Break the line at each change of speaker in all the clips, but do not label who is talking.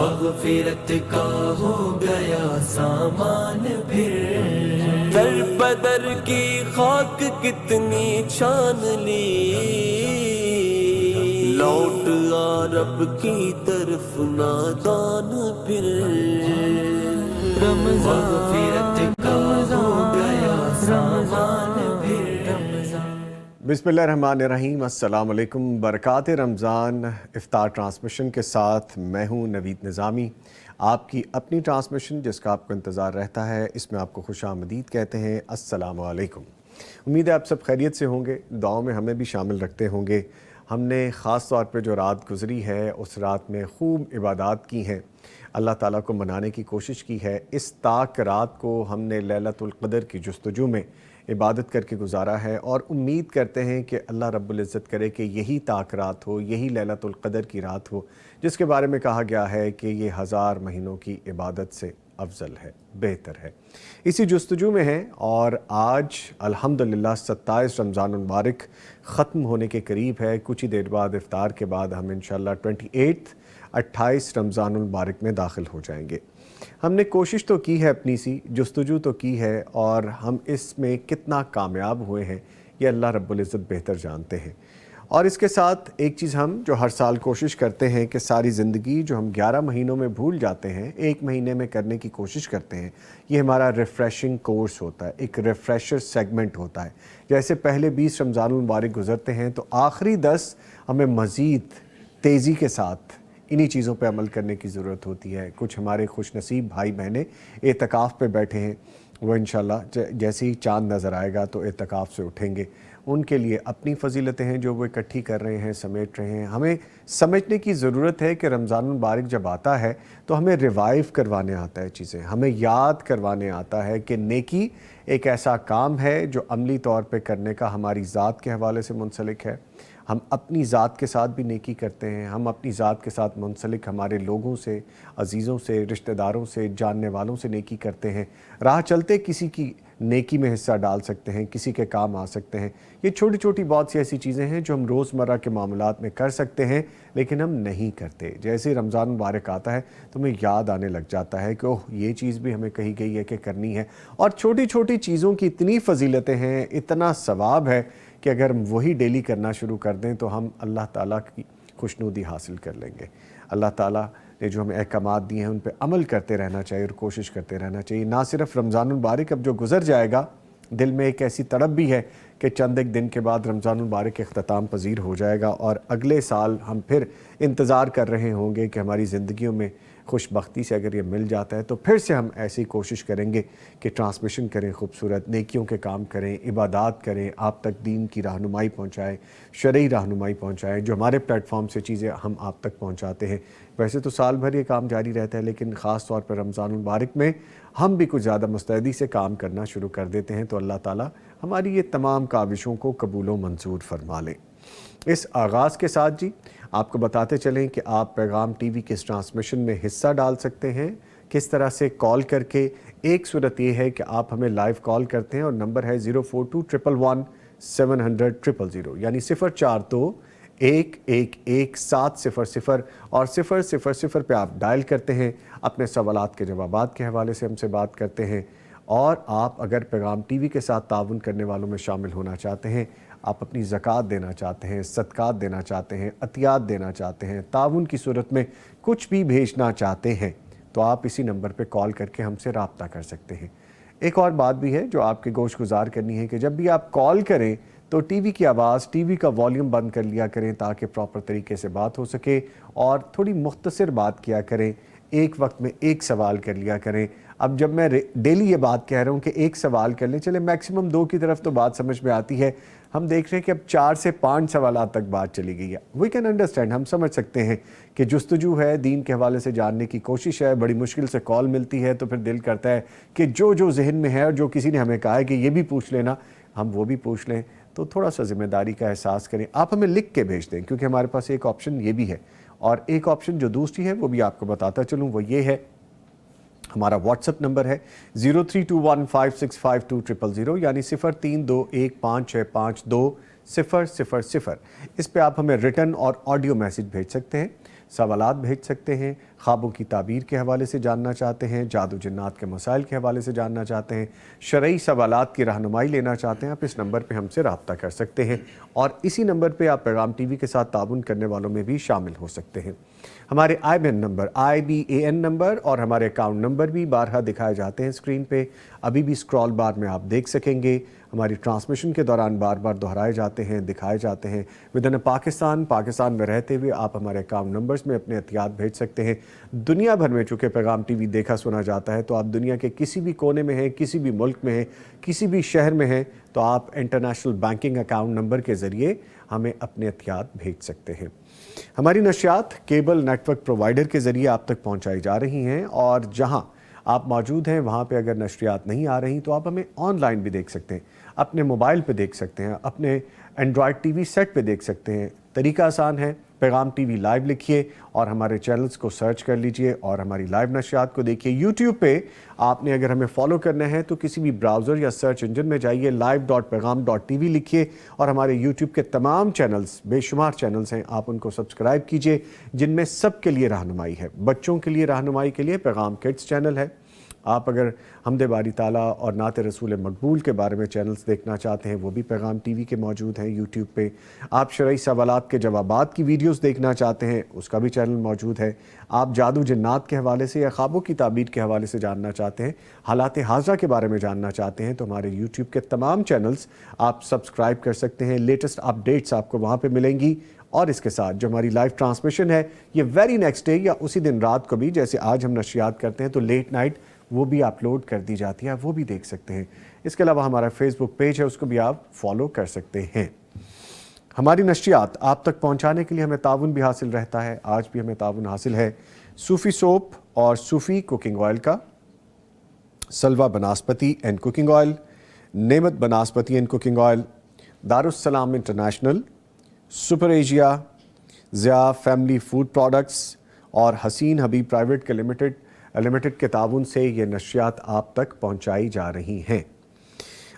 مغفرت کا ہو گیا سامان پھر، در بدر کی خاک کتنی چھان لی، لوٹ آ رب کی طرف نادان پھر، مغفرت کا ہو گیا سامان پھر۔
بسم اللہ الرحمن الرحیم، السلام علیکم، برکات رمضان افطار ٹرانسمیشن کے ساتھ میں ہوں نوید نظامی، آپ کی اپنی ٹرانسمیشن جس کا آپ کو انتظار رہتا ہے، اس میں آپ کو خوش آمدید کہتے ہیں۔ السلام علیکم، امید ہے آپ سب خیریت سے ہوں گے، دعاؤں میں ہمیں بھی شامل رکھتے ہوں گے۔ ہم نے خاص طور پہ جو رات گزری ہے اس رات میں خوب عبادات کی ہیں، اللہ تعالیٰ کو منانے کی کوشش کی ہے۔ اس تاک رات کو ہم نے لیلۃ القدر کی جستجو میں عبادت کر کے گزارا ہے، اور امید کرتے ہیں کہ اللہ رب العزت کرے کہ یہی تاک رات ہو، یہی لیلۃ القدر کی رات ہو جس کے بارے میں کہا گیا ہے کہ یہ 1000 مہینوں کی عبادت سے افضل ہے، بہتر ہے۔ اسی جستجو میں ہیں، اور آج الحمدللہ 27 رمضان المبارک ختم ہونے کے قریب ہے۔ کچھ ہی دیر بعد افطار کے بعد ہم انشاءاللہ 28 رمضان المبارک میں داخل ہو جائیں گے۔ ہم نے کوشش تو کی ہے، اپنی سی جستجو تو کی ہے، اور ہم اس میں کتنا کامیاب ہوئے ہیں یہ اللہ رب العزت بہتر جانتے ہیں۔ اور اس کے ساتھ ایک چیز ہم جو ہر سال کوشش کرتے ہیں کہ ساری زندگی جو ہم 11 مہینوں میں بھول جاتے ہیں، 1 مہینے میں کرنے کی کوشش کرتے ہیں، یہ ہمارا ریفریشنگ کورس ہوتا ہے، ایک ریفریشر سیگمنٹ ہوتا ہے۔ جیسے پہلے 20 رمضان المبارک گزرتے ہیں تو آخری 10 ہمیں مزید تیزی کے ساتھ انہی چیزوں پہ عمل کرنے کی ضرورت ہوتی ہے۔ کچھ ہمارے خوش نصیب بھائی بہنیں اعتکاف پہ بیٹھے ہیں، وہ انشاءاللہ جیسے ہی چاند نظر آئے گا تو اعتکاف سے اٹھیں گے۔ ان کے لیے اپنی فضیلتیں ہیں جو وہ اکٹھی کر رہے ہیں، سمیٹ رہے ہیں۔ ہمیں سمجھنے کی ضرورت ہے کہ رمضان المبارک جب آتا ہے تو ہمیں ریوائیو کروانے آتا ہے چیزیں، ہمیں یاد کروانے آتا ہے کہ نیکی ایک ایسا کام ہے جو عملی طور پہ کرنے کا ہماری ذات کے حوالے سے منسلک ہے۔ ہم اپنی ذات کے ساتھ بھی نیکی کرتے ہیں، ہم اپنی ذات کے ساتھ منسلک ہمارے لوگوں سے، عزیزوں سے، رشتہ داروں سے، جاننے والوں سے نیکی کرتے ہیں۔ راہ چلتے کسی کی نیکی میں حصہ ڈال سکتے ہیں، کسی کے کام آ سکتے ہیں۔ یہ چھوٹی چھوٹی بہت سی ایسی چیزیں ہیں جو ہم روزمرہ کے معاملات میں کر سکتے ہیں لیکن ہم نہیں کرتے۔ جیسے ہی رمضان مبارک آتا ہے تو ہمیں یاد آنے لگ جاتا ہے کہ اوہ یہ چیز بھی ہمیں کہی گئی ہے کہ کرنی ہے۔ اور چھوٹی چھوٹی چیزوں کی اتنی فضیلتیں ہیں، اتنا ثواب ہے کہ اگر ہم وہی ڈیلی کرنا شروع کر دیں تو ہم اللہ تعالیٰ کی خوشنودی حاصل کر لیں گے۔ اللہ تعالیٰ نے جو ہمیں احکامات دیے ہیں ان پہ عمل کرتے رہنا چاہیے اور کوشش کرتے رہنا چاہیے۔ نہ صرف رمضان المبارک اب جو گزر جائے گا، دل میں ایک ایسی تڑپ بھی ہے کہ چند ایک دن کے بعد رمضان المبارک اختتام پذیر ہو جائے گا، اور اگلے سال ہم پھر انتظار کر رہے ہوں گے کہ ہماری زندگیوں میں خوش بختی سے اگر یہ مل جاتا ہے تو پھر سے ہم ایسی کوشش کریں گے کہ ٹرانسمیشن کریں، خوبصورت نیکیوں کے کام کریں، عبادات کریں، آپ تک دین کی رہنمائی پہنچائیں، شرعی رہنمائی پہنچائیں، جو ہمارے پلیٹ فارم سے چیزیں ہم آپ تک پہنچاتے ہیں۔ ویسے تو سال بھر یہ کام جاری رہتا ہے، لیکن خاص طور پر رمضان المبارک میں ہم بھی کچھ زیادہ مستعدی سے کام کرنا شروع کر دیتے ہیں، تو اللہ تعالیٰ ہماری یہ تمام کاوشوں کو قبول و منظور فرما لیں۔ اس آغاز کے ساتھ جی آپ کو بتاتے چلیں کہ آپ پیغام ٹی وی کے اس ٹرانسمیشن میں حصہ ڈال سکتے ہیں۔ کس طرح سے کال کر کے؟ ایک صورت یہ ہے کہ آپ ہمیں لائیو کال کرتے ہیں، اور نمبر ہے 042111700 یعنی 042111700 اور 000 پہ آپ ڈائل کرتے ہیں، اپنے سوالات کے جوابات کے حوالے سے ہم سے بات کرتے ہیں۔ اور آپ اگر پیغام ٹی وی کے ساتھ تعاون کرنے والوں میں شامل ہونا چاہتے ہیں، آپ اپنی زکوٰۃ دینا چاہتے ہیں، صدقات دینا چاہتے ہیں، عطیات دینا چاہتے ہیں، تعاون کی صورت میں کچھ بھی بھیجنا چاہتے ہیں، تو آپ اسی نمبر پہ کال کر کے ہم سے رابطہ کر سکتے ہیں۔ ایک اور بات بھی ہے جو آپ کے گوش گزار کرنی ہے کہ جب بھی آپ کال کریں تو ٹی وی کی آواز، ٹی وی کا والیوم بند کر لیا کریں تاکہ پراپر طریقے سے بات ہو سکے، اور تھوڑی مختصر بات کیا کریں، ایک وقت میں ایک سوال کر لیا کریں۔ اب جب میں ڈیلی یہ بات کہہ رہا ہوں کہ ایک سوال کر لیں، چلے میکسیمم 2 کی طرف تو بات سمجھ میں آتی ہے، ہم دیکھ رہے ہیں کہ اب 4 سے 5 سوالات تک بات چلی گئی ہے۔ وی کین انڈرسٹینڈ، ہم سمجھ سکتے ہیں کہ جستجو ہے، دین کے حوالے سے جاننے کی کوشش ہے، بڑی مشکل سے کال ملتی ہے تو پھر دل کرتا ہے کہ جو ذہن میں ہے اور جو کسی نے ہمیں کہا ہے کہ یہ بھی پوچھ لینا، ہم وہ بھی پوچھ لیں۔ تو تھوڑا سا ذمہ داری کا احساس کریں، آپ ہمیں لکھ کے بھیج دیں، کیونکہ ہمارے پاس ایک آپشن یہ بھی ہے، اور ایک آپشن جو دوسری ہے وہ بھی آپ کو بتاتا چلوں، وہ یہ ہے ہمارا واٹس اپ نمبر ہے 0321565200 یعنی 0321565200۔ اس پہ آپ ہمیں ریٹن اور آڈیو میسج بھیج سکتے ہیں۔ سوالات بھیج سکتے ہیں، خوابوں کی تعبیر کے حوالے سے جاننا چاہتے ہیں، جادو جنات کے مسائل کے حوالے سے جاننا چاہتے ہیں، شرعی سوالات کی رہنمائی لینا چاہتے ہیں، آپ اس نمبر پہ ہم سے رابطہ کر سکتے ہیں، اور اسی نمبر پہ آپ پیغام ٹی وی کے ساتھ تعاون کرنے والوں میں بھی شامل ہو سکتے ہیں۔ ہمارے IBAN نمبر، IBAN نمبر اور ہمارے اکاؤنٹ نمبر بھی بارہا دکھائے جاتے ہیں اسکرین پہ، ابھی بھی اسکرول بار میں آپ دیکھ سکیں گے۔ ہماری ٹرانسمیشن کے دوران بار بار دہرائے جاتے ہیں، دکھائے جاتے ہیں۔ ودن پاکستان میں رہتے ہوئے آپ ہمارے اکاؤنٹ نمبرز میں اپنے عطیات بھیج سکتے ہیں۔ دنیا بھر میں چونکہ پیغام ٹی وی دیکھا سنا جاتا ہے، تو آپ دنیا کے کسی بھی کونے میں ہیں، کسی بھی ملک میں ہیں، کسی بھی شہر میں ہیں، تو آپ انٹرنیشنل بینکنگ اکاؤنٹ نمبر کے ذریعے ہمیں اپنے عطیات بھیج سکتے ہیں۔ ہماری نشریات کیبل نیٹ ورک پرووائڈر کے ذریعے آپ تک پہنچائی جا رہی ہیں، اور جہاں آپ موجود ہیں وہاں پہ اگر نشریات نہیں آ رہی تو آپ ہمیں آن لائن بھی دیکھ سکتے ہیں، اپنے موبائل پہ دیکھ سکتے ہیں، اپنے اینڈرائڈ ٹی وی سیٹ پہ دیکھ سکتے ہیں۔ طریقہ آسان ہے، پیغام ٹی وی لائیو لکھیے اور ہمارے چینلز کو سرچ کر لیجئے اور ہماری لائیو نشریات کو دیکھیے۔ یوٹیوب پہ آپ نے اگر ہمیں فالو کرنا ہے تو کسی بھی براؤزر یا سرچ انجن میں جائیے، live.pegham.tv لکھیے اور ہمارے یوٹیوب کے تمام چینلز، بے شمار چینلز ہیں، آپ ان کو سبسکرائب کیجئے، جن میں سب کے لیے رہنمائی ہے۔ بچوں کے لیے رہنمائی کے لیے پیغام کڈز چینل ہے۔ آپ اگر حمد باری تعالیٰ اور نعت رسول مقبول کے بارے میں چینلز دیکھنا چاہتے ہیں، وہ بھی پیغام ٹی وی کے موجود ہیں یوٹیوب پہ۔ آپ شرعی سوالات کے جوابات کی ویڈیوز دیکھنا چاہتے ہیں، اس کا بھی چینل موجود ہے۔ آپ جادو جنات کے حوالے سے یا خوابوں کی تعبیر کے حوالے سے جاننا چاہتے ہیں، حالات حاضرہ کے بارے میں جاننا چاہتے ہیں، تو ہمارے یوٹیوب کے تمام چینلز آپ سبسکرائب کر سکتے ہیں۔ لیٹسٹ اپڈیٹس آپ کو وہاں پہ ملیں گی، اور اس کے ساتھ جو ہماری لائیو ٹرانسمیشن ہے یہ ویری نیکسٹ ڈے یا اسی دن رات کو بھی، جیسے آج ہم نشریات کرتے ہیں تو لیٹ نائٹ وہ بھی اپلوڈ کر دی جاتی ہے، وہ بھی دیکھ سکتے ہیں۔ اس کے علاوہ ہمارا فیس بک پیج ہے، اس کو بھی آپ فالو کر سکتے ہیں۔ ہماری نشریات آپ تک پہنچانے کے لیے ہمیں تعاون بھی حاصل رہتا ہے، آج بھی ہمیں تعاون حاصل ہے صوفی سوپ اور صوفی کوکنگ آئل کا، سلوہ banaspati and cooking oil, Naimat banaspati and cooking oil, Darussalam international, super Asia, Zia family food products اور حسین حبیب پرائیویٹ کے لمیٹڈ کے تعاون سے یہ نشریات آپ تک پہنچائی جا رہی ہیں۔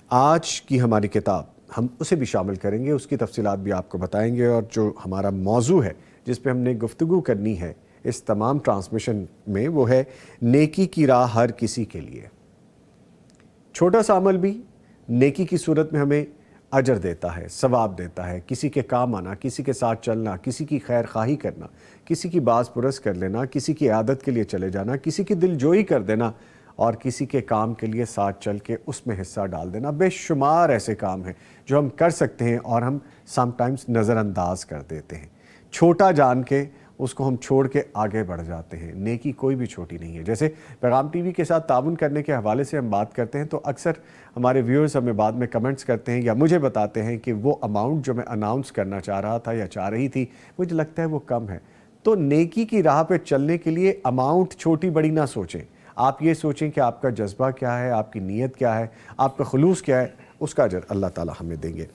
آج کی ہماری کتاب ہم اسے بھی شامل کریں گے، اس کی تفصیلات بھی آپ کو بتائیں گے، اور جو ہمارا موضوع ہے جس پہ ہم نے گفتگو کرنی ہے اس تمام ٹرانسمیشن میں، وہ ہے نیکی کی راہ ہر کسی کے لیے۔ چھوٹا سا عمل بھی نیکی کی صورت میں ہمیں اجر دیتا ہے، ثواب دیتا ہے۔ کسی کے کام آنا، کسی کے ساتھ چلنا، کسی کی خیر خواہی کرنا، کسی کی باز پرس کر لینا، کسی کی عادت کے لیے چلے جانا، کسی کی دل جوئی کر دینا، اور کسی کے کام کے لیے ساتھ چل کے اس میں حصہ ڈال دینا۔ بے شمار ایسے کام ہیں جو ہم کر سکتے ہیں اور ہم سم ٹائمز نظر انداز کر دیتے ہیں، چھوٹا جان کے اس کو ہم چھوڑ کے آگے بڑھ جاتے ہیں۔ نیکی کوئی بھی چھوٹی نہیں ہے۔ جیسے پیغام ٹی وی کے ساتھ تعاون کرنے کے حوالے سے ہم بات کرتے ہیں تو اکثر ہمارے ویورز ہمیں بعد میں کمنٹس کرتے ہیں یا مجھے بتاتے ہیں کہ وہ اماؤنٹ جو میں اناؤنس کرنا چاہ رہا تھا یا چاہ رہی تھی، مجھے لگتا ہے وہ کم ہے۔ تو نیکی کی راہ پہ چلنے کے لیے اماؤنٹ چھوٹی بڑی نہ سوچیں، آپ یہ سوچیں کہ آپ کا جذبہ کیا ہے، آپ کی نیت کیا ہے، آپ کا خلوص کیا ہے، اس کا اجر اللہ تعالی ہمیں دیں گے۔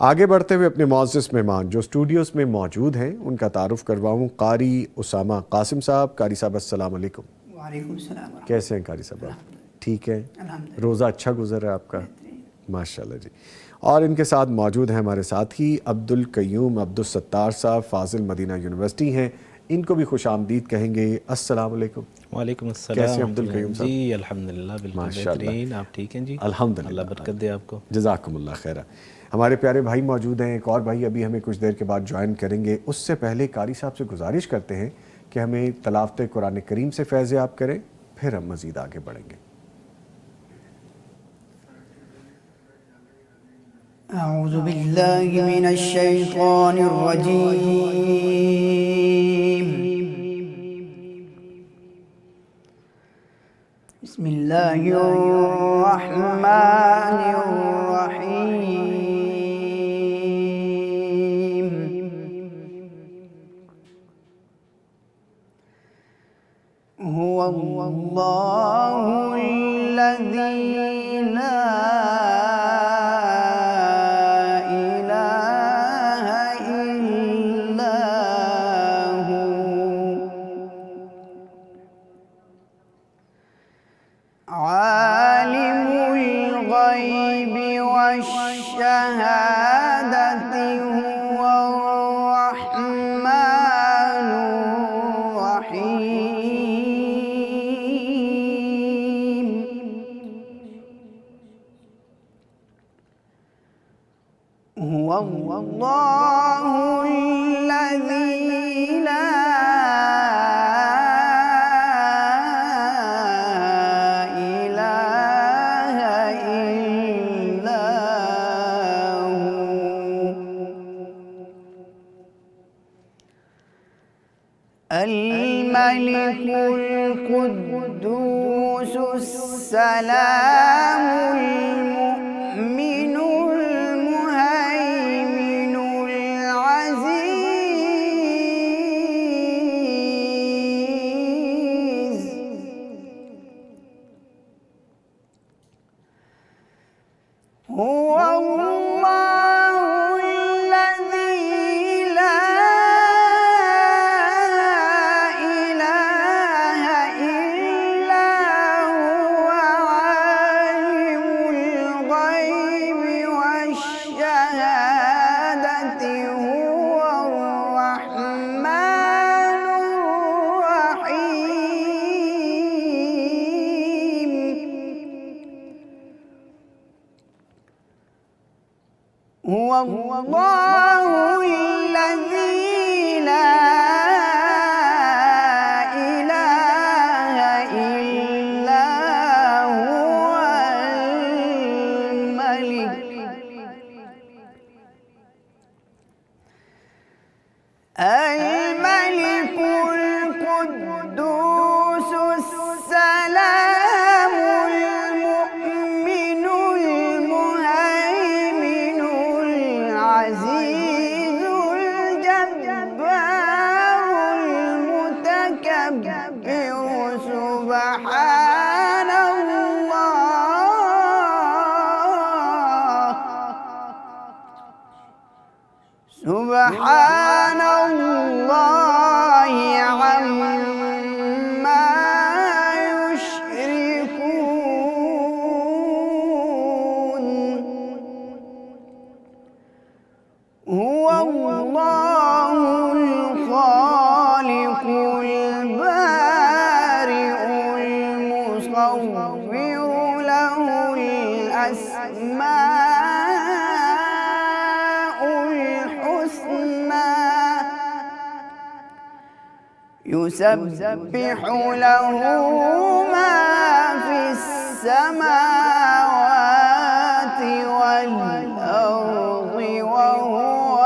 آگے بڑھتے ہوئے اپنے معزز مہمان جو اسٹوڈیوز میں موجود ہیں ان کا تعارف کرواؤں۔ قاری اسامہ قاسم صاحب۔ قاری صاحب السلام علیکم۔
وعلیکم السلام۔
کیسے ہیں قاری صاحب آپ؟ ٹھیک ہے؟ روزہ اچھا گزر رہا ہے آپ کا؟ ماشاءاللہ جی۔ اور ان کے ساتھ موجود ہیں ہمارے ساتھی عبدالقیوم عبدالستار صاحب، فاضل مدینہ یونیورسٹی ہیں، ان کو بھی خوش آمدید کہیں گے۔ السلام علیکم۔
وعلیکم السلام۔
کیسے ہیں عبدالقیوم صاحب؟
جی الحمدللہ بالکل بہترین، آپ ٹھیک ہیں جی؟
الحمدللہ،
اللہ برکت دے آپ کو۔
جزاکم اللہ خیرہ۔ ہمارے پیارے بھائی موجود ہیں، ایک اور بھائی ابھی ہمیں کچھ دیر کے بعد جوائن کریں گے۔ اس سے پہلے قاری صاحب سے گزارش کرتے ہیں کہ ہمیں تلاوت قرآن کریم سے فیض یاب کریں، پھر ہم مزید آگے بڑھیں گے۔
اعوذ باللہ من الشیطان الرجیم، بسم اللہ الرحمن الرحیم۔ هو اللہ الذی لا الہ الا ہو، عالم الغیب والشہادۃ، هو الرحمن الله الذي لا إله إلا هو الملك القدوس السلام المؤمن المهيمن العزيز هو الله الذي لا إله إلا هو عالم الغيب والشهادة هو الرحمن الرحيم هو الله الذي لا إله إلا هو الملك القدوس السلام المؤمن المهيمن العزيز الجبار المتكبر سبحان الله سبحان الله عما يشركون هو الله الخالق البارئ المصور له الأسماء الحسنى يسبح له ما في السماوات والأرض وهو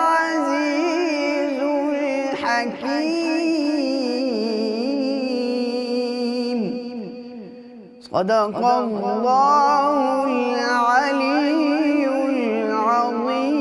العزيز الحكيم صدق الله العلي العظيم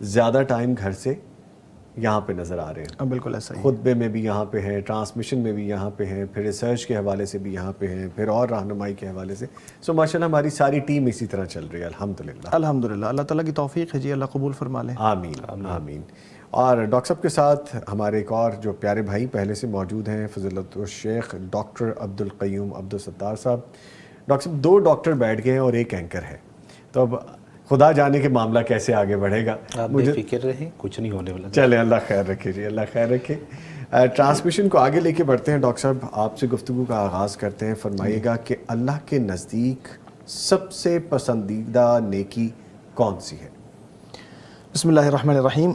زیادہ ٹائم گھر سے یہاں پہ نظر آ رہے ہیں.
بالکل ایسا ہی.
خطبے میں بھی یہاں پہ ہیں, ٹرانسمیشن میں بھی یہاں پہ ہیں, پھر ریسرچ کے حوالے سے بھی یہاں پہ ہیں, پھر اور رہنمائی کے حوالے سے. سو ماشاءاللہ ہماری ساری ٹیم اسی طرح چل رہی ہے الحمدللہ.
الحمدللہ, اللہ تعالیٰ کی توفیق ہے جی, اللہ قبول فرما لیں.
آمین آمین. اور ڈاکٹر صاحب کے ساتھ ہمارے ایک اور جو پیارے بھائی پہلے سے موجود ہیں, فضیلت الشیخ ڈاکٹر عبدالقیوم عبدالستار صاحب. ڈاکٹر صاحب 2 ڈاکٹر بیٹھ گئے ہیں اور ایک اینکر ہے, تو اب خدا جانے کے معاملہ کیسے آگے بڑھے گا.
آپ بے فکر رہیں, کچھ نہیں ہونے والا.
چلے اللہ خیر رکھے جی, اللہ خیر رکھے. ٹرانسمیشن کو آگے لے کے بڑھتے ہیں. ڈاکٹر صاحب آپ سے گفتگو کا آغاز کرتے ہیں. فرمائیے گا کہ اللہ کے نزدیک سب سے پسندیدہ نیکی کون سی ہے؟
بسم اللہ الرحمن الرحیم.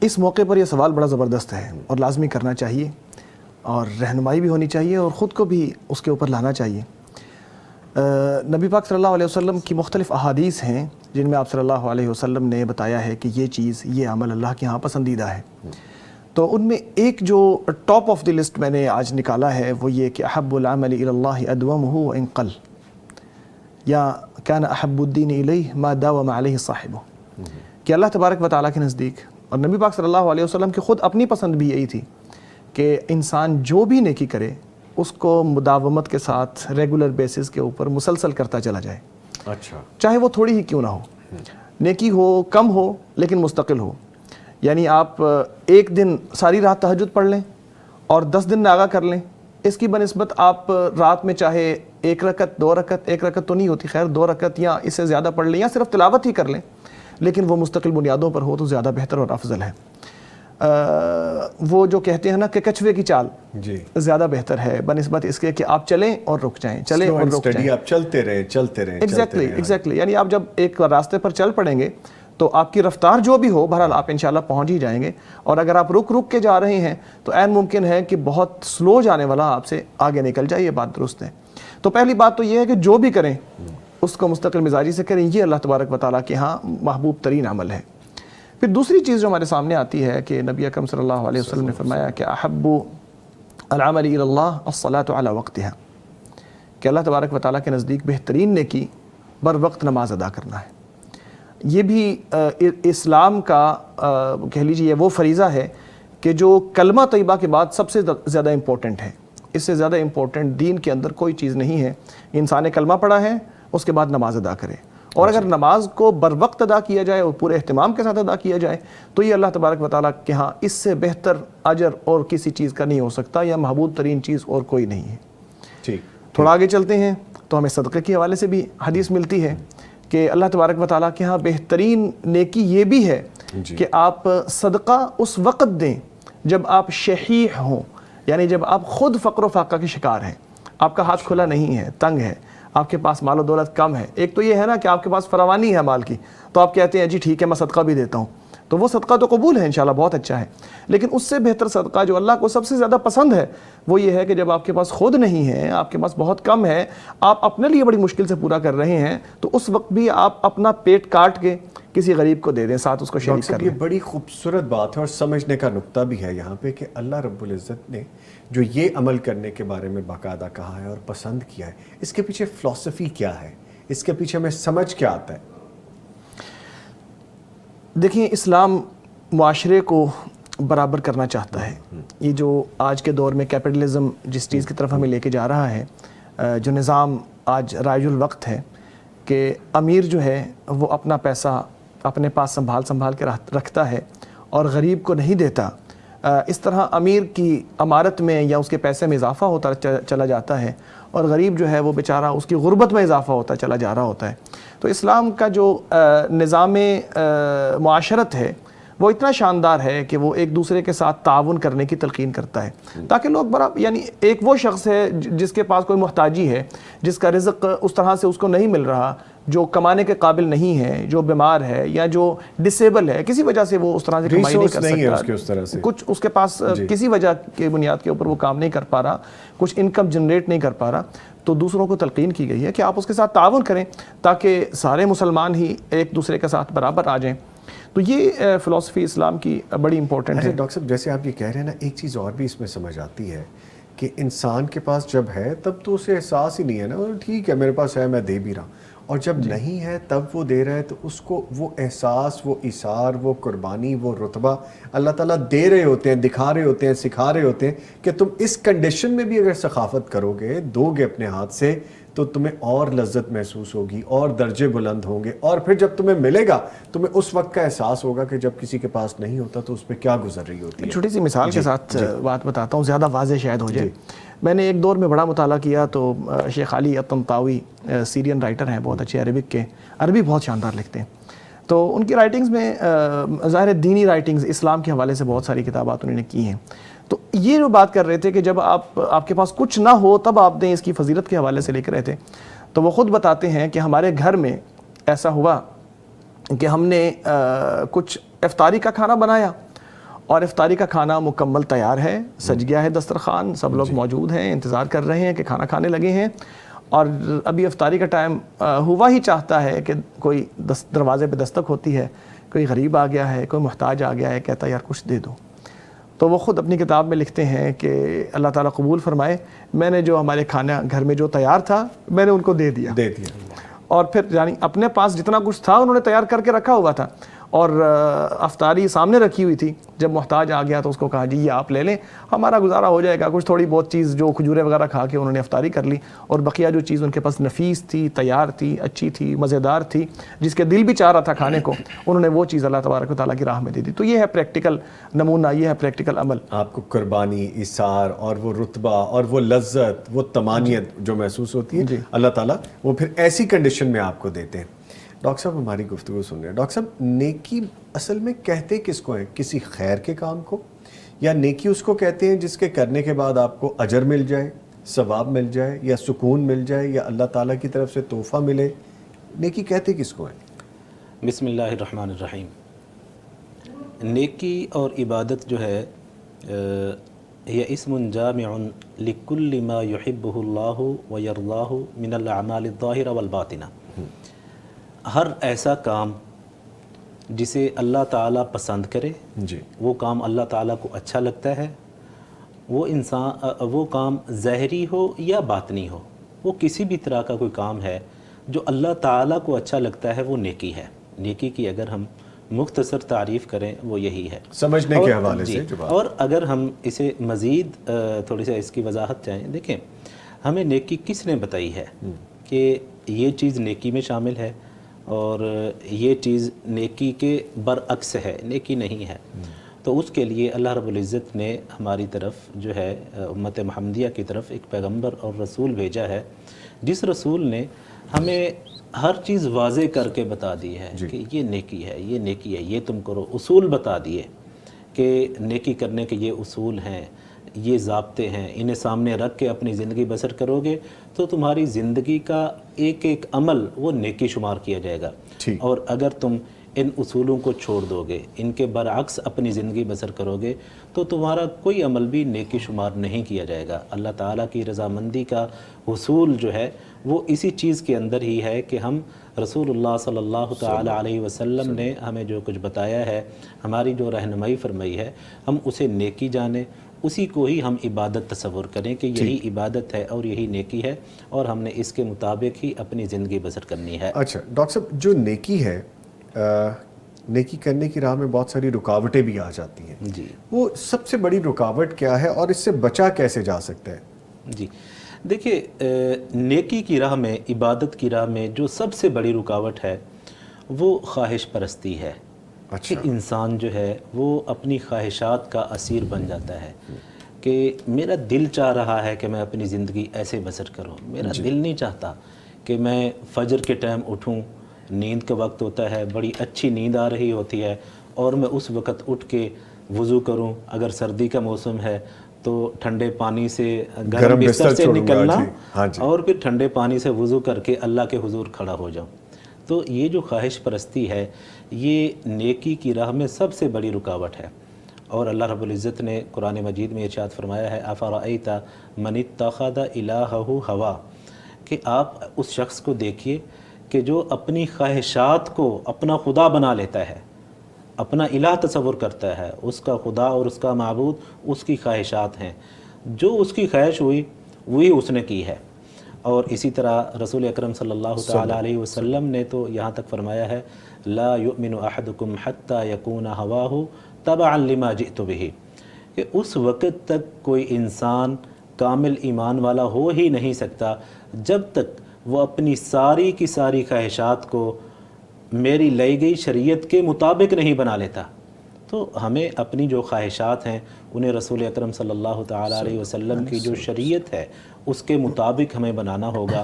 اس موقع پر یہ سوال بڑا زبردست ہے اور لازمی کرنا چاہیے, اور رہنمائی بھی ہونی چاہیے اور خود کو بھی اس کے اوپر لانا چاہیے. نبی پاک صلی اللہ علیہ وسلم کی مختلف احادیث ہیں جن میں آپ صلی اللہ علیہ وسلم نے بتایا ہے کہ یہ چیز, یہ عمل اللہ کے ہاں پسندیدہ ہے. تو ان میں ایک جو ٹاپ آف دی لسٹ میں نے آج نکالا ہے وہ یہ کہ احب العمل الی اللہ ادومہ وان قل, یا کان احب الدین الیہ ما داوم علیہ صاحبہ. کہ اللہ تبارک و تعالیٰ کے نزدیک, اور نبی پاک صلی اللہ علیہ وسلم کی خود اپنی پسند بھی یہی تھی کہ انسان جو بھی نیکی کرے اس کو مداومت کے ساتھ ریگولر بیسس کے اوپر مسلسل کرتا چلا جائے.
اچھا.
چاہے وہ تھوڑی ہی کیوں نہ ہو, نیکی ہو, کم ہو, لیکن مستقل ہو. یعنی آپ ایک دن ساری رات تہجد پڑھ لیں اور 10 دن ناغا کر لیں, اس کی بنسبت آپ رات میں چاہے 1 رکعت 2 رکعت, 1 رکعت تو نہیں ہوتی خیر, 2 رکعت یا اس سے زیادہ پڑھ لیں, یا صرف تلاوت ہی کر لیں, لیکن وہ مستقل بنیادوں پر ہو تو زیادہ بہتر اور افضل ہے. وہ جو کہتے ہیں نا کہ کچھوے کی چال
جی
زیادہ بہتر ہے بنسبت اس کے کہ آپ چلیں اور رک جائیں, چلیں اور رک جائیں.
آپ چلتے رہیں.
ایگزیکٹلی. یعنی آپ جب ایک راستے پر چل پڑیں گے تو آپ کی رفتار جو بھی ہو بہرحال آپ انشاءاللہ پہنچ ہی جائیں گے. اور اگر آپ رک کے جا رہے ہیں تو عین ممکن ہے کہ بہت سلو جانے والا آپ سے آگے نکل جائے. یہ بات درست ہے. تو پہلی بات تو یہ ہے کہ جو بھی کریں اس کو مستقل مزاجی سے کریں, یہ اللہ تبارک و تعالیٰ کے ہاں محبوب ترین عمل ہے. پھر دوسری چیز جو ہمارے سامنے آتی ہے کہ نبی اکرم صلی اللہ علیہ وسلم نے فرمایا کہ احب العمل الی اللہ الصلاۃ علی وقتها, کہ اللہ تبارک و تعالیٰ کے نزدیک بہترین نیکی بر وقت نماز ادا کرنا ہے. یہ بھی اسلام کا کہہ لیجیے وہ فریضہ ہے کہ جو کلمہ طیبہ کے بعد سب سے زیادہ امپورٹنٹ ہے. اس سے زیادہ امپورٹنٹ دین کے اندر کوئی چیز نہیں ہے. انسان نے کلمہ پڑھا ہے, اس کے بعد نماز ادا کرے, اور اگر نماز کو بر وقت ادا کیا جائے اور پورے اہتمام کے ساتھ ادا کیا جائے تو یہ اللہ تبارک و تعالیٰ کے ہاں اس سے بہتر اجر اور کسی چیز کا نہیں ہو سکتا, یا محبوب ترین چیز اور کوئی نہیں ہے.
ٹھیک.
تھوڑا آگے چلتے ہیں تو ہمیں صدقے کے حوالے سے بھی حدیث ملتی ہے کہ اللہ تبارک و تعالیٰ کے ہاں بہترین نیکی یہ بھی ہے کہ آپ صدقہ اس وقت دیں جب آپ شحیح ہوں, یعنی جب آپ خود فقر و فاقہ کے شکار ہیں, آپ کا ہاتھ کھلا نہیں ہے, تنگ ہے, آپ کے پاس مال و دولت کم ہے. ایک تو یہ ہے نا کہ آپ کے پاس فراوانی ہے مال کی, تو آپ کہتے ہیں جی ٹھیک ہے میں صدقہ بھی دیتا ہوں, تو وہ صدقہ تو قبول ہے انشاءاللہ, بہت اچھا ہے. لیکن اس سے بہتر صدقہ جو اللہ کو سب سے زیادہ پسند ہے وہ یہ ہے کہ جب آپ کے پاس خود نہیں ہے, آپ کے پاس بہت کم ہے, آپ اپنے لیے بڑی مشکل سے پورا کر رہے ہیں, تو اس وقت بھی آپ اپنا پیٹ کاٹ کے کسی غریب کو دے دیں, ساتھ اس کو شریک کر لیں.
یہ بڑی خوبصورت بات ہے اور سمجھنے کا نقطہ بھی ہے یہاں پہ کہ اللہ رب العزت نے جو یہ عمل کرنے کے بارے میں باقاعدہ کہا ہے اور پسند کیا ہے, اس کے پیچھے فلسفی کیا ہے, اس کے پیچھے ہمیں سمجھ کیا آتا ہے؟
دیکھیں, اسلام معاشرے کو برابر کرنا چاہتا ہے. یہ جو آج کے دور میں کیپٹلزم جس چیز کی طرف ہمیں لے کے جا رہا ہے, جو نظام آج رائج الوقت ہے کہ امیر جو ہے وہ اپنا پیسہ اپنے پاس سنبھال کے رکھتا ہے اور غریب کو نہیں دیتا, اس طرح امیر کی امارت میں یا اس کے پیسے میں اضافہ ہوتا چلا جاتا ہے اور غریب جو ہے وہ بیچارہ اس کی غربت میں اضافہ ہوتا چلا جا رہا ہوتا ہے. تو اسلام کا جو نظام معاشرت ہے وہ اتنا شاندار ہے کہ وہ ایک دوسرے کے ساتھ تعاون کرنے کی تلقین کرتا ہے تاکہ لوگ برابر, یعنی ایک وہ شخص ہے جس کے پاس کوئی محتاجی ہے, جس کا رزق اس طرح سے اس کو نہیں مل رہا, جو کمانے کے قابل نہیں ہے, جو بیمار ہے یا جو ڈسیبل ہے, کسی وجہ سے وہ اس طرح سے کمائی نہیں کر سکتا, کچھ اس کے پاس کسی وجہ کے بنیاد کے اوپر وہ کام نہیں کر پا رہا, کچھ انکم جنریٹ نہیں کر پا رہا, تو دوسروں کو تلقین کی گئی ہے کہ آپ اس کے ساتھ تعاون کریں تاکہ سارے مسلمان ہی ایک دوسرے کے ساتھ برابر آ جائیں. تو یہ فلسفی اسلام کی بڑی امپورٹنٹ ہے.
ڈاکٹر صاحب جیسے آپ یہ کہہ رہے ہیں نا, ایک چیز اور بھی اس میں سمجھ آتی ہے کہ انسان کے پاس جب ہے تب تو اسے احساس ہی نہیں ہے نا, ٹھیک ہے میرے پاس ہے میں دے بھی رہا ہوں, اور جب نہیں ہے تب وہ دے رہا ہے تو اس کو وہ احساس، وہ ایثار، وہ قربانی، وہ رتبہ اللہ تعالیٰ دے رہے ہوتے ہیں، دکھا رہے ہوتے ہیں، سکھا رہے ہوتے ہیں کہ تم اس کنڈیشن میں بھی اگر سخاوت کرو گے، دو گے اپنے ہاتھ سے، تو تمہیں اور لذت محسوس ہوگی اور درجے بلند ہوں گے، اور پھر جب تمہیں ملے گا تمہیں اس وقت کا احساس ہوگا کہ جب کسی کے پاس نہیں ہوتا تو اس پہ کیا گزر رہی ہوتی ہے۔
چھوٹی سی مثال کے ساتھ بات بتاتا ہوں، زیادہ واضح شاید ہو جائے۔ میں نے ایک دور میں بڑا مطالعہ کیا تو شیخ علی الطنطاوی سیرین رائٹر ہیں، بہت اچھے عربک کے، عربی بہت شاندار لکھتے ہیں، تو ان کی رائٹنگز میں ظاہر دینی رائٹنگز اسلام کے حوالے سے بہت ساری کتابات انہوں نے کی ہیں۔ تو یہ جو بات کر رہے تھے کہ جب آپ کے پاس کچھ نہ ہو تب آپ نے اس کی فضیلت کے حوالے سے لکھ رہے تھے، تو وہ خود بتاتے ہیں کہ ہمارے گھر میں ایسا ہوا کہ ہم نے کچھ افطاری کا کھانا بنایا، اور افطاری کا کھانا مکمل تیار ہے، سج گیا ہے دسترخوان، سب لوگ موجود ہیں، انتظار کر رہے ہیں کہ کھانا کھانے لگے ہیں، اور ابھی افطاری کا ٹائم ہوا ہی چاہتا ہے کہ کوئی دروازے پہ دستک ہوتی ہے، کوئی غریب آ گیا ہے، کوئی محتاج آ گیا ہے، کہتا ہے یار کچھ دے دو۔ تو وہ خود اپنی کتاب میں لکھتے ہیں کہ اللہ تعالیٰ قبول فرمائے، میں نے جو ہمارے کھانا گھر میں جو تیار تھا میں نے ان کو دے دیا، اور پھر یعنی اپنے پاس جتنا کچھ تھا انہوں نے تیار کر کے رکھا ہوا تھا، اور افطاری سامنے رکھی ہوئی تھی، جب محتاج آ گیا تو اس کو کہا جی یہ آپ لے لیں، ہمارا گزارا ہو جائے گا، کچھ تھوڑی بہت چیز جو کھجورے وغیرہ کھا کے انہوں نے افطاری کر لی، اور بقیہ جو چیز ان کے پاس نفیس تھی، تیار تھی، اچھی تھی، مزیدار تھی، جس کے دل بھی چاہ رہا تھا کھانے کو، انہوں نے وہ چیز اللہ تبارک و تعالیٰ کی راہ میں دے دی۔ تو یہ ہے پریکٹیکل نمونہ، یہ ہے پریکٹیکل عمل۔
آپ کو قربانی، ایثار اور وہ رتبہ اور وہ لذت، وہ طمانیت جو محسوس ہوتی ہے، اللہ تعالیٰ وہ پھر ایسی کنڈیشن میں آپ کو دیتے ہیں۔ ڈاکٹر صاحب ہماری گفتگو سن رہے ہیں، ڈاکٹر صاحب نیکی اصل میں کہتے کس کو ہیں؟ کسی خیر کے کام کو، یا نیکی اس کو کہتے ہیں جس کے کرنے کے بعد آپ کو اجر مل جائے، ثواب مل جائے، یا سکون مل جائے، یا اللہ تعالیٰ کی طرف سے تحفہ ملے؟ نیکی کہتے کس کو ہیں؟
بسم اللہ الرحمن الرحیم۔ نیکی اور عبادت جو ہے یہ اسم جامع لکل ما یحبہ اللہ ویرضاہ من الاعمال الظاہرہ والباطنہ، ہر ایسا کام جسے اللہ تعالیٰ پسند کرے، وہ کام اللہ تعالیٰ کو اچھا لگتا ہے، وہ کام ظاہری ہو یا باطنی ہو، وہ کسی بھی طرح کا کوئی کام ہے جو اللہ تعالیٰ کو اچھا لگتا ہے، وہ نیکی ہے۔ نیکی کی اگر ہم مختصر تعریف کریں وہ یہی ہے،
سمجھنے کے حوالے سے۔
اور اگر ہم اسے مزید تھوڑی سی اس کی وضاحت چاہیں، دیکھیں ہمیں نیکی کس نے بتائی ہے کہ یہ چیز نیکی میں شامل ہے اور یہ چیز نیکی کے برعکس ہے، نیکی نہیں ہے، تو اس کے لیے اللہ رب العزت نے ہماری طرف جو ہے امت محمدیہ کی طرف ایک پیغمبر اور رسول بھیجا ہے، جس رسول نے ہمیں ہر چیز واضح کر کے بتا دی ہے کہ یہ نیکی ہے، یہ نیکی ہے، یہ تم کرو، اصول بتا دیے کہ نیکی کرنے کے یہ اصول ہیں، یہ ضابطے ہیں، انہیں سامنے رکھ کے اپنی زندگی بسر کرو گے تو تمہاری زندگی کا ایک ایک عمل وہ نیکی شمار کیا جائے گا، اور اگر تم ان اصولوں کو چھوڑ دو گے، ان کے برعکس اپنی زندگی بسر کرو گے تو تمہارا کوئی عمل بھی نیکی شمار نہیں کیا جائے گا۔ اللہ تعالیٰ کی رضامندی کا حصول جو ہے وہ اسی چیز کے اندر ہی ہے کہ ہم رسول اللہ صلی اللہ تعالیٰ علیہ وسلم نے ہمیں جو کچھ بتایا ہے، ہماری جو رہنمائی فرمائی ہے، ہم اسے نیکی جانیں، اسی کو ہی ہم عبادت تصور کریں کہ یہی عبادت ہے اور یہی نیکی ہے، اور ہم نے اس کے مطابق ہی اپنی زندگی بسر کرنی ہے۔
اچھا ڈاکٹر صاحب، جو نیکی ہے، نیکی کرنے کی راہ میں بہت ساری رکاوٹیں بھی آ جاتی ہیں،
جی،
وہ سب سے بڑی رکاوٹ کیا ہے اور اس سے بچا کیسے جا سکتا ہے؟
جی دیکھیے، نیکی کی راہ میں، عبادت کی راہ میں جو سب سے بڑی رکاوٹ ہے وہ خواہش پرستی ہے، کہ انسان جو ہے وہ اپنی خواہشات کا اسیر بن جاتا ہے، کہ میرا دل چاہ رہا ہے کہ میں اپنی زندگی ایسے بسر کروں، میرا دل نہیں چاہتا کہ میں فجر کے ٹائم اٹھوں، نیند کا وقت ہوتا ہے، بڑی اچھی نیند آ رہی ہوتی ہے، اور میں اس وقت اٹھ کے وضو کروں، اگر سردی کا موسم ہے تو ٹھنڈے پانی سے گرم بستر سے نکلنا اور پھر ٹھنڈے پانی سے وضو کر کے اللہ کے حضور کھڑا ہو جاؤں۔ تو یہ جو خواہش پرستی ہے یہ نیکی کی راہ میں سب سے بڑی رکاوٹ ہے، اور اللہ رب العزت نے قرآن مجید میں ارشاد فرمایا ہے افرأیت من اتخذ الہہ ہوا، کہ آپ اس شخص کو دیکھیے کہ جو اپنی خواہشات کو اپنا خدا بنا لیتا ہے، اپنا الہ تصور کرتا ہے، اس کا خدا اور اس کا معبود اس کی خواہشات ہیں، جو اس کی خواہش ہوئی وہی اس نے کی ہے، اور اسی طرح رسول اکرم صلی اللہ تعالیٰ علیہ وسلم نے تو یہاں تک فرمایا ہے لا یؤمن احدکم حتی یکون ہواہ تبعا لما جئت بہ، کہ اس وقت تک کوئی انسان کامل ایمان والا ہو ہی نہیں سکتا جب تک وہ اپنی ساری کی ساری خواہشات کو میری لائی گئی شریعت کے مطابق نہیں بنا لیتا۔ تو ہمیں اپنی جو خواہشات ہیں انہیں رسول اکرم صلی اللہ تعالیٰ علیہ وسلم کی جو شریعت ہے اس کے مطابق ہمیں بنانا ہوگا۔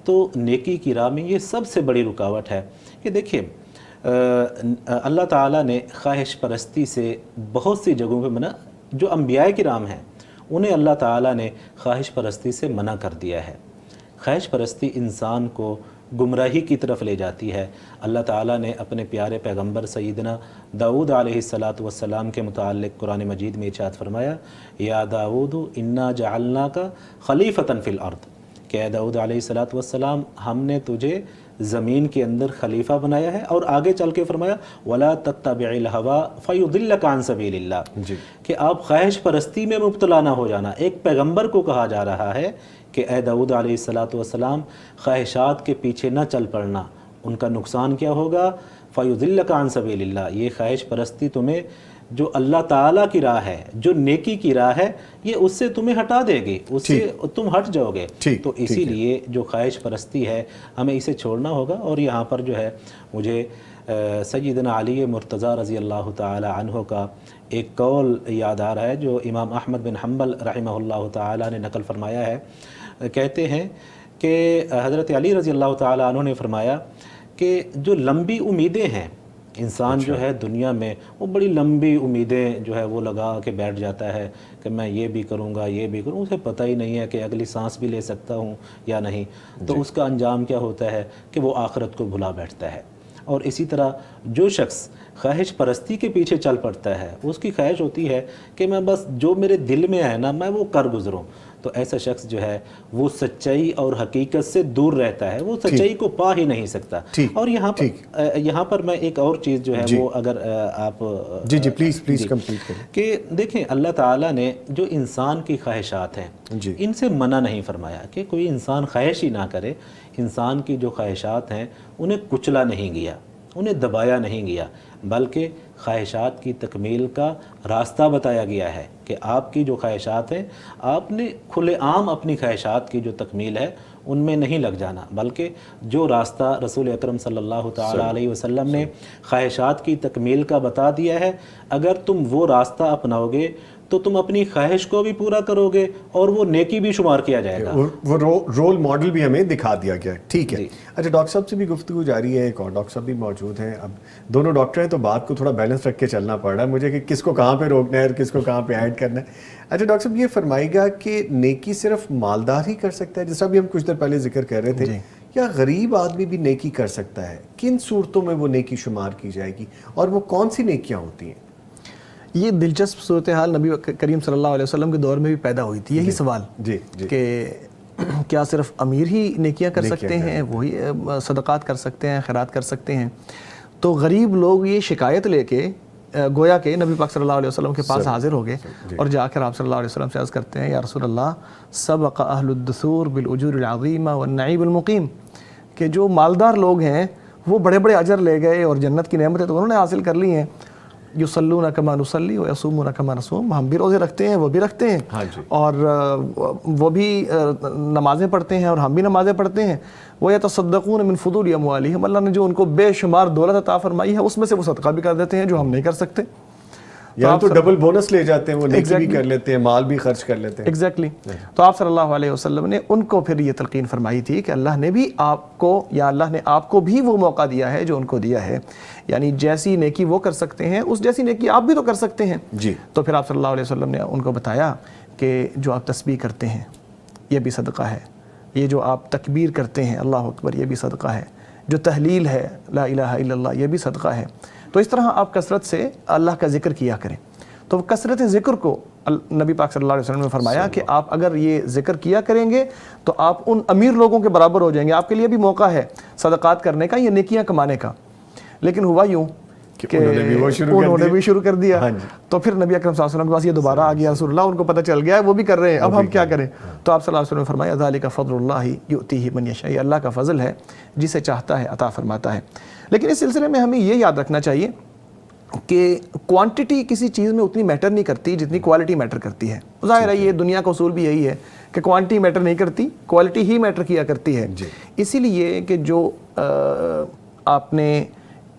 تو نیکی کی راہ میں یہ سب سے بڑی رکاوٹ ہے کہ دیکھیں اللہ تعالیٰ نے خواہش پرستی سے بہت سی جگہوں پہ منع، جو انبیاء کرام ہیں انہیں اللہ تعالیٰ نے خواہش پرستی سے منع کر دیا ہے۔ خواہش پرستی انسان کو گمراہی کی طرف لے جاتی ہے۔ اللہ تعالیٰ نے اپنے پیارے پیغمبر سیدنا داؤد علیہ السلام کے متعلق قرآن مجید میں ارشاد فرمایا یا داؤد انا جعلناک خلیفۃ فی الارض، کہ اے داؤد علیہ السلام ہم نے تجھے زمین کے اندر خلیفہ بنایا ہے، اور آگے چل کے فرمایا ولا تتبع الہوی فیضلک عن سبیل اللہ، کہ آپ خواہش پرستی میں مبتلا نہ ہو جانا۔ ایک پیغمبر کو کہا جا رہا ہے کہ اے داؤد علیہ السلام خواہشات کے پیچھے نہ چل پڑنا، ان کا نقصان کیا ہوگا؟ فیضلک عن سبیل اللہ، یہ خواہش پرستی تمہیں جو اللہ تعالیٰ کی راہ ہے، جو نیکی کی راہ ہے، یہ اس سے تمہیں ہٹا دے گی، اس سے تم ہٹ جاؤ گے۔ تو اسی لیے جو خواہش پرستی ہے ہمیں اسے چھوڑنا ہوگا۔ اور یہاں پر جو ہے مجھے سیدنا علی مرتضیٰ رضی اللہ تعالی عنہ کا ایک قول یاد آ رہا ہے جو امام احمد بن حنبل رحمہ اللہ تعالی نے نقل فرمایا ہے۔ کہتے ہیں کہ حضرت علی رضی اللہ تعالی عنہ نے فرمایا کہ جو لمبی امیدیں ہیں، انسان جو ہے دنیا میں وہ بڑی لمبی امیدیں جو ہے وہ لگا کے بیٹھ جاتا ہے کہ میں یہ بھی کروں گا، یہ بھی کروں، اسے پتہ ہی نہیں ہے کہ اگلی سانس بھی لے سکتا ہوں یا نہیں۔ تو اس کا انجام کیا ہوتا ہے کہ وہ آخرت کو بھلا بیٹھتا ہے۔ اور اسی طرح جو شخص خواہش پرستی کے پیچھے چل پڑتا ہے، اس کی خواہش ہوتی ہے کہ میں بس جو میرے دل میں ہے نا میں وہ کر گزروں، تو ایسا شخص جو ہے وہ سچائی اور حقیقت سے دور رہتا ہے، وہ سچائی کو پا ہی نہیں سکتا۔ اور یہاں پر میں ایک اور چیز جو ہے وہ اگر آپ
جی پلیز کمپلیٹ کریں
کہ دیکھیں اللہ تعالیٰ نے جو انسان کی خواہشات ہیں ان سے منع نہیں فرمایا کہ کوئی انسان خواہش ہی نہ کرے۔ انسان کی جو خواہشات ہیں انہیں کچلا نہیں گیا، انہیں دبایا نہیں گیا، بلکہ خواہشات کی تکمیل کا راستہ بتایا گیا ہے کہ آپ کی جو خواہشات ہیں آپ نے کھلے عام اپنی خواہشات کی جو تکمیل ہے ان میں نہیں لگ جانا، بلکہ جو راستہ رسول اکرم صلی اللہ تعالیٰ علیہ وسلم نے خواہشات کی تکمیل کا بتا دیا ہے، اگر تم وہ راستہ اپناؤ گے تو تم اپنی خواہش کو بھی پورا کرو گے اور وہ نیکی بھی شمار کیا جائے گا۔
وہ رول ماڈل بھی ہمیں دکھا دیا گیا ہے۔ ٹھیک ہے، اچھا ڈاکٹر صاحب سے بھی گفتگو جاری ہے، ایک اور ڈاکٹر صاحب بھی موجود ہیں۔ اب دونوں ڈاکٹر ہیں تو بات کو تھوڑا بیلنس رکھ کے چلنا پڑ رہا ہے مجھے کہ کس کو کہاں پہ روکنا ہے اور کس کو کہاں پہ ایڈ کرنا ہے۔ اچھا ڈاکٹر صاحب یہ فرمائے گا کہ نیکی صرف مالدار ہی کر سکتا ہے، جیسا بھی ہم کچھ دیر پہلے ذکر کر رہے تھے، یا غریب آدمی بھی نیکی کر سکتا ہے؟ کن صورتوں میں وہ نیکی شمار کی جائے گی اور وہ کون سی نیکیاں ہوتی ہیں؟
یہ دلچسپ صورتحال نبی کریم صلی اللہ علیہ وسلم کے دور میں بھی پیدا ہوئی تھی، یہی سوال کہ کیا صرف امیر ہی نیکیاں کر سکتے ہیں، وہی صدقات کر سکتے ہیں، خیرات کر سکتے ہیں؟ تو غریب لوگ یہ شکایت لے کے گویا کہ نبی پاک صلی اللہ علیہ وسلم کے پاس حاضر ہو گئے اور جا کر آپ صلی اللہ علیہ وسلم سے عرض کرتے ہیں یا رسول اللہ سبق اہل الدثور بالاجور العظیمہ والنعیم المقیم، کہ جو مالدار لوگ ہیں وہ بڑے بڑے اجر لے گئے اور جنت کی نعمتیں تو انہوں نے حاصل کر لی ہیں۔ یصلون کما نصلی ویصومون کما نصوم، ہم بھی روزے رکھتے ہیں وہ بھی رکھتے ہیں اور وہ بھی نمازیں پڑھتے ہیں اور ہم بھی نمازیں پڑھتے ہیں۔ ویتصدقون من فضول اموالہم، اللہ نے جو ان کو بے شمار دولت عطا فرمائی ہے اس میں سے وہ صدقہ بھی کر دیتے ہیں جو ہم نہیں کر سکتے،
یا تو ڈبل بونس لے جاتے ہیں، وہ نیکی بھی کر لیتے ہیں، مال بھی خرچ کر لیتے ہیں۔
ایگزیکٹلی۔ تو آپ صلی اللہ علیہ وسلم نے ان کو پھر یہ تلقین فرمائی تھی کہ اللہ نے بھی آپ کو یا اللہ نے آپ کو بھی وہ موقع دیا ہے جو ان کو دیا ہے، یعنی جیسی نیکی وہ کر سکتے ہیں اس جیسی نیکی آپ بھی تو کر سکتے ہیں۔ تو پھر آپ صلی اللہ علیہ وسلم نے ان کو بتایا کہ جو آپ تسبیح کرتے ہیں یہ بھی صدقہ ہے، یہ جو آپ تکبیر کرتے ہیں اللہ اکبر یہ بھی صدقہ ہے، جو تحلیل ہے لا الہ الا اللہ یہ بھی صدقہ ہے۔ تو اس طرح آپ کثرت سے اللہ کا ذکر کیا کریں۔ تو کثرت ذکر کو نبی پاک صلی اللہ علیہ وسلم نے فرمایا کہ آپ اگر یہ ذکر کیا کریں گے تو آپ ان امیر لوگوں کے برابر ہو جائیں گے، آپ کے لیے بھی موقع ہے صدقات کرنے کا، یہ نیکیاں کمانے کا۔ لیکن ہوا یوں کہ
انہوں نے بھی
شروع کر دیا.
ہاں جی.
تو پھر نبی اکرم صلی اللہ علیہ وسلم کے پاس یہ دوبارہ آ گیا رسول اللہ، ان کو پتہ چل گیا ہے وہ بھی کر رہے ہیں، اب ہم کیا کریں؟ تو آپ صلی اللہ علیہ وسلم نے فرمایا ذالک فضل اللہ یؤتیہ من یشاء، یہ اللہ کا فضل ہے جسے چاہتا ہے عطا فرماتا ہے. لیکن اس سلسلے میں ہمیں یہ یاد رکھنا چاہیے کہ کوانٹٹی کسی چیز میں اتنی میٹر نہیں کرتی جتنی کوالٹی میٹر کرتی ہے. ظاہر ہے یہ دنیا کا اصول بھی یہی ہے کہ کوانٹٹی میٹر نہیں کرتی، کوالٹی ہی میٹر کیا کرتی ہے. اسی لیے کہ جو آپ نے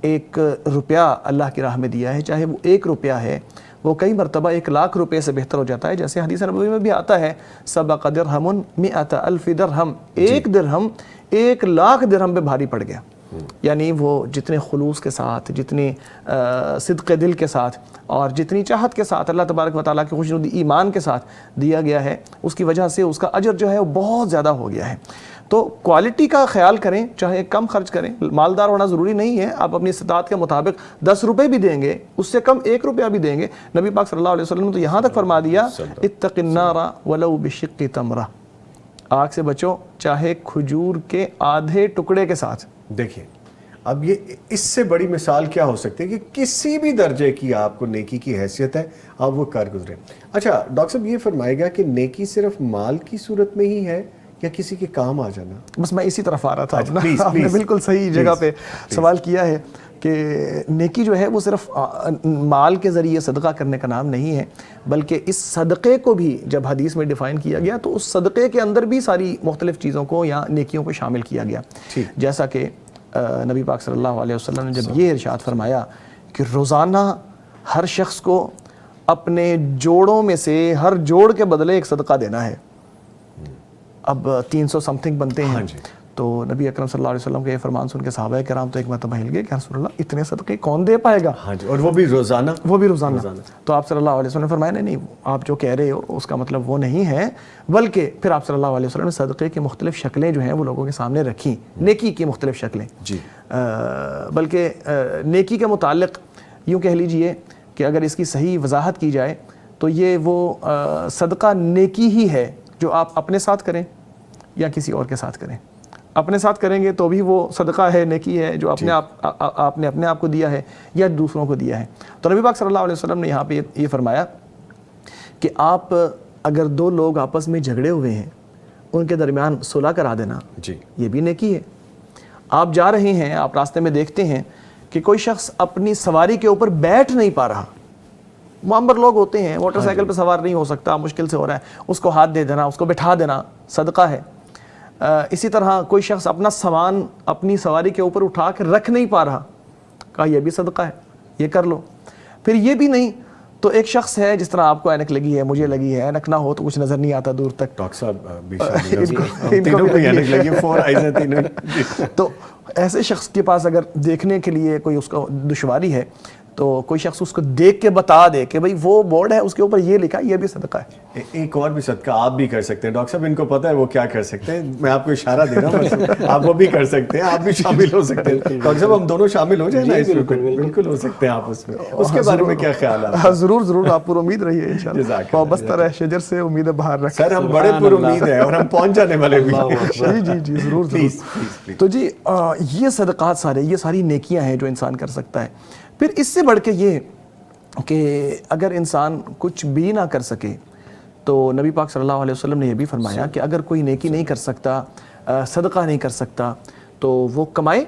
1 روپیہ اللہ کی راہ میں دیا ہے، چاہے وہ 1 روپیہ ہے، وہ کئی مرتبہ 1,00,000 روپے سے بہتر ہو جاتا ہے. جیسے حدیث نبوی میں بھی آتا ہے سبق درہم 100,000 درہم، 1 درہم 1,00,000 درہم پہ بھاری پڑ گیا. یعنی وہ جتنے خلوص کے ساتھ، جتنی صدق دل کے ساتھ اور جتنی چاہت کے ساتھ اللہ تبارک و تعالیٰ کی خوشنودی ایمان کے ساتھ دیا گیا ہے، اس کی وجہ سے اس کا اجر جو ہے وہ بہت زیادہ ہو گیا ہے. تو کوالٹی کا خیال کریں، چاہے کم خرچ کریں، مالدار ہونا ضروری نہیں ہے. آپ اپنی استطاعت کے مطابق 10 روپے بھی دیں گے، اس سے کم 1 روپیہ بھی دیں گے. نبی پاک صلی اللہ علیہ وسلم نے تو یہاں تک فرما دیا اتق النار ولو بشق تمرہ، آگ سے بچو چاہے کھجور کے آدھے ٹکڑے کے ساتھ.
دیکھیں اب یہ اس سے بڑی مثال کیا ہو سکتی ہے کہ کسی بھی درجے کی آپ کو نیکی کی حیثیت ہے، آپ وہ کر گزریں. اچھا ڈاکٹر صاحب یہ فرمائے گا کہ نیکی صرف مال کی صورت میں ہی ہے یا کسی کے کام آ جانا؟
بس میں اسی طرف آ رہا تھا.
آپ
نے بالکل صحیح جگہ پہ سوال کیا ہے کہ نیکی جو ہے وہ صرف مال کے ذریعے صدقہ کرنے کا نام نہیں ہے، بلکہ اس صدقے کو بھی جب حدیث میں ڈیفائن کیا گیا تو اس صدقے کے اندر بھی ساری مختلف چیزوں کو یا نیکیوں کو شامل کیا گیا. جیسا کہ نبی پاک صلی اللہ علیہ وسلم نے جب یہ ارشاد فرمایا کہ روزانہ ہر شخص کو اپنے جوڑوں میں سے ہر جوڑ کے بدلے 1 صدقہ دینا ہے. اب 300 سمتھنگ بنتے ہیں. تو نبی اکرم صلی اللہ علیہ وسلم کے یہ فرمان سن کے صحابہ کرام تو ایک مرتبہ ہل گئے کہ رسول اللہ اتنے صدقے کون دے پائے گا؟
اور وہ بھی روزانہ.
تو آپ صلی اللہ علیہ وسلم نے فرمایا نہیں آپ جو کہہ رہے ہو اس کا مطلب وہ نہیں ہے، بلکہ پھر آپ صلی اللہ علیہ وسلم نے صدقے کی مختلف شکلیں جو ہیں وہ لوگوں کے سامنے رکھیں، نیکی کی مختلف شکلیں. بلکہ نیکی کے متعلق یوں کہہ لیجئے کہ اگر اس کی صحیح وضاحت کی جائے تو یہ وہ صدقہ نیکی ہی ہے جو آپ اپنے ساتھ کریں یا کسی اور کے ساتھ کریں. اپنے ساتھ کریں گے تو بھی وہ صدقہ ہے، نیکی ہے جو آپ نے اپنے آپ کو دیا ہے یا دوسروں کو دیا ہے. تو نبی پاک صلی اللہ علیہ وسلم نے یہاں پہ یہ فرمایا کہ آپ اگر 2 لوگ آپس میں جھگڑے ہوئے ہیں ان کے درمیان صلح کرا دینا، یہ بھی نیکی ہے. آپ جا رہے ہیں، آپ راستے میں دیکھتے ہیں کہ کوئی شخص اپنی سواری کے اوپر بیٹھ نہیں پا رہا، معمر لوگ ہوتے ہیں، موٹر سائیکل پہ سوار نہیں ہو سکتا، مشکل سے ہو رہا ہے، اس کو ہاتھ دے دینا، اس کو بٹھا دینا صدقہ ہے. اسی طرح کوئی شخص اپنا سامان اپنی سواری کے اوپر اٹھا کے رکھ نہیں پا رہا، کہا یہ بھی صدقہ ہے، یہ کر لو. پھر یہ بھی نہیں تو ایک شخص ہے جس طرح آپ کو اینک لگی ہے، مجھے لگی ہے، اینک نہ ہو تو کچھ نظر نہیں آتا دور تک.
ڈاکٹر صاحب
تو ایسے شخص کے پاس اگر دیکھنے کے لیے کوئی اس کو دشواری ہے تو کوئی شخص اس کو دیکھ کے بتا دے کہ بھئی وہ بورڈ ہے اس کے اوپر یہ لکھا ہے، یہ بھی صدقہ ہے.
ایک اور بھی صدقہ آپ بھی کر سکتے ہیں ڈاکٹر صاحب، ان کو پتہ ہے وہ کیا کر سکتے ہیں، میں آپ کو اشارہ دے رہا ہوں، آپ وہ بھی کر سکتے ہیں، آپ بھی شامل ہو سکتے ہیں. ڈاکٹر صاحب ہم دونوں شامل ہو جائیں نا اس میں؟ بالکل ہو سکتے ہیں آپ اس میں. اس کے بارے میں کیا خیال ہے؟
ضرور آپ پر امید رہیے انشاءاللہ. وابستہ رہ شجر سے امید بہار رکھ.
سر ہم بڑے پر امید ہیں اور ہم پہنچ جانے والے بھی.
جی ضرور. تو جی یہ صدقات سارے، یہ ساری نیکیاں ہیں جو انسان کر سکتا ہے. پھر اس سے بڑھ کے یہ کہ اگر انسان کچھ بھی نہ کر سکے تو نبی پاک صلی اللہ علیہ وسلم نے یہ بھی فرمایا کہ اگر کوئی نیکی نہیں کر سکتا، صدقہ نہیں کر سکتا، تو وہ کمائے،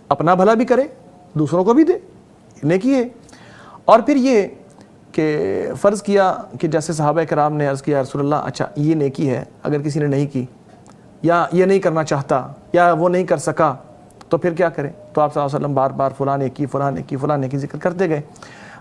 اپنا بھلا بھی کرے، دوسروں کو بھی دے، نیکی ہے. اور پھر یہ کہ فرض کیا کہ جیسے صحابہ کرام نے عرض کیا رسول اللہ اچھا یہ نیکی ہے، اگر کسی نے نہیں کی یا یہ نہیں کرنا چاہتا یا وہ نہیں کر سکا تو پھر کیا کریں؟ تو آپ صلی اللہ علیہ وسلم بار بار فلاں نیکی ذکر کرتے گئے.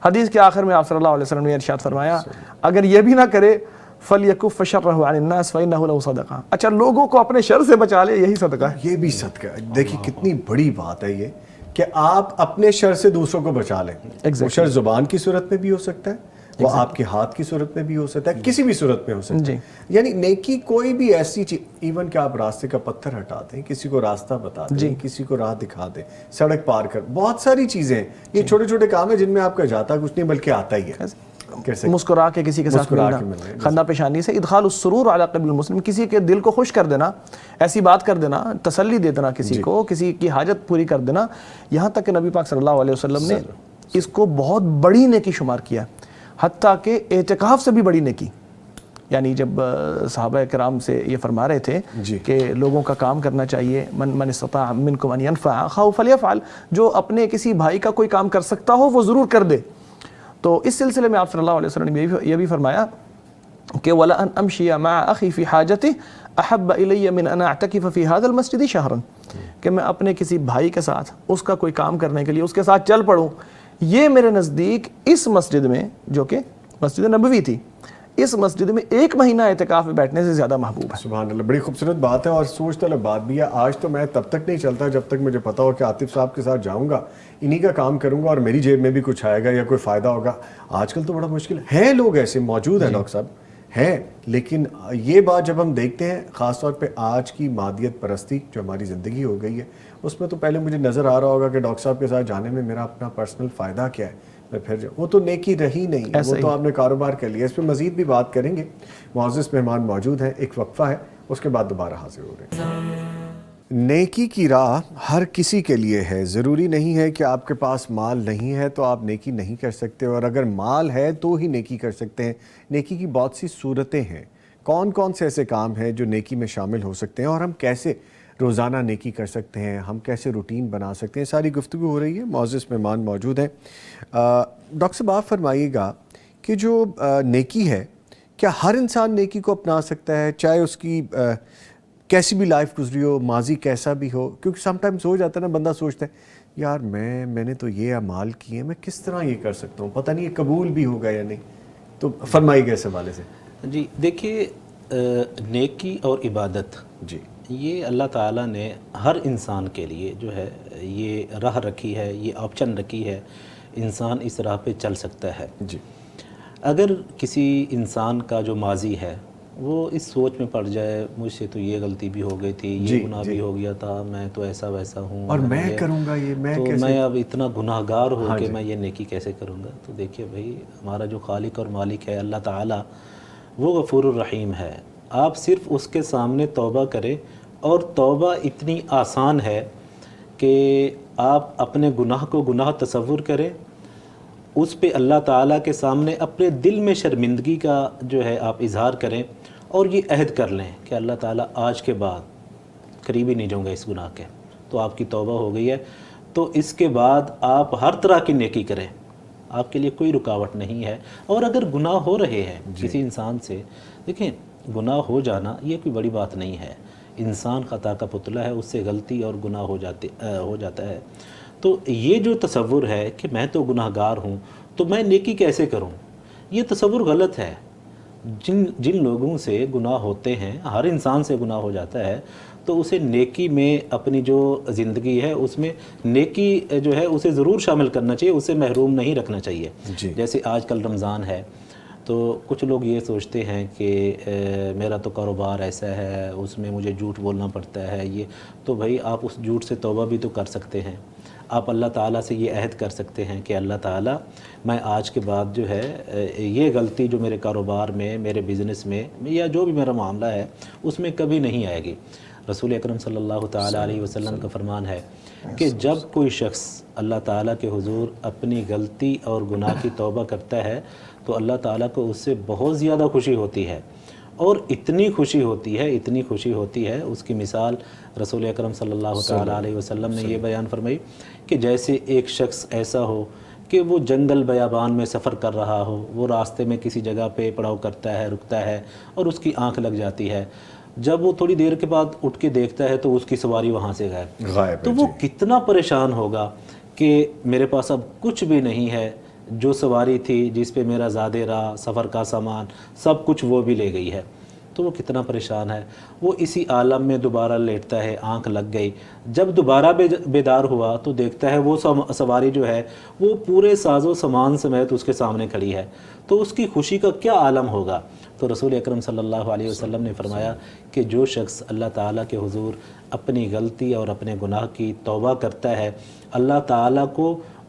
حدیث کے آخر میں آپ صلی اللہ علیہ وسلم نے ارشاد فرمایا اگر یہ بھی نہ کرے فَلْيَكُفَّ شَرَّهُ عَنِ النَّاسِ فَإِنَّهُ لَهُ صَدَقَةٌ، اچھا لوگوں کو اپنے شر سے بچا لے، یہی صدقہ ہے.
یہ بھی صدقہ ہے. دیکھیے کتنی بڑی بات ہے یہ کہ آپ اپنے شر سے دوسروں کو بچا لیں. وہ شر زبان کی صورت میں بھی ہو سکتا ہے، وہ آپ کے ہاتھ کی صورت میں بھی ہو سکتا ہے، کسی بھی صورت میں ہو سکتا ہے. یعنی نیکی کوئی بھی ایسی چیز، ایون کہ آپ راستے کا پتھر ہٹا دیں، کسی کو راستہ بتا دیں، کسی کو راہ دکھا دیں، سڑک پار کر، بہت ساری چیزیں ہیں. یہ چھوٹے چھوٹے کام ہیں جن میں آپ کا جاتا کچھ نہیں بلکہ آتا ہی ہے.
مسکرا کے کسی کے ساتھ ملنا، خندہ پیشانی سے، ادخال السرور علی قلب المسلم، کسی کے دل کو خوش کر دینا، ایسی بات کر دینا، تسلی دے دینا کسی کو، کسی کی حاجت پوری کر دینا، یہاں تک کہ نبی پاک صلی اللہ علیہ وسلم نے اس کو بہت بڑی نیکی شمار کیا، حتیٰ کہ اعتکاف سے بھی بڑی نیکی. یعنی جب صحابہ کرام سے یہ فرما رہے تھے کہ لوگوں کا کام کرنا چاہیے، من استطاع منکم ان ينفع اخاه فليفعل، جو اپنے کسی بھائی کا کوئی کام کر سکتا ہو وہ ضرور کر دے. تو اس سلسلے میں آپ صلی اللہ علیہ وسلم نے یہ بھی فرمایا کہ ولا ان امشي مع اخي في حاجته احب الي من ان اعتكف في هذا المسجد شهرا، کہ میں اپنے کسی بھائی کے ساتھ اس کا کوئی کام کرنے کے لیے اس کے ساتھ چل پڑوں، یہ میرے نزدیک اس مسجد میں، جو کہ مسجد نبوی تھی، اس مسجد میں 1 مہینہ اعتکاف میں بیٹھنے سے زیادہ محبوب ہے.
سبحان اللہ، بڑی خوبصورت بات ہے اور سوچ طلب بات بھی ہے. آج تو میں تب تک نہیں چلتا جب تک مجھے پتا ہو کہ عاطف صاحب کے ساتھ جاؤں گا، انہی کا کام کروں گا اور میری جیب میں بھی کچھ آئے گا یا کوئی فائدہ ہوگا. آج کل تو بڑا مشکل ہے، لوگ ایسے موجود ہیں ڈاکٹر صاحب ہیں، لیکن یہ بات جب ہم دیکھتے ہیں خاص طور پہ آج کی مادیت پرستی جو ہماری زندگی ہو گئی ہے، اس میں تو پہلے مجھے نظر آ رہا ہوگا کہ ڈاکٹر صاحب کے ساتھ جانے میں میرا اپنا پرسنل فائدہ کیا ہے، میں پھر جاؤں. وہ تو نیکی رہی نہیں، وہ تو آپ نے کاروبار کر لیا. اس پہ مزید بھی بات کریں گے. معزز مہمان موجود ہیں، ایک وقفہ ہے، اس کے بعد دوبارہ حاضر ہو رہے ہیں. نیکی کی راہ ہر کسی کے لیے ہے. ضروری نہیں ہے کہ آپ کے پاس مال نہیں ہے تو آپ نیکی نہیں کر سکتے، اور اگر مال ہے تو ہی نیکی کر سکتے ہیں. نیکی کی بہت سی صورتیں ہیں. کون کون سے ایسے کام ہیں جو نیکی میں شامل ہو سکتے ہیں، اور ہم کیسے روزانہ نیکی کر سکتے ہیں، ہم کیسے روٹین بنا سکتے ہیں، ساری گفتگو ہو رہی ہے. معزز مہمان موجود ہیں. ڈاکٹر صاحب آپ فرمائیے گا کہ جو نیکی ہے، کیا ہر انسان نیکی کو اپنا سکتا ہے، چاہے اس کی کیسی بھی لائف گزری ہو، ماضی کیسا بھی ہو؟ کیونکہ سم ٹائمز ہو جاتا ہے نا، بندہ سوچتا ہے یار میں نے تو یہ اعمال کیے ہیں، میں کس طرح یہ کر سکتا ہوں، پتہ نہیں یہ قبول بھی ہوگا یا نہیں. تو فرمائیے گا اس حوالے سے.
جی دیکھیے، نیکی اور عبادت
جی
یہ اللہ تعالیٰ نے ہر انسان کے لیے جو ہے یہ راہ رکھی ہے، یہ آپشن رکھی ہے، انسان اس راہ پہ چل سکتا ہے.
جی
اگر کسی انسان کا جو ماضی ہے وہ اس سوچ میں پڑ جائے مجھ سے تو یہ غلطی بھی ہو گئی تھی، یہ گناہ بھی ہو گیا تھا، میں تو ایسا ویسا ہوں
اور میں کروں گا یہ، میں
تو
کیسے،
میں اب اتنا گناہ گار ہوں کہ میں یہ نیکی کیسے کروں گا. تو دیکھیے بھائی، ہمارا جو خالق اور مالک ہے اللہ تعالیٰ، وہ غفور الرحیم ہے. آپ صرف اس کے سامنے توبہ کریں، اور توبہ اتنی آسان ہے کہ آپ اپنے گناہ کو گناہ تصور کریں، اس پہ اللہ تعالیٰ کے سامنے اپنے دل میں شرمندگی کا جو ہے آپ اظہار کریں، اور یہ عہد کر لیں کہ اللہ تعالیٰ آج کے بعد قریب ہی نہیں جاؤں گا اس گناہ کے. تو آپ کی توبہ ہو گئی ہے. تو اس کے بعد آپ ہر طرح کی نیکی کریں، آپ کے لیے کوئی رکاوٹ نہیں ہے. اور اگر گناہ ہو رہے ہیں کسی انسان سے، دیکھیں گناہ ہو جانا یہ کوئی بڑی بات نہیں ہے. انسان خطا کا پتلا ہے، اس سے غلطی اور گناہ ہو جاتا ہے. تو یہ جو تصور ہے کہ میں تو گناہ گار ہوں تو میں نیکی کیسے کروں، یہ تصور غلط ہے. جن لوگوں سے گناہ ہوتے ہیں، ہر انسان سے گناہ ہو جاتا ہے، تو اسے نیکی میں اپنی جو زندگی ہے اس میں نیکی جو ہے اسے ضرور شامل کرنا چاہیے، اسے محروم نہیں رکھنا چاہیے. جیسے آج کل رمضان ہے تو کچھ لوگ یہ سوچتے ہیں کہ میرا تو کاروبار ایسا ہے، اس میں مجھے جھوٹ بولنا پڑتا ہے. یہ تو بھائی آپ اس جھوٹ سے توبہ بھی تو کر سکتے ہیں. آپ اللہ تعالیٰ سے یہ عہد کر سکتے ہیں کہ اللہ تعالیٰ میں آج کے بعد جو ہے یہ غلطی جو میرے کاروبار میں، میرے بزنس میں، یا جو بھی میرا معاملہ ہے اس میں کبھی نہیں آئے گی. رسول اکرم صلی اللہ تعالیٰ علیہ وسلم کا فرمان ہے کہ جب کوئی شخص اللہ تعالیٰ کے حضور اپنی غلطی اور گناہ کی توبہ کرتا ہے تو اللہ تعالیٰ کو اس سے بہت زیادہ خوشی ہوتی ہے. اور اتنی خوشی ہوتی ہے اس کی مثال رسول اکرم صلی اللہ تعالیٰ علیہ وسلم نے یہ بیان فرمائی کہ جیسے ایک شخص ایسا ہو کہ وہ جنگل بیابان میں سفر کر رہا ہو، وہ راستے میں کسی جگہ پہ پڑاؤ کرتا ہے، رکتا ہے اور اس کی آنکھ لگ جاتی ہے. جب وہ تھوڑی دیر کے بعد اٹھ کے دیکھتا ہے تو اس کی سواری وہاں سے غائب. تو وہ کتنا پریشان ہوگا کہ میرے پاس اب کچھ بھی نہیں ہے، جو سواری تھی جس پہ میرا زادے راہ، سفر کا سامان، سب کچھ وہ بھی لے گئی ہے. تو وہ کتنا پریشان ہے. وہ اسی عالم میں دوبارہ لیٹتا ہے، آنکھ لگ گئی. جب دوبارہ بیدار ہوا تو دیکھتا ہے وہ سواری جو ہے وہ پورے ساز و سامان سمیت اس کے سامنے کھڑی ہے. تو اس کی خوشی کا کیا عالم ہوگا. تو رسول اکرم صلی اللہ علیہ وسلم نے فرمایا کہ جو شخص اللہ تعالیٰ کے حضور اپنی غلطی اور اپنے گناہ کی توبہ کرتا ہے، اللہ تعالیٰ کو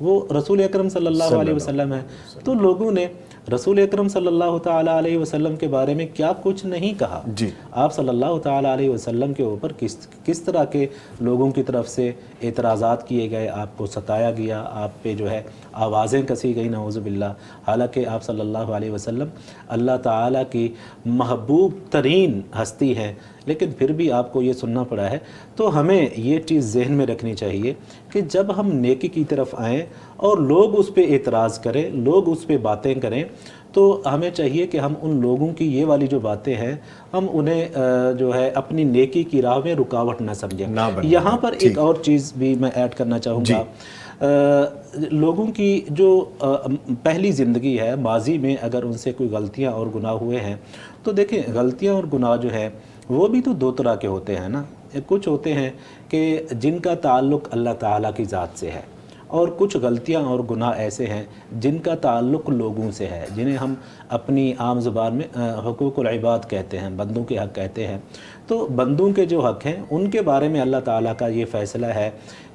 وہ رسول اکرم صلی اللہ علیہ وسلم ہے. تو لوگوں نے رسول اکرم صلی اللہ تعالیٰ علیہ وسلم کے بارے میں کیا کچھ نہیں کہا.
جی.
آپ صلی اللہ تعالیٰ علیہ وسلم کے اوپر کس طرح کے لوگوں کی طرف سے اعتراضات کیے گئے, آپ کو ستایا گیا, آپ پہ جو ہے آوازیں کسی گئی نعوذ باللہ, حالانکہ آپ صلی اللہ علیہ وسلم اللہ تعالیٰ کی محبوب ترین ہستی ہے, لیکن پھر بھی آپ کو یہ سننا پڑا ہے. تو ہمیں یہ چیز ذہن میں رکھنی چاہیے کہ جب ہم نیکی کی طرف آئیں اور لوگ اس پہ اعتراض کریں, لوگ اس پہ باتیں کریں, تو ہمیں چاہیے کہ ہم ان لوگوں کی یہ والی جو باتیں ہیں ہم انہیں جو ہے اپنی نیکی کی راہ میں رکاوٹ نہ سمجھیں. یہاں پر ایک اور چیز بھی میں ایڈ کرنا چاہوں گا. لوگوں کی جو پہلی زندگی ہے, ماضی میں اگر ان سے کوئی غلطیاں اور گناہ ہوئے ہیں تو دیکھیں غلطیاں اور گناہ جو ہے وہ بھی تو دو طرح کے ہوتے ہیں نا. کچھ ہوتے ہیں کہ جن کا تعلق اللہ تعالیٰ کی ذات سے ہے, اور کچھ غلطیاں اور گناہ ایسے ہیں جن کا تعلق لوگوں سے ہے, جنہیں ہم اپنی عام زبان میں حقوق العباد کہتے ہیں, بندوں کے حق کہتے ہیں. تو بندوں کے جو حق ہیں ان کے بارے میں اللہ تعالیٰ کا یہ فیصلہ ہے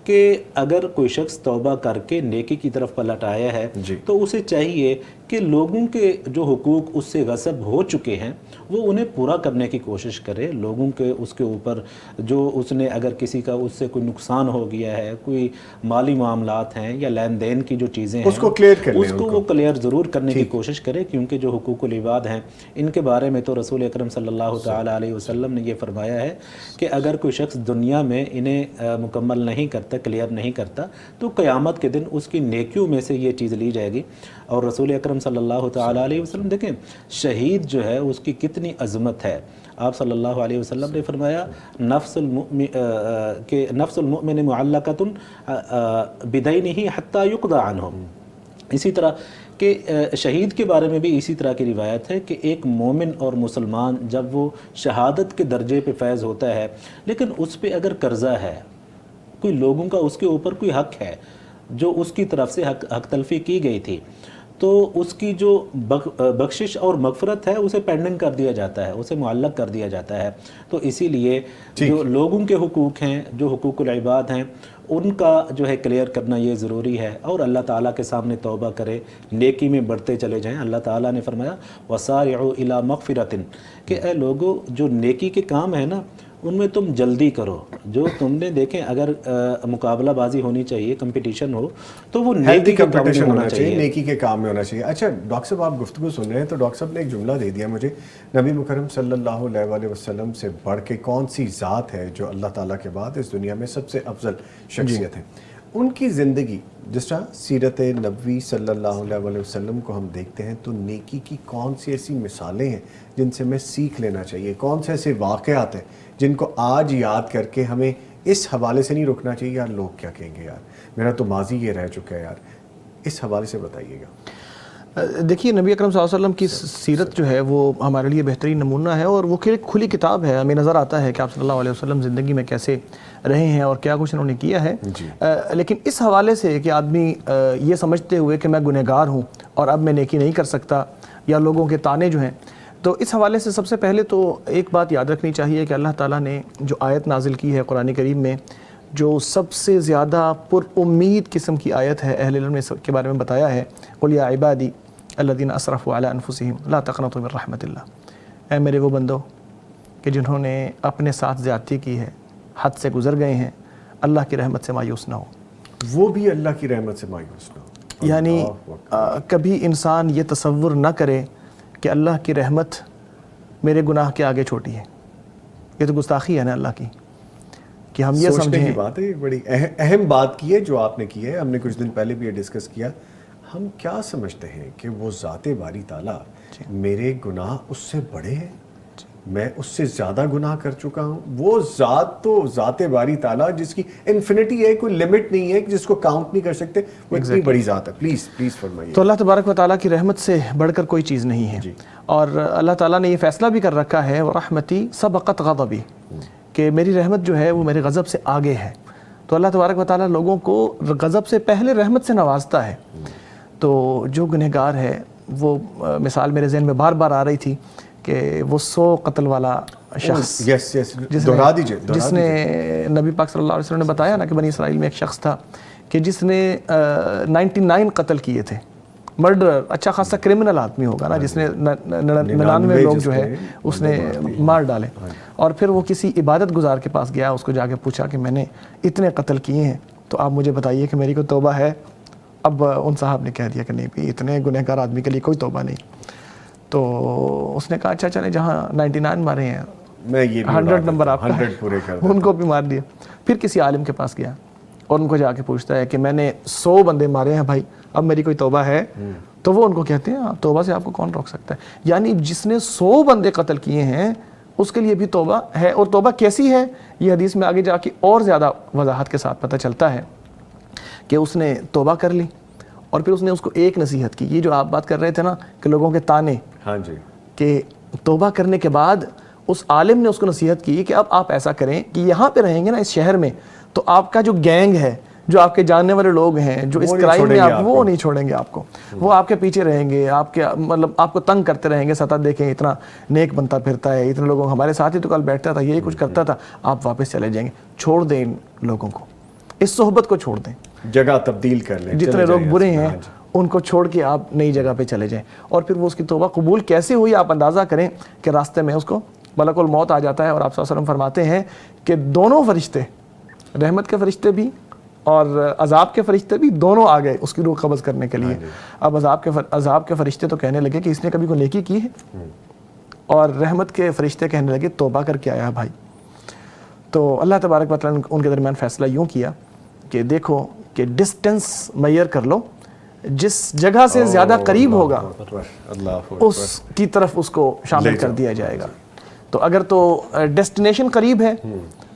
کہ اگر کوئی شخص توبہ کر کے نیکی کی طرف پلٹ آیا ہے تو اسے چاہیے کہ لوگوں کے جو حقوق اس سے غصب ہو چکے ہیں وہ انہیں پورا کرنے کی کوشش کرے. لوگوں کے اس کے اوپر جو اس نے اگر کسی کا اس سے کوئی نقصان ہو گیا ہے, کوئی مالی معاملات ہیں یا لین دین کی جو چیزیں ہیں,
اس کو کلیئر کر لیں,
اس کو وہ کلیئر ضرور کرنے کی کوشش کرے, کیونکہ جو حقوق العباد ہیں ان کے بارے میں تو رسول اکرم صلی اللہ تعالیٰ علیہ وسلم نے یہ فرمایا ہے کہ اگر کوئی شخص دنیا میں انہیں مکمل نہیں کرتا, کلیئر نہیں کرتا, تو قیامت کے دن اس کی نیکیوں میں سے یہ چیز لی جائے گی. اور رسول اکرم صلی اللہ تعالیٰ علیہ وسلم دیکھیں شہید جو ہے اس کی کتنی عظمت ہے. آپ صلی اللہ علیہ وسلم نے فرمایا نفس المؤمن معلقۃ بدینہ حتی یقضی عنہ. اسی طرح کہ شہید کے بارے میں بھی اسی طرح کی روایت ہے کہ ایک مومن اور مسلمان جب وہ شہادت کے درجے پہ فیض ہوتا ہے لیکن اس پہ اگر قرضہ ہے, کوئی لوگوں کا اس کے اوپر کوئی حق ہے جو اس کی طرف سے حق تلفی کی گئی تھی, تو اس کی جو بخشش اور مغفرت ہے اسے پینڈنگ کر دیا جاتا ہے, اسے معلق کر دیا جاتا ہے. تو اسی لیے جو لوگوں کے حقوق ہیں, جو حقوق العباد ہیں, ان کا جو ہے کلیئر کرنا یہ ضروری ہے, اور اللہ تعالیٰ کے سامنے توبہ کرے, نیکی میں بڑھتے چلے جائیں. اللہ تعالیٰ نے فرمایا وَسَارِعُوا إِلَىٰ مَغْفِرَةٍ کہ اے لوگوں جو نیکی کے کام ہیں نا ان میں تم جلدی کرو. جو تم نے دیکھیں اگر مقابلہ بازی ہونی چاہیے, کمپٹیشن ہو, تو وہ نیکی کے کام میں ہونا چاہیے,
نیکی کے کام میں ہونا چاہیے. اچھا ڈاکٹر صاحب آپ گفتگو سن رہے ہیں تو ڈاکٹر صاحب نے ایک جملہ دے دیا مجھے, نبی مکرم صلی اللہ علیہ وسلم سے بڑھ کے کون سی ذات ہے جو اللہ تعالیٰ کے بعد اس دنیا میں سب سے افضل شخصیت ہے. ان کی زندگی جس طرح سیرت نبوی صلی اللہ علیہ وسلم کو ہم دیکھتے ہیں تو نیکی کی کون سی ایسی مثالیں ہیں جن سے ہمیں سیکھ لینا چاہیے, کون سے ایسے واقعات ہیں جن کو آج یاد کر کے ہمیں اس حوالے سے نہیں رکنا چاہیے یار لوگ کیا کہیں گے, یار میرا تو ماضی یہ رہ چکا ہے, یار اس حوالے سے بتائیے گا.
دیکھیے نبی اکرم صلی اللہ علیہ وسلم کی سیرت جو ہے وہ ہمارے لیے بہترین نمونہ ہے, اور وہ کھلی کتاب ہے. ہمیں نظر آتا ہے کہ آپ صلی اللہ علیہ وسلم زندگی میں کیسے رہے ہیں اور کیا کچھ انہوں نے کیا ہے. لیکن اس حوالے سے کہ آدمی یہ سمجھتے ہوئے کہ میں گنہگار ہوں اور اب میں نیکی نہیں کر سکتا, یا لوگوں کے تانے جو ہیں, تو اس حوالے سے سب سے پہلے تو ایک بات یاد رکھنی چاہیے کہ اللہ تعالیٰ نے جو آیت نازل کی ہے قرآن کریم میں, جو سب سے زیادہ پر امید قسم کی آیت ہے, اہل علم نے کے بارے میں بتایا ہے قُلْ يَا عِبَادِي الَّذِينَ أَسْرَفُوا عَلَىٰ أَنفُسِهِمْ لَا تَقْنَطُوا مِن رَحْمَةِ اللَّهِ. اے میرے وہ بندو کہ جنہوں نے اپنے ساتھ زیادتی کی ہے, حد سے گزر گئے ہیں, اللہ کی رحمت سے مایوس نہ ہو.
وہ بھی اللہ کی رحمت سے مایوس نہ ہو.
یعنی کبھی انسان یہ تصور نہ کرے کہ اللہ کی رحمت میرے گناہ کے آگے چھوٹی ہے. یہ تو گستاخی ہے نا اللہ کی, کہ ہم یہ
سوچنے کی
سمجھیں.
بات ہے, بڑی اہم بات کی ہے جو آپ نے کی ہے. ہم نے کچھ دن پہلے بھی یہ ڈسکس کیا, ہم کیا سمجھتے ہیں کہ وہ ذات باری تعالیٰ میرے گناہ اس سے بڑے ہیں, میں اس سے زیادہ گناہ کر چکا ہوں. وہ ذات تو ذات باری تعالیٰ جس کی انفینٹی ہے, کوئی لمٹ نہیں ہے, جس کو کاؤنٹ نہیں کر سکتے, وہ اتنی بڑی ذات ہے. پلیز فرمائیے.
تو اللہ تبارک و تعالیٰ کی رحمت سے بڑھ کر کوئی چیز نہیں ہے. اور اللہ تعالیٰ نے یہ فیصلہ بھی کر رکھا ہے وَرَحْمَتِي سَبَقَتْ غَضَبِي, کہ میری رحمت جو ہے وہ میرے غضب سے آگے ہے. تو اللہ تبارک و تعالیٰ لوگوں کو غضب سے پہلے رحمت سے نوازتا ہے. تو جو گنہگار ہے وہ مثال میرے ذہن میں بار بار آ رہی تھی کہ وہ 100 قتل والا شخص
یس دہرا دیجیے
جس نے نبی پاک صلی اللہ علیہ وسلم نے بتایا نا کہ بنی اسرائیل میں ایک شخص تھا کہ جس نے 99 قتل کیے تھے، مرڈر، اچھا خاصا کرمنل آدمی ہوگا نا، جس نے 99 لوگ جو ہے اس نے مار ڈالے، اور پھر وہ کسی عبادت گزار کے پاس گیا، اس کو جا کے پوچھا کہ میں نے اتنے قتل کیے ہیں تو آپ مجھے بتائیے کہ میری کوئی توبہ ہے؟ اب ان صاحب نے کہہ دیا کہ نہیں بھی اتنے گنہگار آدمی کے لیے کوئی توبہ نہیں. تو اس نے کہا اچھا چلے جہاں 99 مارے ہیں
میں یہ
100 نمبر آپ کا
100 پورے کر
ان کو بھی مار دیا. پھر کسی عالم کے پاس گیا اور ان کو جا کے پوچھتا ہے کہ میں نے 100 بندے مارے ہیں بھائی، اب میری کوئی توبہ ہے؟ تو وہ ان کو کہتے ہیں توبہ سے آپ کو کون روک سکتا ہے. یعنی جس نے 100 بندے قتل کیے ہیں اس کے لیے بھی توبہ ہے. اور توبہ کیسی ہے یہ حدیث میں آگے جا کے اور زیادہ وضاحت کے ساتھ پتہ چلتا ہے کہ اس نے توبہ کر لی اور پھر اس نے اس کو ایک نصیحت کی. یہ جو آپ بات کر رہے تھے نا کہ لوگوں کے تانے،
ہاں جی،
کہ توبہ کرنے کے بعد اس عالم نے اس کو نصیحت کی کہ اب آپ ایسا کریں کہ یہاں پہ رہیں گے نا اس شہر میں تو آپ کا جو گینگ ہے، جو آپ کے جاننے والے لوگ ہیں جو اس کرائم میں آپ، وہ نہیں چھوڑیں گے آپ کو، وہ آپ کے پیچھے رہیں گے، آپ کے مطلب آپ کو تنگ کرتے رہیں گے. سطح دیکھیں اتنا نیک بنتا پھرتا ہے، اتنے لوگوں ہمارے ساتھ ہی تو کل بیٹھتا تھا، یہی کچھ کرتا تھا، آپ واپس چلے جائیں گے. چھوڑ دیں ان لوگوں کو، اس صحبت کو چھوڑ دیں،
جگہ تبدیل کر لیں.
جتنے لوگ برے ہیں ان کو چھوڑ کے آپ نئی جگہ پہ چلے جائیں. اور پھر وہ اس کی توبہ قبول کیسے ہوئی آپ اندازہ کریں کہ راستے میں اس کو ملک الموت آ جاتا ہے اور آپ صلی اللہ علیہ وسلم فرماتے ہیں کہ دونوں فرشتے، رحمت کے فرشتے بھی اور عذاب کے فرشتے بھی، دونوں آ گئے اس کی روح قبض کرنے کے لیے. اب عذاب کے فرشتے تو کہنے لگے کہ اس نے کبھی کوئی نیکی کی ہے، اور رحمت کے فرشتے کہنے لگے توبہ کر کے آیا بھائی. تو اللہ تبارک و تعالیٰ نے ان کے درمیان فیصلہ یوں کیا کہ دیکھو کہ ڈسٹنس میئر کر لو، جس جگہ سے زیادہ قریب ہوگا اس کی طرف اس کو شامل کر دیا جائے گا. تو اگر تو ڈیسٹینیشن قریب ہے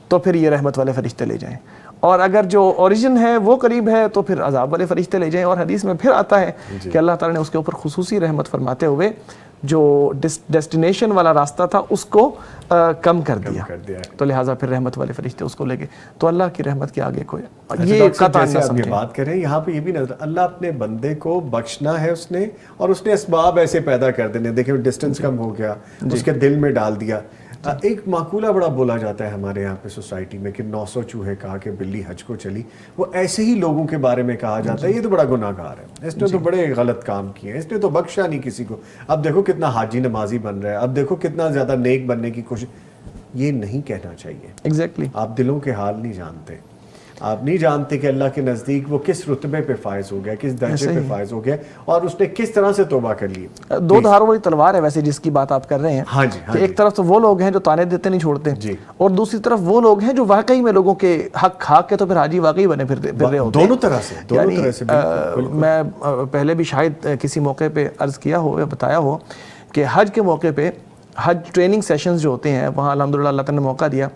تو پھر یہ رحمت والے فرشتے لے جائیں، اور اگر جو اوریجن ہے وہ قریب ہے تو پھر عذاب والے فرشتے لے جائیں. اور حدیث میں پھر آتا ہے کہ اللہ تعالیٰ نے اس کے اوپر خصوصی رحمت فرماتے ہوئے جو ڈیسٹینیشن والا راستہ تھا اس کو کم کر دیا، تو لہٰذا پھر رحمت والے فرشتے اس کو لے گئے. تو اللہ کی رحمت کے آگے کوئی یہ قطعاً نہ سمجھیں.
بات کریں یہاں پہ یہ بھی نظر اللہ اپنے بندے کو بخشنا ہے اس نے، اور اس نے اسباب ایسے پیدا کر دینے. دیکھیں ڈسٹنس کم ہو گیا، اس کے دل میں ڈال دیا. ایک معقولہ بڑا بولا جاتا ہے ہمارے یہاں پہ سوسائٹی میں کہ 900 چوہے کہا کہ بلی حج کو چلی. وہ ایسے ہی لوگوں کے بارے میں کہا جاتا ہے یہ تو بڑا گناہ گار ہے، اس نے تو بڑے غلط کام کیے ہیں، اس نے تو بخشا نہیں کسی کو. اب دیکھو کتنا حاجی نمازی بن رہا ہے، اب دیکھو کتنا زیادہ نیک بننے کی کوشش. یہ نہیں کہنا چاہیے.
ایگزیکٹلی
آپ دلوں کے حال نہیں جانتے، آپ نہیں جانتے کہ اللہ کے نزدیک وہ کس رتبے پہ فائز ہو گیا، کس درجے پہ فائز ہو گیا، اور اس نے کس طرح سے توبہ کر لی.
دو دھاروں والی تلوار ہے ویسے جس کی بات آپ کر رہے ہیں.
ہاں جی،
کہ ایک طرف تو وہ لوگ ہیں جو تانے دیتے نہیں چھوڑتے، اور دوسری طرف وہ لوگ ہیں جو واقعی میں لوگوں کے حق کھا کے تو پھر حاجی واقعی بنے پھر رہے ہوتے ہیں.
دونوں طرح سے.
میں پہلے بھی شاید کسی موقع پہ عرض کیا ہو یا بتایا ہو کہ حج کے موقع پہ حج ٹریننگ سیشنز جو ہوتے ہیں وہاں الحمدللہ اللہ تعالیٰ نے موقع دیا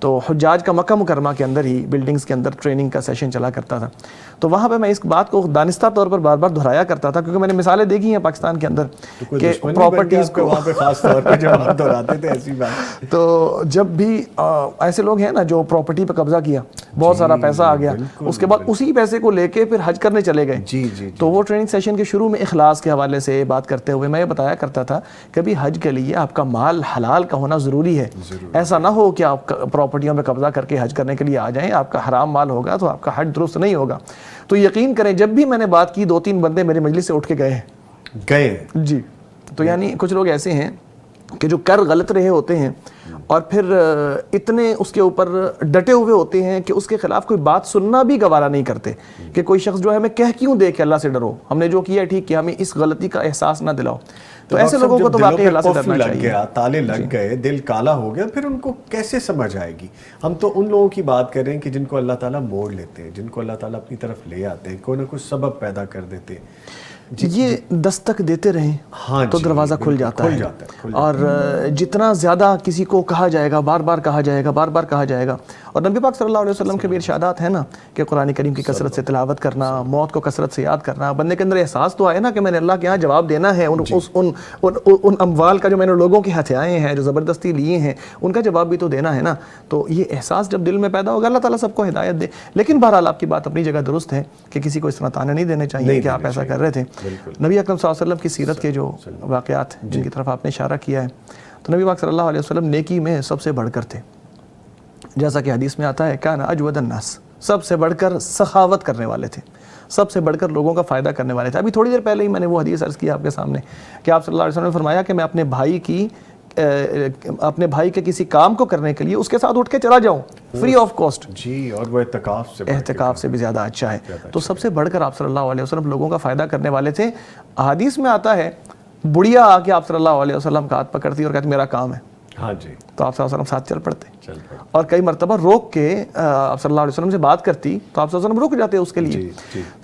تو حجاج کا مکہ مکرمہ کے اندر ہی بلڈنگز کے اندر ٹریننگ کا سیشن چلا کرتا تھا. تو وہاں پہ میں اس بات کو دانستہ طور پر بار بار دہرایا کرتا تھا کیونکہ میں نے مثالیں دیکھی ہیں پاکستان کے اندر کہ پراپرٹیز کو
وہاں پہ خاص طور پہ جب آپ دہراتے تھے ایسی بات.
تو جب بھی ایسے لوگ ہیں نا جو پراپرٹی پہ قبضہ کیا، بہت سارا پیسہ آ گیا، اس کے بعد اسی پیسے کو لے کے پھر حج کرنے چلے گئے. تو وہ ٹریننگ سیشن کے شروع میں اخلاص کے حوالے سے بات کرتے ہوئے میں یہ بتایا کرتا تھا کہ بھی حج کے لیے آپ کا مال حلال کا ہونا ضروری ہے. ایسا نہ ہو کہ آپ پراپرٹیوں پہ قبضہ کر کے حج کرنے کے لیے آ جائیں، آپ کا حرام مال ہوگا تو آپ کا حج درست نہیں ہوگا. تو یقین کریں جب بھی میں نے بات کی 2-3 بندے میرے مجلس سے اٹھ کے گئے جی. تو یعنی کچھ لوگ ایسے ہیں کہ جو کر غلط رہے ہوتے ہیں اور پھر اتنے اس کے اوپر ڈٹے ہوئے ہوتے ہیں کہ اس کے خلاف کوئی بات سننا بھی گوارا نہیں کرتے کہ کوئی شخص جو ہے ہمیں کہہ کیوں دے کہ اللہ سے ڈرو، ہم نے جو کیا ہے ٹھیک کیا، ہمیں اس غلطی کا احساس نہ دلاؤ. تو ایسے لوگوں کو تو واقعی اللہ سے ڈرنا چاہیے.
تالے لگ گئے، دل کالا ہو گیا، پھر ان کو کیسے سمجھ آئے گی؟ ہم تو ان لوگوں کی بات کر رہے ہیں کہ جن کو اللہ تعالیٰ موڑ لیتے ہیں، جن کو اللہ تعالیٰ اپنی طرف لے آتے ہیں، کوئی نہ کوئی سبب پیدا کر دیتے ہیں.
یہ دستک دیتے رہیں تو دروازہ کھل جاتا ہے. اور جتنا زیادہ کسی کو کہا جائے گا، بار بار کہا جائے گا، بار بار کہا جائے گا. اور نبی پاک صلی اللہ علیہ وسلم کے بھی ارشادات ہیں نا کہ قرآن کریم کی کثرت سے تلاوت کرنا، موت کو کثرت سے یاد کرنا. بندے کے اندر احساس تو آئے نا کہ میں نے اللہ کے یہاں جواب دینا ہے، ان اموال کا جو میں نے لوگوں کے ہتھیائے ہیں، جو زبردستی لیے ہیں، ان کا جواب بھی تو دینا ہے نا. تو یہ احساس جب دل میں پیدا ہوگا، اللہ تعالیٰ سب کو ہدایت دے. لیکن بہرحال آپ کی بات اپنی جگہ درست ہے کہ کسی کو اس طرح تانے نہیں دینے چاہیے کہ آپ ایسا کر رہے تھے. نبی اکرم صلی اللہ علیہ وسلم کی سیرت کے جو واقعات جن کی طرف آپ نے اشارہ کیا ہے، تو نبی پاک صلی اللہ علیہ وسلم نیکی میں سب سے بڑھ کر تھے، جیسا کہ حدیث میں آتا ہے کان اجود الناس، سب سے بڑھ کر سخاوت کرنے والے تھے، سب سے بڑھ کر لوگوں کا فائدہ کرنے والے تھے۔ ابھی تھوڑی دیر پہلے ہی میں نے وہ حدیث عرض کی آپ کے سامنے کہ آپ صلی اللہ علیہ وسلم نے فرمایا کہ میں اپنے بھائی کے کسی کام کو کرنے کے لیے اس کے ساتھ اٹھ کے چلا جاؤں فری آف کاسٹ،
جی، اور وہ
احتکاف سے بھی زیادہ اچھا ہے۔ تو سب سے بڑھ کر آپ صلی اللہ علیہ وسلم لوگوں کا فائدہ کرنے والے تھے۔ حدیث میں آتا ہے بڑھیا آ کے آپ صلی اللہ علیہ وسلم کا ہاتھ پکڑتی اور کہتی میرا کام ہے،
ہاں جی،
تو آپ صلی اللہ علیہ وسلم ساتھ چل پڑتے، اور کئی مرتبہ روک کے آپ صلی اللہ علیہ وسلم سے بات کرتی تو آپ صلی اللہ علیہ وسلم رک جاتے اس کے لیے۔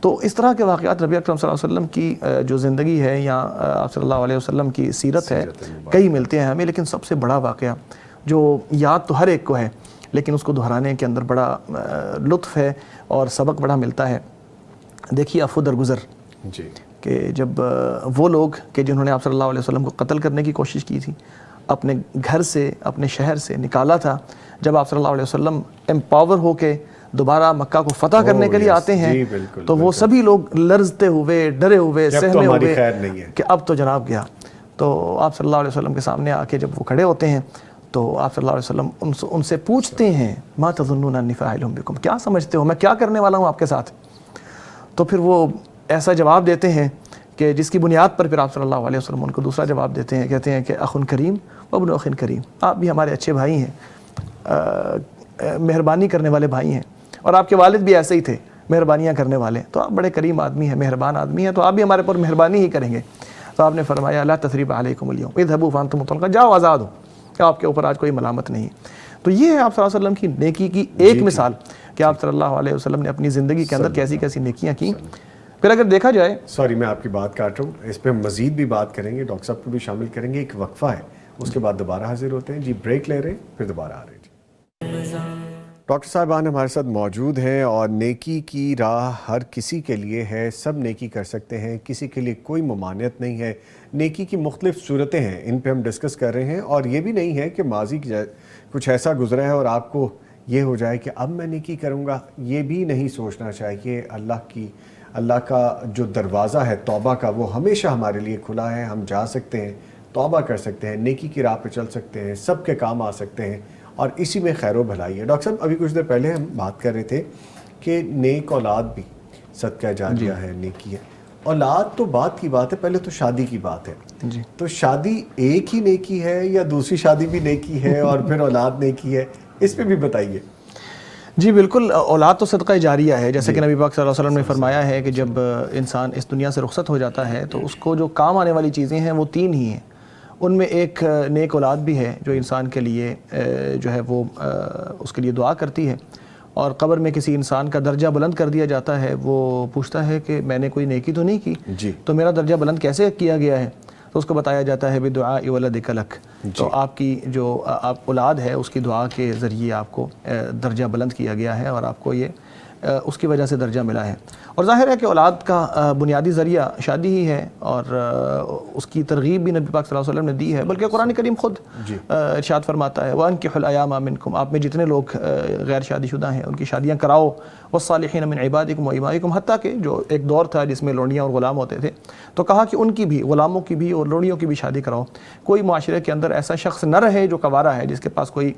تو اس طرح کے واقعات نبی اکرم صلی اللہ علیہ وسلم کی جو زندگی ہے یا آپ صلی اللہ علیہ وسلم کی سیرت ہے کئی ملتے ہیں ہمیں، لیکن سب سے بڑا واقعہ جو یاد تو ہر ایک کو ہے لیکن اس کو دہرانے کے اندر بڑا لطف ہے اور سبق بڑا ملتا ہے۔ دیکھیے عفو درگزر
جی،
کہ جب وہ لوگ کہ جنہوں نے آپ صلی اللہ علیہ وسلم کو قتل کرنے کی کوشش کی تھی، اپنے گھر سے اپنے شہر سے نکالا تھا، جب آپ صلی اللہ علیہ وسلم امپاور ہو کے دوبارا مکہ کو فتح کرنے کے لیے آتے ہیں تو وہ سبھی لوگ لرزتے ہوئے، ڈرے ہوئے، سہمے ہوئے کہ اب تو جناب گیا۔ تو آپ صلی اللہ علیہ وسلم کے سامنے آ کے جب وہ کھڑے ہوتے ہیں تو آپ صلی اللہ علیہ وسلم ان سے پوچھتے ہیں ما تظنون انی فاعل بکم، کیا سمجھتے ہو میں کیا کرنے والا ہوں آپ کے ساتھ؟ تو پھر وہ ایسا جواب دیتے ہیں کہ جس کی بنیاد پر پھر آپ صلی اللہ علیہ وسلم ان کو دوسرا جواب دیتے ہیں، کہتے ہیں کہ اخ کریم وابن اخ کریم، آپ بھی ہمارے اچھے بھائی ہیں، مہربانی کرنے والے بھائی ہیں، اور آپ کے والد بھی ایسے ہی تھے مہربانیاں کرنے والے، تو آپ بڑے کریم آدمی ہیں، مہربان آدمی ہیں، تو آپ بھی ہمارے پر مہربانی ہی کریں گے۔ تو آپ نے فرمایا لا تثریب علیکم اليوم اذهبوا فانتم طلقاء، جاؤ آزاد ہو، کہ آپ کے اوپر آج کوئی ملامت نہیں۔ تو یہ ہے آپ صلی اللہ علیہ وسلم کی نیکی کی ایک مثال کہ آپ صلی اللہ علیہ وسلم نے اپنی زندگی کے اندر کیسی کیسی نیکیاں کی۔ پھر اگر دیکھا جائے،
سوری میں آپ کی بات کاٹ رہا ہوں، اس پہ ہم مزید بھی بات کریں گے، ڈاکٹر صاحب کو بھی شامل کریں گے، ایک وقفہ ہے، اس کے بعد دوبارہ حاضر ہوتے ہیں جی، بریک لے رہے ہیں پھر دوبارہ آ رہے ہیں۔ ڈاکٹر صاحبان ہمارے ساتھ موجود ہیں، اور نیکی کی راہ ہر کسی کے لیے ہے، سب نیکی کر سکتے ہیں، کسی کے لیے کوئی ممانعت نہیں ہے۔ نیکی کی مختلف صورتیں ہیں، ان پہ ہم ڈسکس کر رہے ہیں، اور یہ بھی نہیں ہے کہ ماضی کچھ ایسا گزرا ہے اور آپ کو یہ ہو جائے کہ اب میں نیکی کروں گا، یہ بھی نہیں سوچنا چاہیے۔ اللہ کا جو دروازہ ہے توبہ کا وہ ہمیشہ ہمارے لیے کھلا ہے، ہم جا سکتے ہیں، توبہ کر سکتے ہیں، نیکی کی راہ پہ چل سکتے ہیں، سب کے کام آ سکتے ہیں، اور اسی میں خیر و بھلائی ہے۔ ڈاکٹر صاحب ابھی کچھ دیر پہلے ہم بات کر رہے تھے کہ نیک اولاد بھی صدقہ جاریہ ہے، نیکی ہے۔ اولاد تو بات کی بات ہے، پہلے تو شادی کی بات ہے
جی،
تو شادی ایک ہی نیکی ہے یا دوسری شادی بھی نیکی ہے اور پھر اولاد نیکی ہے، اس پہ بھی بتائیے۔
جی بالکل، اولاد تو صدقہ جاریہ ہے، جیسے کہ نبی پاک صلی اللہ علیہ وسلم نے فرمایا ہے کہ جب انسان اس دنیا سے رخصت ہو جاتا ہے تو اس کو جو کام آنے والی چیزیں ہیں وہ تین ہی ہیں، ان میں ایک نیک اولاد بھی ہے جو انسان کے لیے جو ہے وہ اس کے لیے دعا کرتی ہے، اور قبر میں کسی انسان کا درجہ بلند کر دیا جاتا ہے، وہ پوچھتا ہے کہ میں نے کوئی نیکی تو نہیں کی، تو میرا درجہ بلند کیسے کیا گیا ہے؟ تو اس کو بتایا جاتا ہے بدعاء ولدک لک، تو آپ کی جو آپ اولاد ہے اس کی دعا کے ذریعے آپ کو درجہ بلند کیا گیا ہے، اور آپ کو یہ اس کی وجہ سے درجہ ملا ہے۔ اور ظاہر ہے کہ اولاد کا بنیادی ذریعہ شادی ہی ہے، اور اس کی ترغیب بھی نبی پاک صلی اللہ علیہ وسلم نے دی ہے، بلکہ قرآن کریم خود ارشاد فرماتا ہے وَأَنكِحُوا الْأَيَامَ مِنكُمْ، آپ میں جتنے لوگ غیر شادی شدہ ہیں ان کی شادیاں کراؤ، وَالصَّالِحِينَ مِنْ عِبَادِكُمْ وَإِمَائِكُمْ، حتیٰ کہ جو ایک دور تھا جس میں لونڈیاں اور غلام ہوتے تھے تو کہا کہ ان کی بھی، غلاموں کی بھی اور لونڈیوں کی بھی شادی کراؤ، کوئی معاشرے کے اندر ایسا شخص نہ رہے جو کوارا ہے، جس کے پاس کوئی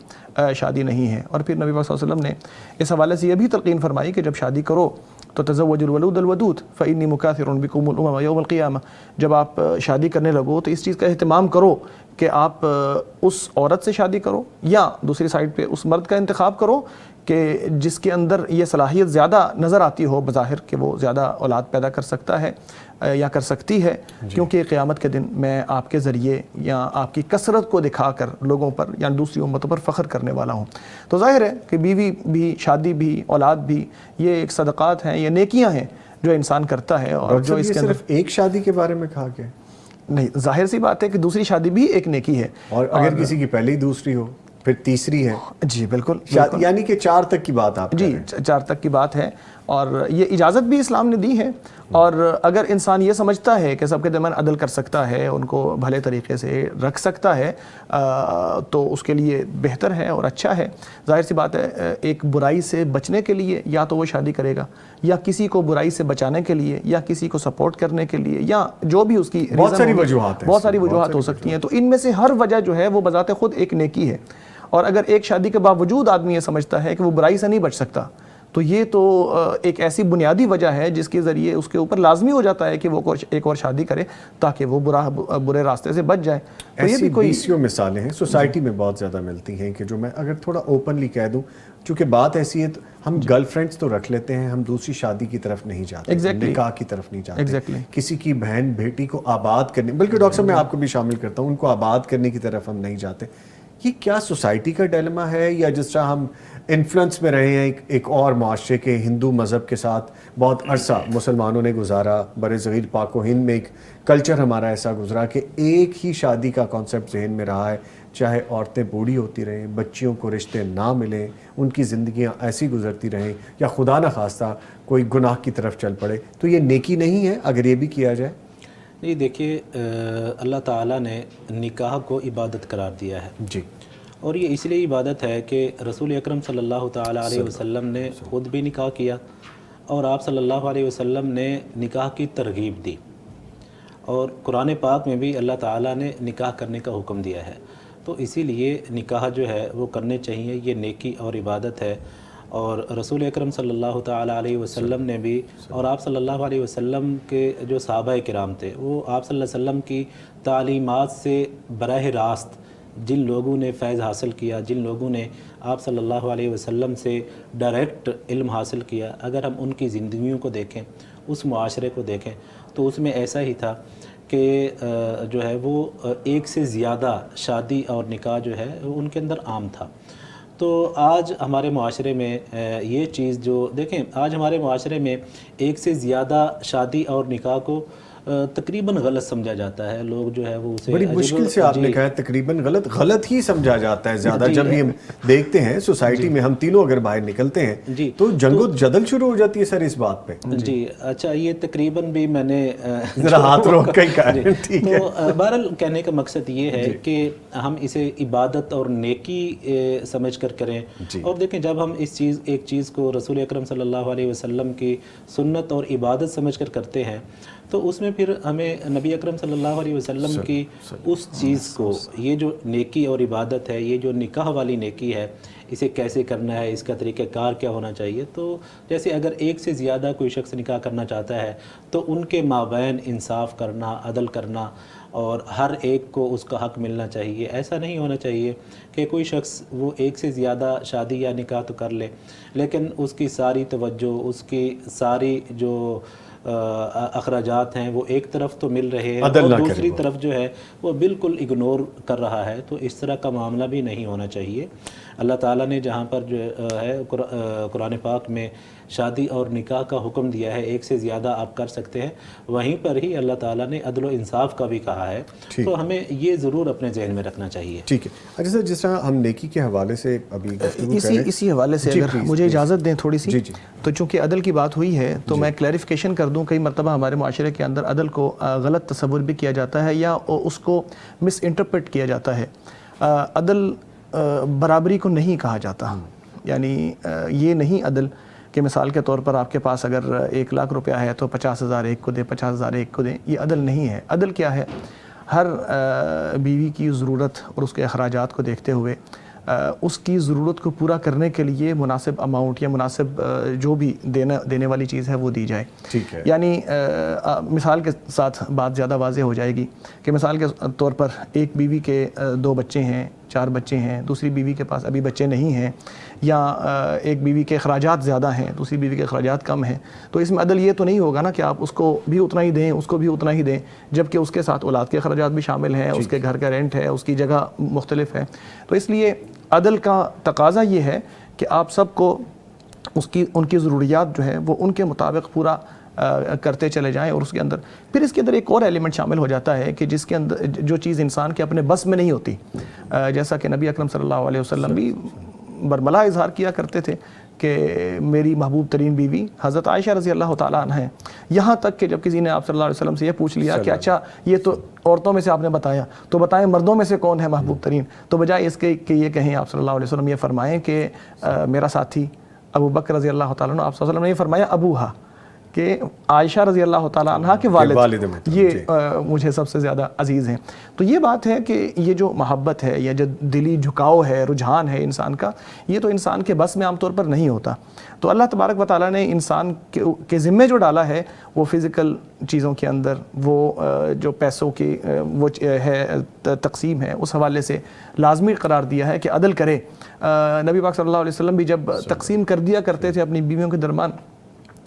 شادی نہیں ہے۔ اور پھر نبی پاک صلی اللہ علیہ وسلم نے اس حوالے سے یہ بھی تلقین فرمائی کہ جب شادی کرو تو تزوجوا الولود الودود فإنی مکاثر بکم الامم یوم القیامہ، جب آپ شادی کرنے لگو تو اس چیز کا اہتمام کرو کہ آپ اس عورت سے شادی کرو یا دوسری سائڈ پہ اس مرد کا انتخاب کرو کہ جس کے اندر یہ صلاحیت زیادہ نظر آتی ہو بظاہر کہ وہ زیادہ اولاد پیدا کر سکتا ہے یا کر سکتی ہے، کیونکہ قیامت کے دن میں آپ کے ذریعے یا آپ کی کثرت کو دکھا کر لوگوں پر یا دوسری امتوں پر فخر کرنے والا ہوں۔ تو ظاہر ہے کہ بیوی بھی، شادی بھی، اولاد بھی، یہ ایک صدقات ہیں، یہ نیکیاں ہیں جو انسان کرتا ہے، اور جو اس کے اندر
صرف ایک شادی کے بارے میں کہا گیا
نہیں، ظاہر سی بات ہے کہ دوسری شادی بھی ایک نیکی ہے،
اور اگر کسی کی پہلی دوسری ہو پھر تیسری ہے،
جی بالکل،
یعنی کہ 4 تک کی بات آپ
جی 4 تک کی بات ہے۔ اور یہ اجازت بھی اسلام نے دی ہے. اور اگر انسان یہ سمجھتا ہے کہ سب کے درمیان عدل کر سکتا ہے, ان کو بھلے طریقے سے رکھ سکتا ہے, تو اس کے لیے بہتر ہے اور اچھا ہے. ظاہر سی بات ہے, ایک برائی سے بچنے کے لیے یا تو وہ شادی کرے گا, یا کسی کو برائی سے بچانے کے لیے, یا کسی کو سپورٹ کرنے کے لیے, یا جو بھی اس کی
بہت ساری وجوہات ہیں,
بہت ساری وجوہات ہو سکتی ہیں. تو ان میں سے ہر وجہ جو ہے وہ بذات خود ایک نیکی ہے. اور اگر ایک شادی کے باوجود آدمی یہ سمجھتا ہے کہ وہ برائی سے نہیں بچ سکتا, تو یہ تو ایک ایسی بنیادی وجہ ہے جس کے ذریعے اس کے اوپر لازمی ہو جاتا ہے کہ وہ ایک اور شادی کرے تاکہ وہ برے راستے سے بچ جائے. تو یہ
ایسی
بھی
بیسیوں مثالیں ہیں سوسائٹی میں بہت زیادہ ملتی ہیں کہ جو میں اگر تھوڑا اوپنلی کہہ دوں, چونکہ بات ایسی ہے, ہم گرل فرینڈس تو رکھ لیتے ہیں, ہم دوسری شادی کی طرف نہیں جاتے, نکاح کی طرف نہیں جاتے, کسی کی بہن بیٹی کو آباد کرنے, بلکہ ڈاکٹر صاحب میں آپ کو بھی شامل کرتا ہوں, ان کو آباد کرنے کی طرف ہم نہیں جاتے. یہ کیا سوسائٹی کا ڈیلما ہے, یا جس طرح ہم انفلوئنس میں رہے ہیں ایک اور معاشرے کے ہندو مذہب کے ساتھ بہت عرصہ مسلمانوں نے گزارا, بر صغیر پاک و ہند میں ایک کلچر ہمارا ایسا گزرا کہ ایک ہی شادی کا کانسیپٹ ذہن میں رہا ہے, چاہے عورتیں بوڑھی ہوتی رہیں, بچیوں کو رشتے نہ ملیں, ان کی زندگیاں ایسی گزرتی رہیں, یا خدا نہ خواستہ کوئی گناہ کی طرف چل پڑے. تو یہ نیکی نہیں ہے اگر یہ بھی کیا جائے؟
جی دیکھیے, اللہ تعالیٰ نے نکاح کو عبادت قرار دیا ہے.
جی.
اور یہ اس لیے عبادت ہے کہ رسول اکرم صلی اللہ تعالیٰ علیہ وسلم نے خود بھی نکاح کیا, اور آپ صلی اللہ علیہ وسلم نے نکاح کی ترغیب دی, اور قرآن پاک میں بھی اللہ تعالیٰ نے نکاح کرنے کا حکم دیا ہے. تو اسی لیے نکاح جو ہے وہ کرنے چاہیے, یہ نیکی اور عبادت ہے. اور رسول اکرم صلی اللہ تعالیٰ علیہ وسلم نے بھی, اور آپ صلی اللہ علیہ وسلم کے جو صحابہ کرام تھے, وہ آپ صلی اللہ علیہ وسلم کی تعلیمات سے براہ راست جن لوگوں نے فیض حاصل کیا, جن لوگوں نے آپ صلی اللہ علیہ وسلم سے ڈائریکٹ علم حاصل کیا, اگر ہم ان کی زندگیوں کو دیکھیں, اس معاشرے کو دیکھیں, تو اس میں ایسا ہی تھا کہ جو ہے وہ ایک سے زیادہ شادی اور نکاح جو ہے ان کے اندر عام تھا. تو آج ہمارے معاشرے میں یہ چیز جو دیکھیں, آج ہمارے معاشرے میں ایک سے زیادہ شادی اور نکاح کو تقریباً غلط سمجھا جاتا ہے. لوگ جو ہے وہ اسے
بڑی مشکل سے آپ نے کہا تقریباً غلط ہی سمجھا جاتا ہے زیادہ. جب بھی ہم دیکھتے ہیں سوسائٹی میں, ہم تینوں اگر باہر نکلتے ہیں تو جنگ و جدل شروع ہو جاتی ہے سر اس بات پہ.
جی اچھا, یہ تقریباً بھی میں نے
ذرا ہاتھ روک کے کہا. ٹھیک ہے.
بہرحال کہنے کا مقصد یہ ہے کہ ہم اسے عبادت اور نیکی سمجھ کر کریں. اور دیکھیں, جب ہم ایک چیز کو رسول اکرم صلی اللہ علیہ وسلم کی سنت اور عبادت سمجھ کر کرتے ہیں, تو اس میں پھر ہمیں نبی اکرم صلی اللہ علیہ وسلم کی اس چیز کو, یہ جو نیکی اور عبادت ہے, یہ جو نکاح والی نیکی ہے, اسے کیسے کرنا ہے, اس کا طریقہ کار کیا ہونا چاہیے. تو جیسے اگر ایک سے زیادہ کوئی شخص نکاح کرنا چاہتا ہے تو ان کے مابین انصاف کرنا, عدل کرنا, اور ہر ایک کو اس کا حق ملنا چاہیے. ایسا نہیں ہونا چاہیے کہ کوئی شخص وہ ایک سے زیادہ شادی یا نکاح تو کر لے, لیکن اس کی ساری توجہ, اس کی ساری جو اخراجات ہیں وہ ایک طرف تو مل رہے ہیں, اور دوسری طرف جو ہے وہ بالکل اگنور کر رہا ہے. تو اس طرح کا معاملہ بھی نہیں ہونا چاہیے. اللہ تعالیٰ نے جہاں پر جو ہے قرآن پاک میں شادی اور نکاح کا حکم دیا ہے, ایک سے زیادہ آپ کر سکتے ہیں, وہیں پر ہی اللہ تعالیٰ نے عدل و انصاف کا بھی کہا ہے. تو ہمیں یہ ضرور اپنے ذہن میں رکھنا چاہیے.
ٹھیک ہے. اچھا سر, جس طرح ہم نیکی کے حوالے سے ابھی
اسی حوالے سے اگر مجھے اجازت دیں تھوڑی سی, تو چونکہ عدل کی بات ہوئی ہے تو میں کلیریفیکیشن کر دوں. کئی مرتبہ ہمارے معاشرے کے اندر عدل کو غلط تصور بھی کیا جاتا ہے, یا اس کو مس انٹرپریٹ کیا جاتا ہے. عدل برابری کو نہیں کہا جاتا. یعنی یہ نہیں عدل کہ مثال کے طور پر آپ کے پاس اگر 1,00,000 روپیہ ہے تو 50,000 ایک کو دیں, 50,000 ایک کو دیں. یہ عدل نہیں ہے. عدل کیا ہے؟ ہر بیوی کی ضرورت اور اس کے اخراجات کو دیکھتے ہوئے اس کی ضرورت کو پورا کرنے کے لیے مناسب اماؤنٹ یا مناسب جو بھی دینے والی چیز ہے وہ دی جائے.
ٹھیک ہے.
یعنی مثال کے ساتھ بات زیادہ واضح ہو جائے گی کہ مثال کے طور پر ایک بیوی کے 2 بچے ہیں, 4 بچے ہیں, دوسری بیوی کے پاس ابھی بچے نہیں ہیں, یا ایک بیوی کے اخراجات زیادہ ہیں, دوسری بیوی کے اخراجات کم ہیں. تو اس میں عدل یہ تو نہیں ہوگا نا کہ آپ اس کو بھی اتنا ہی دیں, اس کو بھی اتنا ہی دیں, جبکہ اس کے ساتھ اولاد کے اخراجات بھی شامل ہیں, اس کے گھر کا رینٹ ہے, اس کی جگہ مختلف ہے. تو اس لیے عدل کا تقاضا یہ ہے کہ آپ سب کو ان کی ضروریات جو ہے وہ ان کے مطابق پورا کرتے چلے جائیں. اور اس کے اندر پھر اس کے اندر ایک اور ایلیمنٹ شامل ہو جاتا ہے کہ جس کے اندر جو چیز انسان کے اپنے بس میں نہیں ہوتی, جیسا کہ نبی اکرم صلی اللہ علیہ وسلم بھی برملا اظہار کیا کرتے تھے کہ میری محبوب ترین بیوی حضرت عائشہ رضی اللہ تعالیٰ عنہ ہے. یہاں تک کہ جب کسی نے آپ صلی اللہ علیہ وسلم سے یہ پوچھ لیا کہ اچھا یہ تو عورتوں میں سے آپ نے بتایا, تو بتائیں مردوں میں سے کون ہے محبوب ترین, تو بجائے اس کے کہ یہ کہیں آپ صلی اللہ علیہ وسلم یہ فرمائیں کہ میرا ساتھی ابو بکر رضی اللہ تعالیٰ عنہ, آپ صلی اللہ علیہ وسلم نے یہ فرمایا ابوہا, کہ عائشہ رضی اللہ تعالیٰ عنہ کے والد یہ مجھے سب سے زیادہ عزیز ہیں. تو یہ بات ہے کہ یہ جو محبت ہے یا جو دلی جھکاؤ ہے, رجحان ہے انسان کا, یہ تو انسان کے بس میں عام طور پر نہیں ہوتا. تو اللہ تبارک و تعالیٰ نے انسان کے ذمے جو ڈالا ہے وہ فزیکل چیزوں کے اندر, وہ جو پیسوں کی وہ ہے تقسیم ہے, اس حوالے سے لازمی قرار دیا ہے کہ عدل کرے. نبی پاک صلی اللہ علیہ وسلم بھی جب تقسیم کر دیا کرتے تھے اپنی بیویوں کے درمیان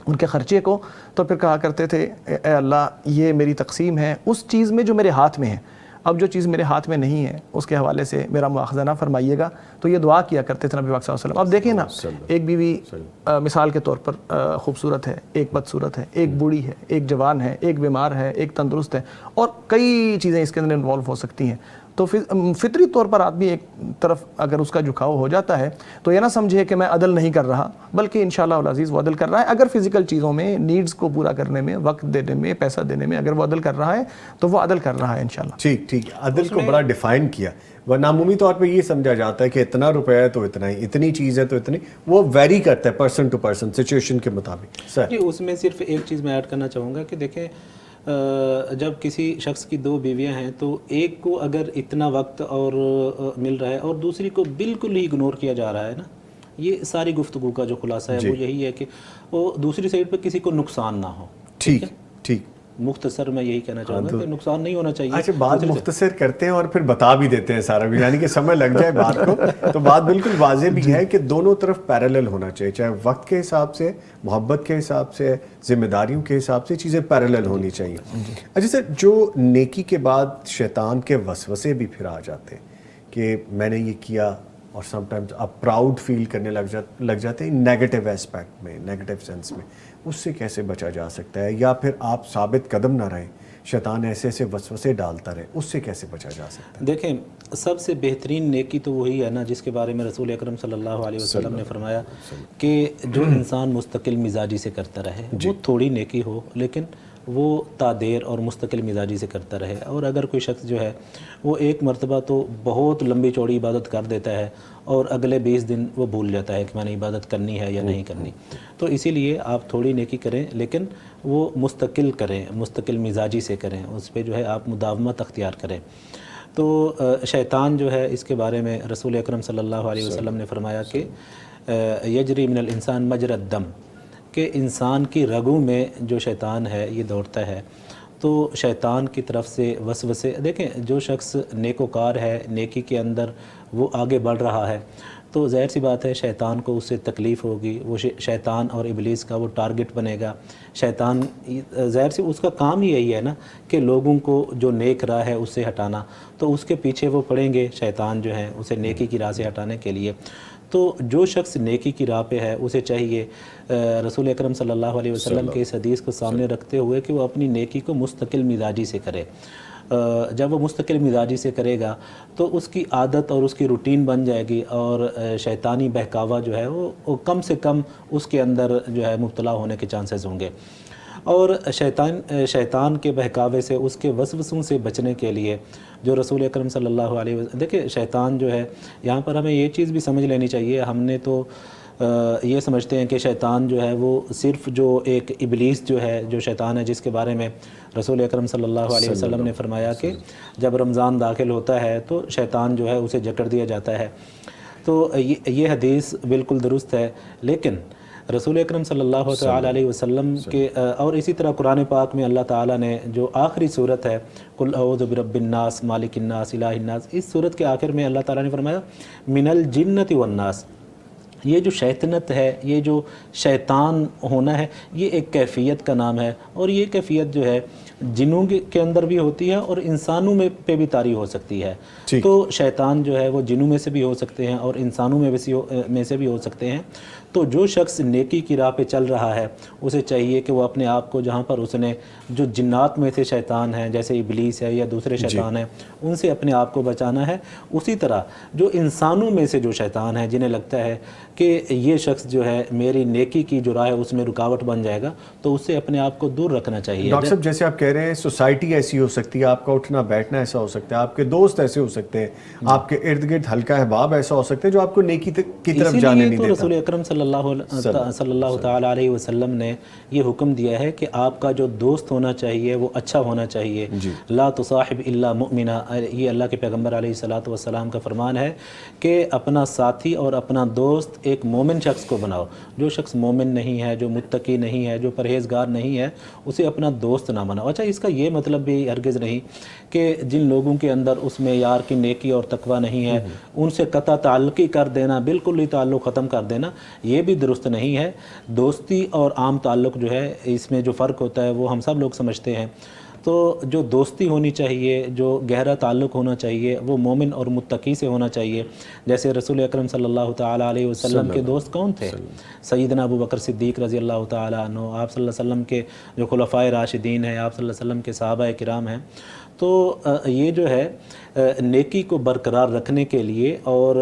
ان کے خرچے کو, تو پھر کہا کرتے تھے اے اللہ یہ میری تقسیم ہے اس چیز میں جو میرے ہاتھ میں ہے, اب جو چیز میرے ہاتھ میں نہیں ہے اس کے حوالے سے میرا مواخذہ نہ فرمائیے گا. تو یہ دعا کیا کرتے تھے نبی پاک صلی اللہ علیہ وسلم. اب دیکھیں نا, ایک بیوی مثال کے طور پر خوبصورت ہے, ایک بدصورت ہے, ایک بوڑھی ہے, ایک جوان ہے, ایک بیمار ہے, ایک تندرست ہے, اور کئی چیزیں اس کے اندر انوالو ہو سکتی ہیں. تو فطری طور پر آدمی ایک طرف اگر اس کا جھکاؤ ہو جاتا ہے تو یہ نہ سمجھے کہ میں عدل نہیں کر رہا, بلکہ انشاءاللہ العزیز وہ عدل کر رہا ہے. اگر فزیکل چیزوں میں, نیڈز کو پورا کرنے میں, وقت دینے میں, پیسہ دینے میں اگر وہ عدل کر رہا ہے تو وہ عدل کر رہا ہے انشاءاللہ.
ٹھیک, عدل کو بڑا ڈیفائن کیا, ورنہ عمومی طور پہ یہ سمجھا جاتا ہے کہ اتنا روپے ہے تو اتنا ہی, اتنی چیز ہے تو اتنی, وہ ویری کرتا ہے پرسن ٹو پرسن, سچویشن کے مطابق. سر
جی, اس میں صرف ایک چیز میں ایڈ کرنا چاہوں گا کہ دیکھیں جب کسی شخص کی دو بیویاں ہیں تو ایک کو اگر اتنا وقت اور مل رہا ہے اور دوسری کو بالکل ہی اگنور کیا جا رہا ہے نا, یہ ساری گفتگو کا جو خلاصہ ہے وہ یہی ہے کہ وہ دوسری سائڈ پہ کسی کو نقصان نہ ہو.
ٹھیک,
مختصر میں یہی کہنا چاہوں گا کہ نقصان نہیں ہونا چاہیے.
اچھا, بات مختصر کرتے ہیں اور پھر بتا بھی دیتے ہیں سارا, یعنی کہ سمجھ لگ جائے بات کو. تو بات بالکل واضح بھی ہے کہ دونوں طرف پیرالل ہونا چاہیے, چاہے وقت کے حساب سے, محبت کے حساب سے, ذمہ داریوں کے حساب سے چیزیں پیرالل ہونی چاہیے. اچھا سر, جو نیکی کے بعد شیطان کے وسوسے بھی پھر آ جاتے ہیں کہ میں نے یہ کیا, اور سم ٹائمز آپ پراؤڈ فیل کرنے لگ جاتے ہیں نیگیٹو اسپیکٹ میں, نیگیٹو سینس میں, اس سے کیسے بچا جا سکتا ہے؟ یا پھر آپ ثابت قدم نہ رہیں, شیطان ایسے ایسے وسوسے ڈالتا رہے, اس سے کیسے بچا جا سکتا ہے؟
دیکھیں, سب سے بہترین نیکی تو وہی ہے نا جس کے بارے میں رسول اکرم صلی اللہ علیہ وسلم نے فرمایا کہ جو انسان مستقل مزاجی سے کرتا رہے وہ تھوڑی نیکی ہو لیکن وہ تادیر اور مستقل مزاجی سے کرتا رہے. اور اگر کوئی شخص جو ہے وہ ایک مرتبہ تو بہت لمبی چوڑی عبادت کر دیتا ہے اور اگلے 20 دن وہ بھول جاتا ہے کہ میں نے عبادت کرنی ہے یا نہیں کرنی, تو اسی لیے آپ تھوڑی نیکی کریں لیکن وہ مستقل کریں, مستقل مزاجی سے کریں, اس پہ جو ہے آپ مداومت اختیار کریں. تو شیطان جو ہے اس کے بارے میں رسول اکرم صلی اللہ علیہ وسلم نے فرمایا کہ یجری من الانسان مجری الدم, کہ انسان کی رگوں میں جو شیطان ہے یہ دوڑتا ہے. تو شیطان کی طرف سے وسوسے, دیکھیں جو شخص نیکوکار ہے, نیکی کے اندر وہ آگے بڑھ رہا ہے, تو ظاہر سی بات ہے شیطان کو اس سے تکلیف ہوگی, وہ شیطان اور ابلیس کا وہ ٹارگٹ بنے گا. شیطان ظاہر سی اس کا کام ہی یہی ہے نا کہ لوگوں کو جو نیک راہ ہے اس سے ہٹانا, تو اس کے پیچھے وہ پڑیں گے شیطان جو ہیں اسے نیکی کی راہ سے ہٹانے کے لیے. تو جو شخص نیکی کی راہ پہ ہے اسے چاہیے رسول اکرم صلی اللہ علیہ وسلم کے اس حدیث کو سامنے رکھتے ہوئے کہ وہ اپنی نیکی کو مستقل مزاجی سے کرے. جب وہ مستقل مزاجی سے کرے گا تو اس کی عادت اور اس کی روٹین بن جائے گی اور شیطانی بہکاوا جو ہے وہ کم سے کم اس کے اندر جو ہے مبتلا ہونے کے چانسز ہوں گے. اور شیطان کے بہکاوے سے, اس کے وسوسوں سے بچنے کے لیے جو رسول اکرم صلی اللہ علیہ وسلم, دیکھیں شیطان جو ہے یہاں پر ہمیں یہ چیز بھی سمجھ لینی چاہیے, ہم نے تو یہ سمجھتے ہیں کہ شیطان جو ہے وہ صرف جو ایک ابلیس جو ہے, جو شیطان ہے جس کے بارے میں رسول اکرم صلی اللہ علیہ وسلم نے فرمایا کہ جب رمضان داخل ہوتا ہے تو شیطان جو ہے اسے جکڑ دیا جاتا ہے. تو یہ حدیث بالکل درست ہے, لیکن رسول اکرم صلی اللہ تعالیٰ علیہ وسلم کے اور اسی طرح قرآن پاک میں اللہ تعالیٰ نے جو آخری صورت ہے قل اعوذ برب الناس مالک الناس الہ الناس, اس صورت کے آخر میں اللہ تعالیٰ نے فرمایا من الجنۃ والناس. یہ جو شیطنت ہے, یہ جو شیطان ہونا ہے, یہ ایک کیفیت کا نام ہے, اور یہ کیفیت جو ہے جنوں کے اندر بھی ہوتی ہے اور انسانوں میں پہ بھی طاری ہو سکتی ہے. تو شیطان جو ہے وہ جنوں میں سے بھی ہو سکتے ہیں اور انسانوں میں سے بھی ہو سکتے ہیں. تو جو شخص نیکی کی راہ پہ چل رہا ہے اسے چاہیے کہ وہ اپنے آپ کو جہاں پر اس نے جو جنات میں سے شیطان ہیں جیسے ابلیس ہے یا دوسرے شیطان ہیں ان سے اپنے آپ کو بچانا ہے، اسی طرح جو انسانوں میں سے جو شیطان ہیں جنہیں لگتا ہے کہ یہ شخص جو ہے میری نیکی کی جو راہ ہے اس میں رکاوٹ بن جائے گا تو اس سے اپنے آپ کو دور رکھنا چاہیے۔
ڈاکٹر صاحب جیسے آپ کہہ رہے ہیں سوسائٹی ایسی ہو سکتی ہے، آپ کا اٹھنا بیٹھنا ایسا ہو سکتا ہے، آپ کے دوست ایسے ہو سکتے ہیں، آپ کے ارد گرد حلقہ احباب ایسا ہو سکتا ہے جو آپ کو نیکی کی طرف جانے نہیں دیتا۔
رسول اکرم صلی اللہ تعالیٰ علیہ وسلم نے یہ حکم دیا ہے کہ آپ کا جو دوست ہونا چاہیے وہ اچھا ہونا چاہیے۔ لا تصاحب الا مؤمنا، یہ اللہ کے پیغمبر علیہ الصلوۃ والسلام کا فرمان ہے کہ اپنا ساتھی اور اپنا دوست ایک مومن شخص کو بناؤ۔ جو شخص مومن نہیں ہے، جو متقی نہیں ہے، جو پرہیزگار نہیں ہے، اسے اپنا دوست نہ بناؤ۔ اچھا، اس کا یہ مطلب بھی ہرگز نہیں کہ جن لوگوں کے اندر اس میں یار کی نیکی اور تقوی نہیں ہے ان سے قطع تعلقی کر دینا، بالکل ہی تعلق ختم کر دینا، یہ بھی درست نہیں ہے۔ دوستی اور عام تعلق جو ہے اس میں جو فرق ہوتا ہے وہ ہم سب لوگ سمجھتے ہیں۔ تو جو دوستی ہونی چاہیے، جو گہرا تعلق ہونا چاہیے وہ مومن اور متقی سے ہونا چاہیے۔ جیسے رسول اکرم صلی اللہ تعالیٰ علیہ وسلم کے دوست کون تھے؟ سیدنا ابو بکر صدیق رضی اللہ تعالیٰ عنہ، آپ صلی اللہ علیہ وسلم کے جو خلفائے راشدین ہیں، آپ صلی اللہ علیہ وسلم کے صحابہ کرام ہیں۔ تو یہ جو ہے نیکی کو برقرار رکھنے کے لیے اور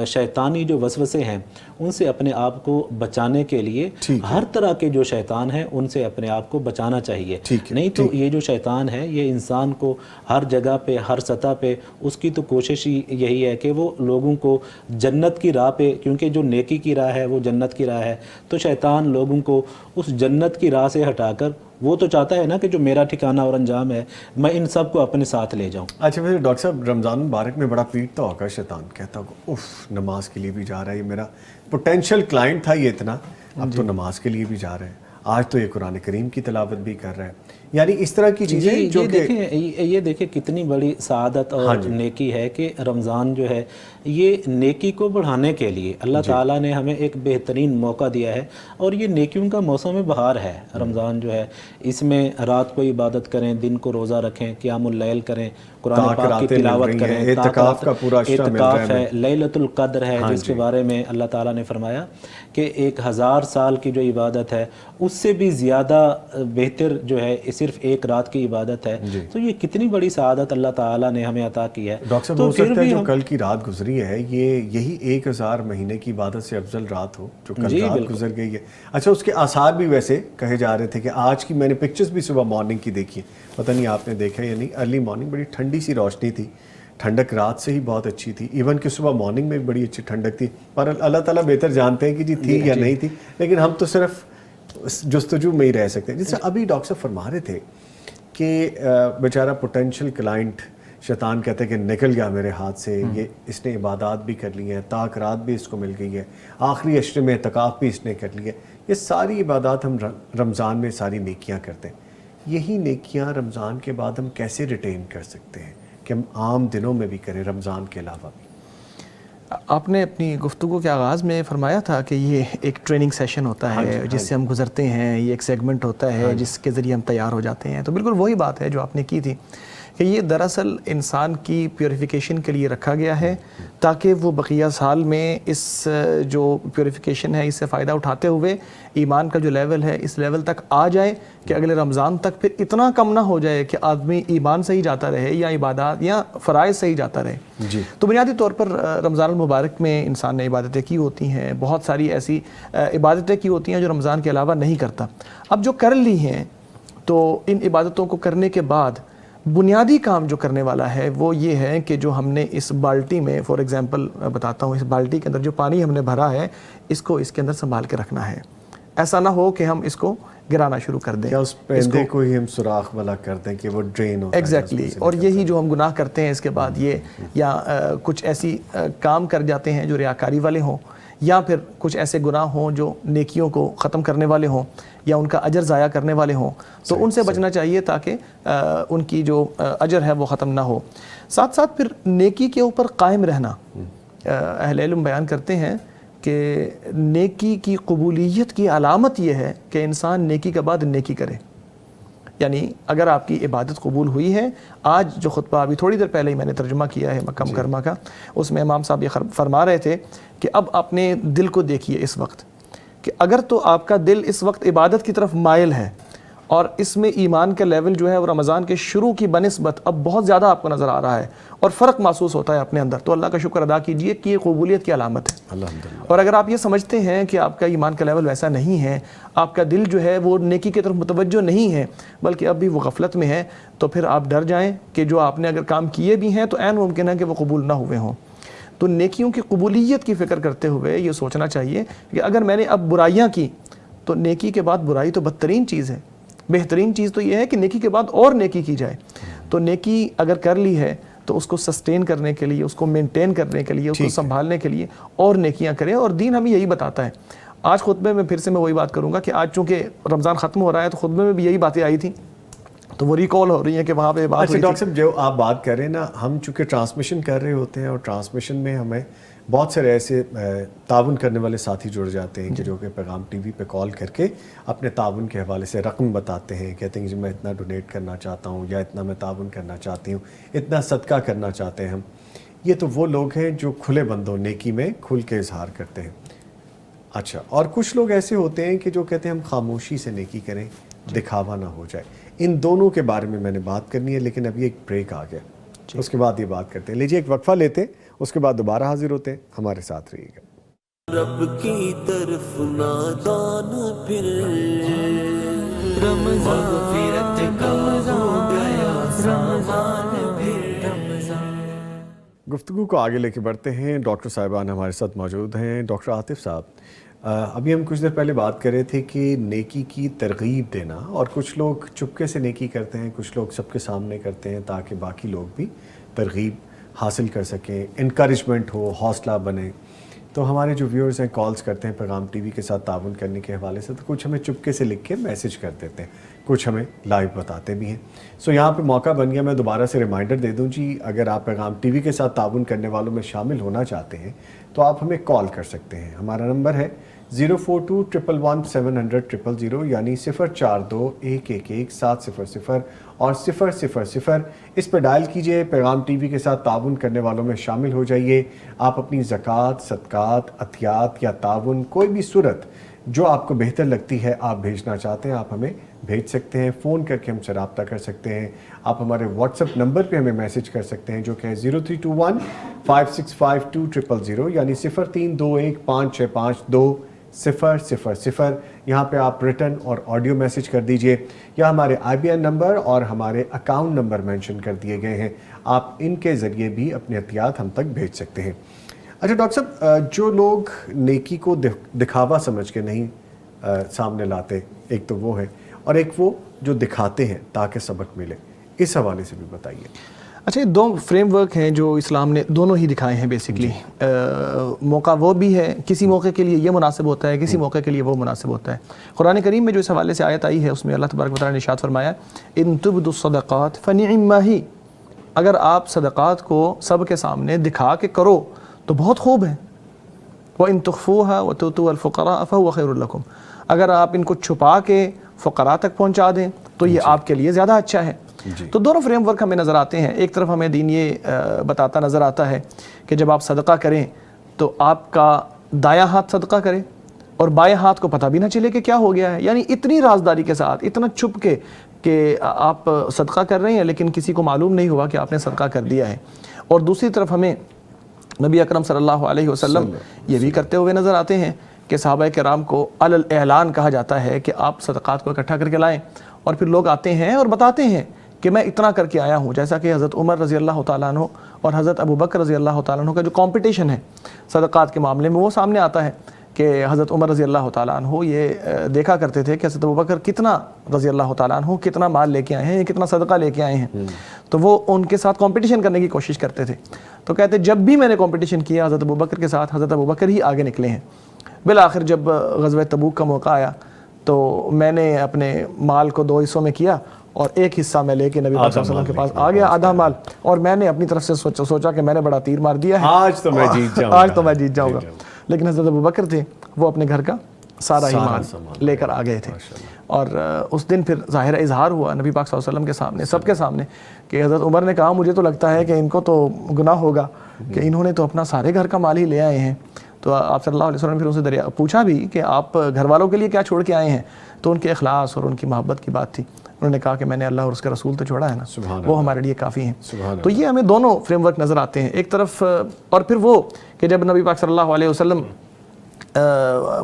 شیطانی جو وسوسے ہیں ان سے اپنے آپ کو بچانے کے لیے ہر طرح کے جو شیطان ہیں ان سے اپنے آپ کو بچانا چاہیے۔ نہیں تو یہ جو شیطان ہے یہ انسان کو ہر جگہ پہ، ہر سطح پہ، اس کی تو کوشش ہی یہی ہے کہ وہ لوگوں کو جنت کی راہ پہ، کیونکہ جو نیکی کی راہ ہے وہ جنت کی راہ ہے، تو شیطان لوگوں کو اس جنت کی راہ سے ہٹا کر وہ تو چاہتا ہے نا کہ جو میرا ٹھکانہ اور انجام ہے میں ان سب کو اپنے ساتھ لے جاؤں۔
اچھا پھر ڈاکٹر صاحب رمضان مبارک میں بڑا پیٹتا ہوگا شیطان، کہتا ہوگا اف نماز کے لیے بھی جا رہا ہے، یہ میرا پوٹینشیل کلائنٹ تھا یہ اتنا، اب تو نماز کے لیے بھی جا رہے ہیں، آج تو یہ قرآن کریم کی تلاوت بھی کر رہا ہے، یعنی اس طرح کی چیزیں جو
یہ دیکھیں کتنی بڑی سعادت اور نیکی ہے کہ رمضان جو ہے یہ نیکی کو بڑھانے کے لیے اللہ تعالیٰ نے ہمیں ایک بہترین موقع دیا ہے، اور یہ نیکیوں کا موسم بہار ہے رمضان جو ہے، اس میں رات کو عبادت کریں، دن کو روزہ رکھیں، قیام اللیل کریں، قرآن پاک کی تلاوت کریں،
اعتکاف کا پورا
اعتکاف ہے، لیلۃ القدر ہے جس کے بارے میں اللہ تعالیٰ نے فرمایا کہ 1000 سال کی جو عبادت ہے اس سے بھی زیادہ بہتر جو ہے صرف ایک رات کی عبادت ہے۔ تو یہ کتنی بڑی سعادت اللہ تعالیٰ نے ہمیں عطا کی ہے۔
ڈاکٹر صاحب ہو سکتا ہے جو کل کی رات گزری ہے یہی 1000 مہینے کی عبادت سے افضل رات ہو جو کل رات گزر گئی ہے۔ اچھا اس کے آثار بھی ویسے کہے جا رہے تھے کہ آج کی میں نے پکچرز بھی صبح مارننگ کی دیکھی، پتہ نہیں آپ نے دیکھا یا نہیں، ارلی مارننگ بڑی ٹھنڈی سی روشنی تھی، ٹھنڈک رات سے ہی بہت اچھی تھی، ایون کہ صبح مارننگ میں بھی بڑی اچھی ٹھنڈک تھی، پر اللہ تعالیٰ بہتر جانتے ہیں کہ جی تھی یا نہیں تھی، لیکن ہم تو صرف جستجو میں ہی رہ سکتے ہیں۔ جیسے ابھی ڈاکٹر صاحب فرما رہے تھے کہ بیچارہ پوٹینشیل کلائنٹ شیطان کہتے ہیں کہ نکل گیا میرے ہاتھ سے، یہ اس نے عبادات بھی کر لی ہیں، طاق رات بھی اس کو مل گئی ہے، آخری عشرے میں اعتکاف بھی اس نے کر لی ہے، یہ ساری عبادات ہم رمضان میں ساری نیکیاں کرتے ہیں، یہی نیکیاں رمضان کے بعد ہم کیسے ریٹین کر سکتے ہیں کہ ہم عام دنوں میں بھی کریں رمضان کے علاوہ بھی؟
آپ نے اپنی گفتگو کے آغاز میں فرمایا تھا کہ یہ ایک ٹریننگ سیشن ہوتا ہے جس سے ہم گزرتے ہیں، یہ ایک سیگمنٹ ہوتا ہے جس کے ذریعے ہم تیار ہو جاتے ہیں، تو بالکل وہی بات ہے جو آپ نے کی تھی کہ یہ دراصل انسان کی پیوریفیکیشن کے لیے رکھا گیا ہے تاکہ وہ بقیہ سال میں اس جو پیوریفیکیشن ہے اس سے فائدہ اٹھاتے ہوئے ایمان کا جو لیول ہے اس لیول تک آ جائے کہ اگلے رمضان تک پھر اتنا کم نہ ہو جائے کہ آدمی ایمان سے ہی جاتا رہے یا عبادات یا فرائض سے ہی جاتا رہے۔ تو بنیادی طور پر رمضان المبارک میں انسان نے عبادتیں کی ہوتی ہیں، بہت ساری ایسی عبادتیں کی ہوتی ہیں جو رمضان کے علاوہ نہیں کرتا۔ اب جو کر لی ہیں تو ان عبادتوں کو کرنے کے بعد بنیادی کام جو کرنے والا ہے وہ یہ ہے کہ جو ہم نے اس بالٹی میں، فار ایگزامپل بتاتا ہوں، اس بالٹی کے اندر جو پانی ہم نے بھرا ہے اس کو اس کے اندر سنبھال کے رکھنا ہے، ایسا نہ ہو کہ ہم اس کو گرانا شروع کر دیں،
کیا اس پیندے کو ہی ہم سوراخ والا کر دیں کہ وہ ڈرین ہوتا ہے۔
ایگزیکٹلی، اور یہی جو ہم گناہ کرتے ہیں اس کے بعد یہ یا کچھ ایسی کام کر جاتے ہیں جو ریاکاری والے ہوں، یا پھر کچھ ایسے گناہ ہوں جو نیکیوں کو ختم کرنے والے ہوں یا ان کا اجر ضائع کرنے والے ہوں، تو ان سے بچنا چاہیے تاکہ ان کی جو اجر ہے وہ ختم نہ ہو۔ ساتھ ساتھ پھر نیکی کے اوپر قائم رہنا، اہل علم بیان کرتے ہیں کہ نیکی کی قبولیت کی علامت یہ ہے کہ انسان نیکی کے بعد نیکی کرے، یعنی اگر آپ کی عبادت قبول ہوئی ہے، آج جو خطبہ ابھی تھوڑی دیر پہلے ہی میں نے ترجمہ کیا ہے مکہ مکرمہ کا، اس میں امام صاحب یہ فرما رہے تھے کہ اب اپنے دل کو دیکھیے اس وقت کہ اگر تو آپ کا دل اس وقت عبادت کی طرف مائل ہے اور اس میں ایمان کا لیول جو ہے وہ رمضان کے شروع کی بنسبت اب بہت زیادہ آپ کو نظر آ رہا ہے اور فرق محسوس ہوتا ہے اپنے اندر، تو اللہ کا شکر ادا کیجئے کہ یہ قبولیت کی علامت ہے
الحمدللہ۔
اور اگر آپ یہ سمجھتے ہیں کہ آپ کا ایمان کا لیول ویسا نہیں ہے، آپ کا دل جو ہے وہ نیکی کی طرف متوجہ نہیں ہے بلکہ اب بھی وہ غفلت میں ہے، تو پھر آپ ڈر جائیں کہ جو آپ نے اگر کام کیے بھی ہیں تو عین ممکن ہے کہ وہ قبول نہ ہوئے ہوں۔ تو نیکیوں کی قبولیت کی فکر کرتے ہوئے یہ سوچنا چاہیے کہ اگر میں نے اب برائیاں کی تو نیکی کے بعد برائی تو بدترین چیز ہے، بہترین چیز تو یہ ہے کہ نیکی کے بعد اور نیکی کی جائے۔ تو نیکی اگر کر لی ہے تو اس کو سسٹین کرنے کے لیے، اس کو مینٹین کرنے کے لیے، اس کو سنبھالنے کے لیے اور نیکیاں کریں، اور دین ہمیں یہی بتاتا ہے۔ آج خطبے میں پھر سے میں وہی بات کروں گا کہ آج چونکہ رمضان ختم ہو رہا ہے تو خطبے میں بھی یہی باتیں آئی تھیں تو وہ ریکال ہو رہی ہیں کہ وہاں پہ بات ہوئی تھی۔
ڈاکٹر صاحب جو آپ بات کر رہے ہیں نا، ہم چونکہ ٹرانسمیشن کر رہے ہوتے ہیں اور ٹرانسمیشن میں ہمیں بہت سارے ایسے تعاون کرنے والے ساتھی جڑ جاتے ہیں کہ جو کہ پیغام ٹی وی پہ کال کر کے اپنے تعاون کے حوالے سے رقم بتاتے ہیں، کہتے ہیں کہ میں اتنا ڈونیٹ کرنا چاہتا ہوں یا اتنا میں تعاون کرنا چاہتی ہوں، اتنا صدقہ کرنا چاہتے ہیں ہم۔ یہ تو وہ لوگ ہیں جو کھلے بندوں نیکی میں کھل کے اظہار کرتے ہیں۔ اچھا، اور کچھ لوگ ایسے ہوتے ہیں کہ جو کہتے ہیں ہم خاموشی سے نیکی کریں، دکھاوا نہ ہو جائے۔ ان دونوں کے بارے میں نے بات کرنی ہے، لیکن ابھی ایک بریک آ گیا، اس کے بعد یہ بات کرتے ہیں۔ لیجیے ایک وقفہ لیتے ہیں، اس کے بعد دوبارہ حاضر ہوتے ہیں، ہمارے ساتھ رہیے گا۔
رب کی طرف نادان پھر رمضان مغفرت کا ہو گیا سامان پھر رمضان۔
گفتگو کو آگے لے کے بڑھتے ہیں، ڈاکٹر صاحبان ہمارے ساتھ موجود ہیں۔ ڈاکٹر عاطف صاحب، ابھی ہم کچھ دیر پہلے بات کر رہے تھے کہ نیکی کی ترغیب دینا، اور کچھ لوگ چپکے سے نیکی کرتے ہیں، کچھ لوگ سب کے سامنے کرتے ہیں تاکہ باقی لوگ بھی ترغیب حاصل کر سکیں، انکریجمنٹ ہو، حوصلہ بنے۔ تو ہمارے جو ویورز ہیں کالز کرتے ہیں پیغام ٹی وی کے ساتھ تعاون کرنے کے حوالے سے، تو کچھ ہمیں چپکے سے لکھ کے میسج کر دیتے ہیں، کچھ ہمیں لائیو بتاتے بھی ہیں۔ سو یہاں پہ موقع بن گیا، میں دوبارہ سے ریمائنڈر دے دوں جی، اگر آپ پیغام ٹی وی کے ساتھ تعاون کرنے والوں میں شامل ہونا چاہتے ہیں تو آپ ہمیں کال کر سکتے ہیں۔ ہمارا نمبر ہے 042111700 یعنی 042111700 اور 000۔ اس پہ ڈائل کیجئے، پیغام ٹی وی کے ساتھ تعاون کرنے والوں میں شامل ہو جائیے۔ آپ اپنی زکوٰۃ، صدقات، عطیات یا تعاون، کوئی بھی صورت جو آپ کو بہتر لگتی ہے آپ بھیجنا چاہتے ہیں، آپ ہمیں بھیج سکتے ہیں، فون کر کے ہم سے رابطہ کر سکتے ہیں۔ آپ ہمارے واٹس ایپ نمبر پہ ہمیں میسج کر سکتے ہیں جو کہ ہے 0321565200 یعنی 0321565200۔ یہاں پہ آپ ریٹن اور آڈیو میسج کر دیجئے، یا ہمارے IBN نمبر اور ہمارے اکاؤنٹ نمبر مینشن کر دیے گئے ہیں، آپ ان کے ذریعے بھی اپنے عطیات ہم تک بھیج سکتے ہیں۔ اچھا ڈاکٹر صاحب، جو لوگ نیکی کو دکھاوا سمجھ کے نہیں سامنے لاتے، ایک تو وہ ہے، اور ایک وہ جو دکھاتے ہیں تاکہ سبق ملے، اس حوالے سے بھی بتائیے۔
اچھا، یہ دو فریم ورک ہیں جو اسلام نے دونوں ہی دکھائے ہیں بیسکلی۔ موقع وہ بھی ہے، کسی موقع کے لیے یہ مناسب ہوتا ہے، کسی موقع کے لیے وہ مناسب ہوتا ہے۔ قرآن کریم میں جو اس حوالے سے آیت آئی ہے اس میں اللہ تبارک و تعالیٰ نے ارشاد فرمایا ان تبدوا الصدقات فنعما ہی، اگر آپ صدقات کو سب کے سامنے دکھا کے کرو تو بہت خوب ہے، وَإِن تُخْفُوهَا وَتُؤْتُوهَا الْفُقَرَاءَ فَهُوَ خَيْرٌ لَكُمْ، اگر آپ ان کو چھپا کے فقراء تک پہنچا دیں تو یہ آپ کے لیے زیادہ اچھا ہے۔ تو دونوں فریم ورک ہمیں نظر آتے ہیں۔ ایک طرف ہمیں دین یہ بتاتا نظر آتا ہے کہ جب آپ صدقہ کریں تو آپ کا دایاں ہاتھ صدقہ کرے اور بائیں ہاتھ کو پتہ بھی نہ چلے کہ کیا ہو گیا ہے، یعنی اتنی رازداری کے ساتھ، اتنا چھپ کے کہ آپ صدقہ کر رہے ہیں لیکن کسی کو معلوم نہیں ہوا کہ آپ نے صدقہ کر دیا ہے۔ اور دوسری طرف ہمیں نبی اکرم صلی اللہ علیہ وسلم یہ بھی کرتے ہوئے نظر آتے ہیں کہ صحابہ کرام کو علی الاعلان کہا جاتا ہے کہ آپ صدقات کو اکٹھا کر کے لائیں، اور پھر لوگ آتے ہیں اور بتاتے ہیں کہ میں اتنا کر کے آیا ہوں، جیسا کہ حضرت عمر رضی اللہ تعالیٰ عنہ اور حضرت ابوبکر رضی اللہ تعالیٰ عنہ کا جو کمپٹیشن ہے صدقات کے معاملے میں، وہ سامنے آتا ہے کہ حضرت عمر رضی اللہ تعالیٰ عنہ یہ دیکھا کرتے تھے کہ حضرت ابوبکر کتنا رضی اللہ تعالیٰ عنہ کتنا مال لے کے آئے ہیں، کتنا صدقہ لے کے آئے ہیں، تو وہ ان کے ساتھ کمپٹیشن کرنے کی کوشش کرتے تھے۔ تو کہتے جب بھی میں نے کمپٹیشن کیا حضرت ابوبکر کے ساتھ، حضرت ابوبکر ہی آگے نکلے ہیں۔ بالآخر جب غزوہ تبوک کا موقع آیا تو میں نے اپنے مال کو 2 حصوں میں کیا اور ایک حصہ میں لے کے نبی پاک صلی اللہ علیہ وسلم کے پاس آ گیا، آدھا مال، اور میں نے اپنی طرف سے سوچا کہ میں نے بڑا تیر مار دیا ہے،
آج تو میں جیت جاؤں گا،
آج تو میں جیت جاؤں گا۔ لیکن حضرت ابوبکر تھے وہ اپنے گھر کا سارا ہی مال لے کر آ گئے تھے، اور اس دن پھر ظاہر اظہار ہوا نبی پاک صلی اللہ علیہ وسلم کے سامنے، سب کے سامنے، کہ حضرت عمر نے کہا مجھے تو لگتا ہے کہ ان کو تو گناہ ہوگا کہ انہوں نے تو اپنا سارے گھر کا مال ہی لے آئے ہیں۔ تو آپ صلی اللہ علیہ وسلم نے پھر ان سے پوچھا بھی کہ آپ گھر والوں کے لیے کیا چھوڑ کے آئے ہیں؟ تو ان کے اخلاص اور ان کی محبت کی بات تھی. انہوں نے کہا کہ میں نے اللہ اور اس کے رسول تو چھوڑا ہے نا, وہ ہمارے لیے کافی ہیں. تو یہ ہمیں دونوں فریم ورک نظر آتے ہیں. ایک طرف اور پھر وہ کہ جب نبی پاک صلی اللہ علیہ وسلم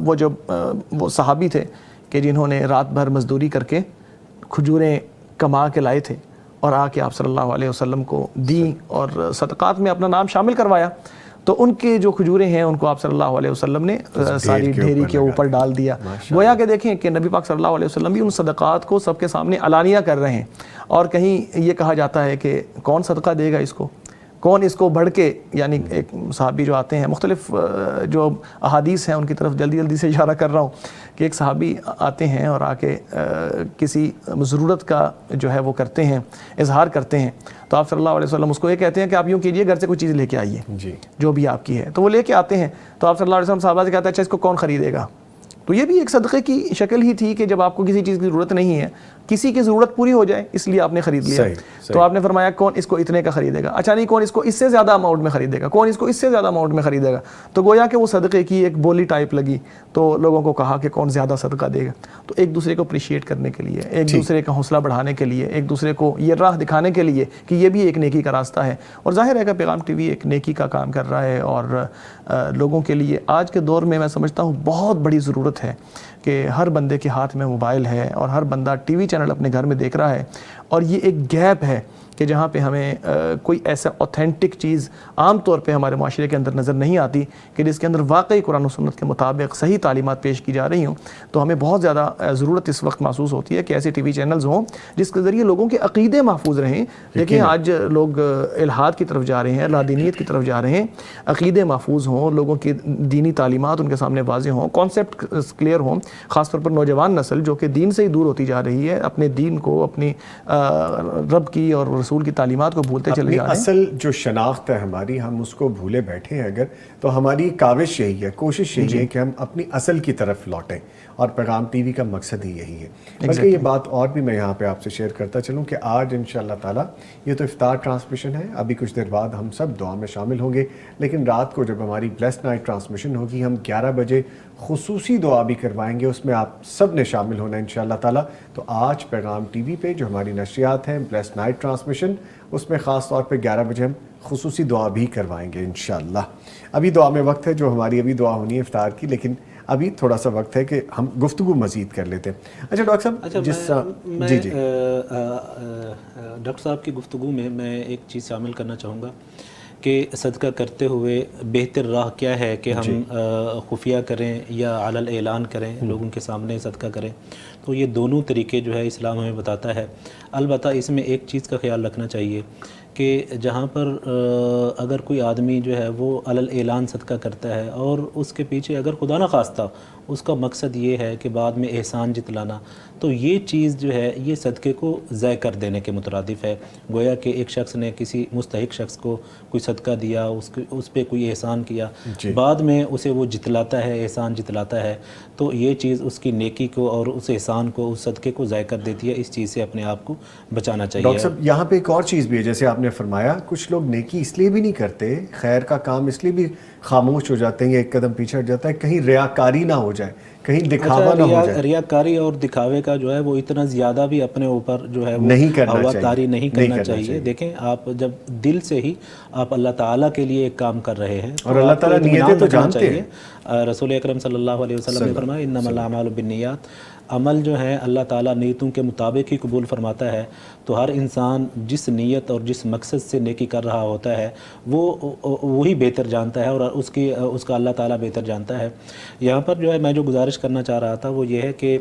وہ صحابی تھے کہ جنہوں نے رات بھر مزدوری کر کے کھجوریں کما کے لائے تھے اور آ کے آپ صلی اللہ علیہ وسلم کو دیں اور صدقات میں اپنا نام شامل کروایا, تو ان کے جو کھجوریں ہیں ان کو آپ صلی اللہ علیہ وسلم نے ساری ڈھیری کے اوپر ڈال دیا. گویا کہ دیکھیں کہ نبی پاک صلی اللہ علیہ وسلم بھی ان صدقات کو سب کے سامنے علانیہ کر رہے ہیں. اور کہیں یہ کہا جاتا ہے کہ کون صدقہ دے گا اس کو, کون اس کو بڑھ کے, یعنی ایک صحابی جو آتے ہیں, مختلف جو احادیث ہیں ان کی طرف جلدی سے اشارہ کر رہا ہوں کہ ایک صحابی آتے ہیں اور آ کے کسی ضرورت کا جو ہے وہ کرتے ہیں, اظہار کرتے ہیں. تو آپ صلی اللہ علیہ وسلم اس کو یہ کہتے ہیں کہ آپ یوں کیجئے, گھر سے کوئی چیز لے کے آئیے جو بھی آپ کی ہے. تو وہ لے کے آتے ہیں. تو آپ صلی اللہ علیہ وسلم صحابہ سے کہتے ہیں اچھا اس کو کون خریدے گا؟ تو یہ بھی ایک صدقے کی شکل ہی تھی کہ جب آپ کو کسی چیز کی ضرورت نہیں ہے, کسی کی ضرورت پوری ہو جائے اس لیے آپ نے خرید لیا. تو آپ نے فرمایا کون اس کو اتنے کا خریدے گا؟ اچھا نہیں, کون اس کو اس سے زیادہ اماؤنٹ میں خریدے گا؟ کون اس کو اس سے زیادہ اماؤنٹ میں خریدے گا؟ تو گویا کہ وہ صدقے کی ایک بولی ٹائپ لگی. تو لوگوں کو کہا کہ کون زیادہ صدقہ دے گا. تو ایک دوسرے کو اپریشیٹ کرنے کے لیے, ایک دوسرے کا حوصلہ بڑھانے کے لیے, ایک دوسرے کو یہ راہ دکھانے کے لیے کہ یہ بھی ایک نیکی کا راستہ ہے. اور ظاہر ہے کہ پیغام ٹی وی ایک نیکی کا کام کر رہا ہے, اور لوگوں کے لیے آج کے دور میں سمجھتا ہوں بہت بڑی ضرورت ہے کہ ہر بندے کے ہاتھ میں موبائل ہے اور ہر بندہ ٹی وی چینل اپنے گھر میں دیکھ رہا ہے. اور یہ ایک گیپ ہے کہ جہاں پہ ہمیں کوئی ایسا اوتھینٹک چیز عام طور پہ ہمارے معاشرے کے اندر نظر نہیں آتی کہ جس کے اندر واقعی قرآن و سنت کے مطابق صحیح تعلیمات پیش کی جا رہی ہوں. تو ہمیں بہت زیادہ ضرورت اس وقت محسوس ہوتی ہے کہ ایسے ٹی وی چینلز ہوں جس کے ذریعے لوگوں کے عقیدے محفوظ رہیں. دیکھیں آج لوگ الحاد کی طرف جا رہے ہیں, لادینیت کی طرف جا رہے ہیں. عقیدے محفوظ ہوں, لوگوں کی دینی تعلیمات ان کے سامنے واضح ہوں, کانسیپٹ کلیئر ہوں. خاص طور پر نوجوان نسل جو کہ دین سے ہی دور ہوتی جا رہی ہے, اپنے دین کو, اپنی رب کی اور رسول کی تعلیمات کو بھولتے چلے جا رہے ہیں.
اصل جو شناخت ہے ہماری, ہم اس کو بھولے بیٹھے ہیں اگر, تو ہماری کاوش یہی ہے, کوشش یہی ہے کہ ہم اپنی اصل کی طرف لوٹیں, اور پیغام ٹی وی کا مقصد ہی یہی ہے. بلکہ یہ بات اور بھی میں یہاں پہ آپ سے شیئر کرتا چلوں کہ آج انشاءاللہ تعالیٰ یہ تو افطار ٹرانسمیشن ہے, ابھی کچھ دیر بعد ہم سب دعا میں شامل ہوں گے, لیکن رات کو جب ہماری بلیسڈ نائٹ ٹرانسمیشن ہوگی ہم 11 بجے خصوصی دعا بھی کروائیں گے, اس میں آپ سب نے شامل ہونا ہے انشاءاللہ تعالیٰ. تو آج پیغام ٹی وی پہ جو ہماری نشریات ہیں بلیسڈ نائٹ ٹرانسمیشن, اس میں خاص طور پہ 11 بجے ہم خصوصی دعا بھی کروائیں گے انشاءاللہ. ابھی دعا میں وقت ہے, جو ہماری ابھی دعا ہونی ہے افطار کی, لیکن ابھی تھوڑا سا وقت ہے کہ ہم گفتگو مزید کر لیتے ہیں. اچھا ڈاکٹر صاحب, جی
ڈاکٹر صاحب کی گفتگو میں ایک چیز شامل کرنا چاہوں گا کہ صدقہ کرتے ہوئے بہتر راہ کیا ہے کہ ہم خفیہ کریں یا علی اعلان کریں, لوگوں کے سامنے صدقہ کریں. تو یہ دونوں طریقے جو ہے اسلام ہمیں بتاتا ہے. البتہ اس میں ایک چیز کا خیال رکھنا چاہیے کہ جہاں پر اگر کوئی آدمی جو ہے وہ علی اعلان صدقہ کرتا ہے اور اس کے پیچھے اگر خدا نہ خواستہ اس کا مقصد یہ ہے کہ بعد میں احسان جتلانا, تو یہ چیز جو ہے یہ صدقے کو ضائع کر دینے کے مترادف ہے. گویا کہ ایک شخص نے کسی مستحق شخص کو کوئی صدقہ دیا, اس پہ کوئی احسان کیا, بعد میں اسے وہ جتلاتا ہے, احسان جتلاتا ہے, تو یہ چیز اس کی نیکی کو اور اس احسان کو, اس صدقے کو ضائع کر دیتی ہے. اس چیز سے اپنے آپ کو بچانا چاہیے.
ڈاکٹر صاحب یہاں پہ ایک اور چیز بھی ہے, جیسے آپ نے فرمایا کچھ لوگ نیکی اس لیے بھی نہیں کرتے, خیر کا کام اس لیے بھی خاموش ہو جاتے ہیں یا ایک قدم پیچھے ہٹ جاتا ہے, کہیں ریاکاری نہ ہو جائے, کہیں دکھاوا نہ ہو جائے.
ریاکاری اور دکھاوے کا جو ہے وہ اتنا زیادہ بھی اپنے اوپر جو ہے
نہیں
کرنا چاہیے. دیکھیں آپ جب دل سے ہی آپ اللہ تعالیٰ کے لیے ایک کام کر رہے ہیں,
اور اللہ تعالیٰ نیتیں تو جانتے ہیں.
رسول اکرم صلی اللہ علیہ وسلم نے فرمایا انما الاعمال بالنیات, عمل جو ہے اللہ تعالیٰ نیتوں کے مطابق ہی قبول فرماتا ہے. تو ہر انسان جس نیت اور جس مقصد سے نیکی کر رہا ہوتا ہے وہی بہتر جانتا ہے, اور اس کا اللہ تعالیٰ بہتر جانتا ہے. یہاں پر جو ہے میں جو گزارش کرنا چاہ رہا تھا وہ یہ ہے کہ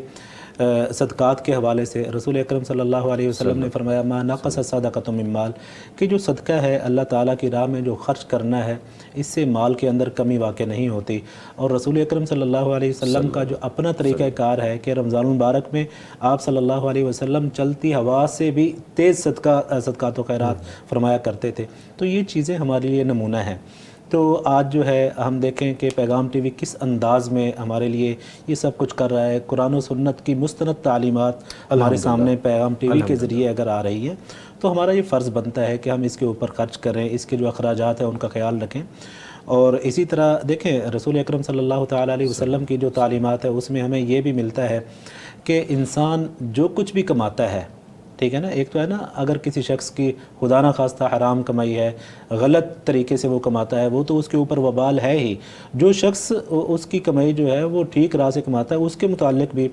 صدقات کے حوالے سے رسول اکرم صلی اللہ علیہ وسلم نے فرمایا ما نقص صدقۃ من مال, کہ جو صدقہ ہے اللہ تعالیٰ کی راہ میں جو خرچ کرنا ہے اس سے مال کے اندر کمی واقع نہیں ہوتی. اور رسول اکرم صلی اللہ علیہ وسلم کا جو اپنا طریقہ کار ہے کہ رمضان المبارک میں آپ صلی اللہ علیہ وسلم چلتی ہوا سے بھی تیز صدقات و خیرات فرمایا کرتے تھے. تو یہ چیزیں ہمارے لیے نمونہ ہیں. تو آج جو ہے ہم دیکھیں کہ پیغام ٹی وی کس انداز میں ہمارے لیے یہ سب کچھ کر رہا ہے. قرآن و سنت کی مستند تعلیمات ہمارے سامنے پیغام ٹی وی کے ذریعے اگر آ رہی ہے تو ہمارا یہ فرض بنتا ہے کہ ہم اس کے اوپر خرچ کریں, اس کے جو اخراجات ہیں ان کا خیال رکھیں. اور اسی طرح دیکھیں رسول اکرم صلی اللہ تعالیٰ علیہ وسلم کی جو تعلیمات ہے اس میں ہمیں یہ بھی ملتا ہے کہ انسان جو کچھ بھی کماتا ہے، ٹھیک ہے نا، ایک تو ہے نا اگر کسی شخص کی خدا نہ خواستہ حرام کمائی ہے، غلط طریقے سے وہ کماتا ہے، وہ تو اس کے اوپر وبال ہے ہی. جو شخص اس کی کمائی جو ہے وہ ٹھیک راہ سے کماتا ہے، اس کے متعلق بھی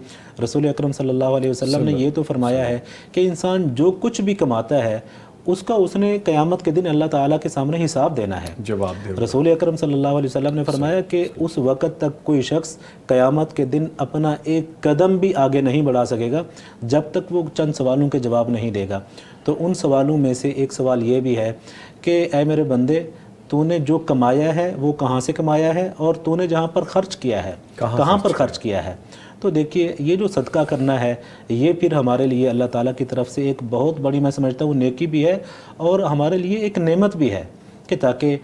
رسول اکرم صلی اللہ علیہ وسلم نے یہ تو فرمایا ہے کہ انسان جو کچھ بھی کماتا ہے اس کا اس نے قیامت کے دن اللہ تعالیٰ کے سامنے حساب دینا ہے،
جواب دے.
رسول اکرم صلی اللہ علیہ وسلم نے فرمایا کہ اس وقت تک کوئی شخص قیامت کے دن اپنا ایک قدم بھی آگے نہیں بڑھا سکے گا جب تک وہ چند سوالوں کے جواب نہیں دے گا. تو ان سوالوں میں سے ایک سوال یہ بھی ہے کہ اے میرے بندے، تو نے جو کمایا ہے وہ کہاں سے کمایا ہے، اور تو نے جہاں پر خرچ کیا ہے کہاں پر خرچ کیا ہے. تو دیکھیے یہ جو صدقہ کرنا ہے یہ پھر ہمارے لیے اللہ تعالیٰ کی طرف سے ایک بہت بڑی، میں سمجھتا ہوں، نیکی بھی ہے اور ہمارے لیے ایک نعمت بھی ہے کہ تاکہ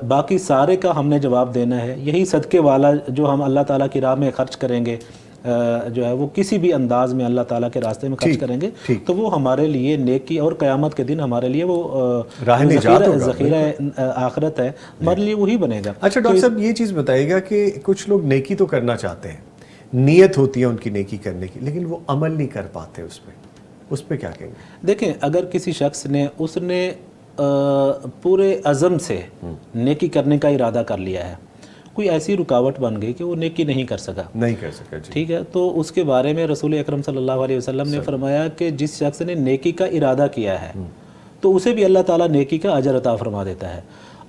باقی سارے کا ہم نے جواب دینا ہے. یہی صدقے والا جو ہم اللہ تعالیٰ کی راہ میں خرچ کریں گے، جو ہے وہ کسی بھی انداز میں اللہ تعالیٰ کے راستے میں خرچ کریں گے تو وہ ہمارے لیے نیکی، اور قیامت کے دن ہمارے لیے وہ ذخیرہ آخرت ہے، ہمارے لیے وہی بنے گا.
اچھا ڈاکٹر صاحب یہ چیز بتائیے گا کہ کچھ لوگ نیکی تو کرنا چاہتے ہیں، نیت ہوتی ہے ان کی نیکی کرنے کی، لیکن وہ عمل نہیں کر پاتے اس پہ کیا کہیں گے؟
دیکھیں اگر کسی شخص نے پورے عزم سے نیکی کرنے کا ارادہ کر لیا ہے، کوئی ایسی رکاوٹ بن گئی کہ وہ نیکی نہیں کر سکا، ٹھیک ہے، تو اس کے بارے میں رسول اکرم صلی اللہ علیہ وسلم نے فرمایا کہ جس شخص نے نیکی کا ارادہ کیا ہے تو اسے بھی اللہ تعالیٰ نیکی کا اجر عطا فرما دیتا ہے،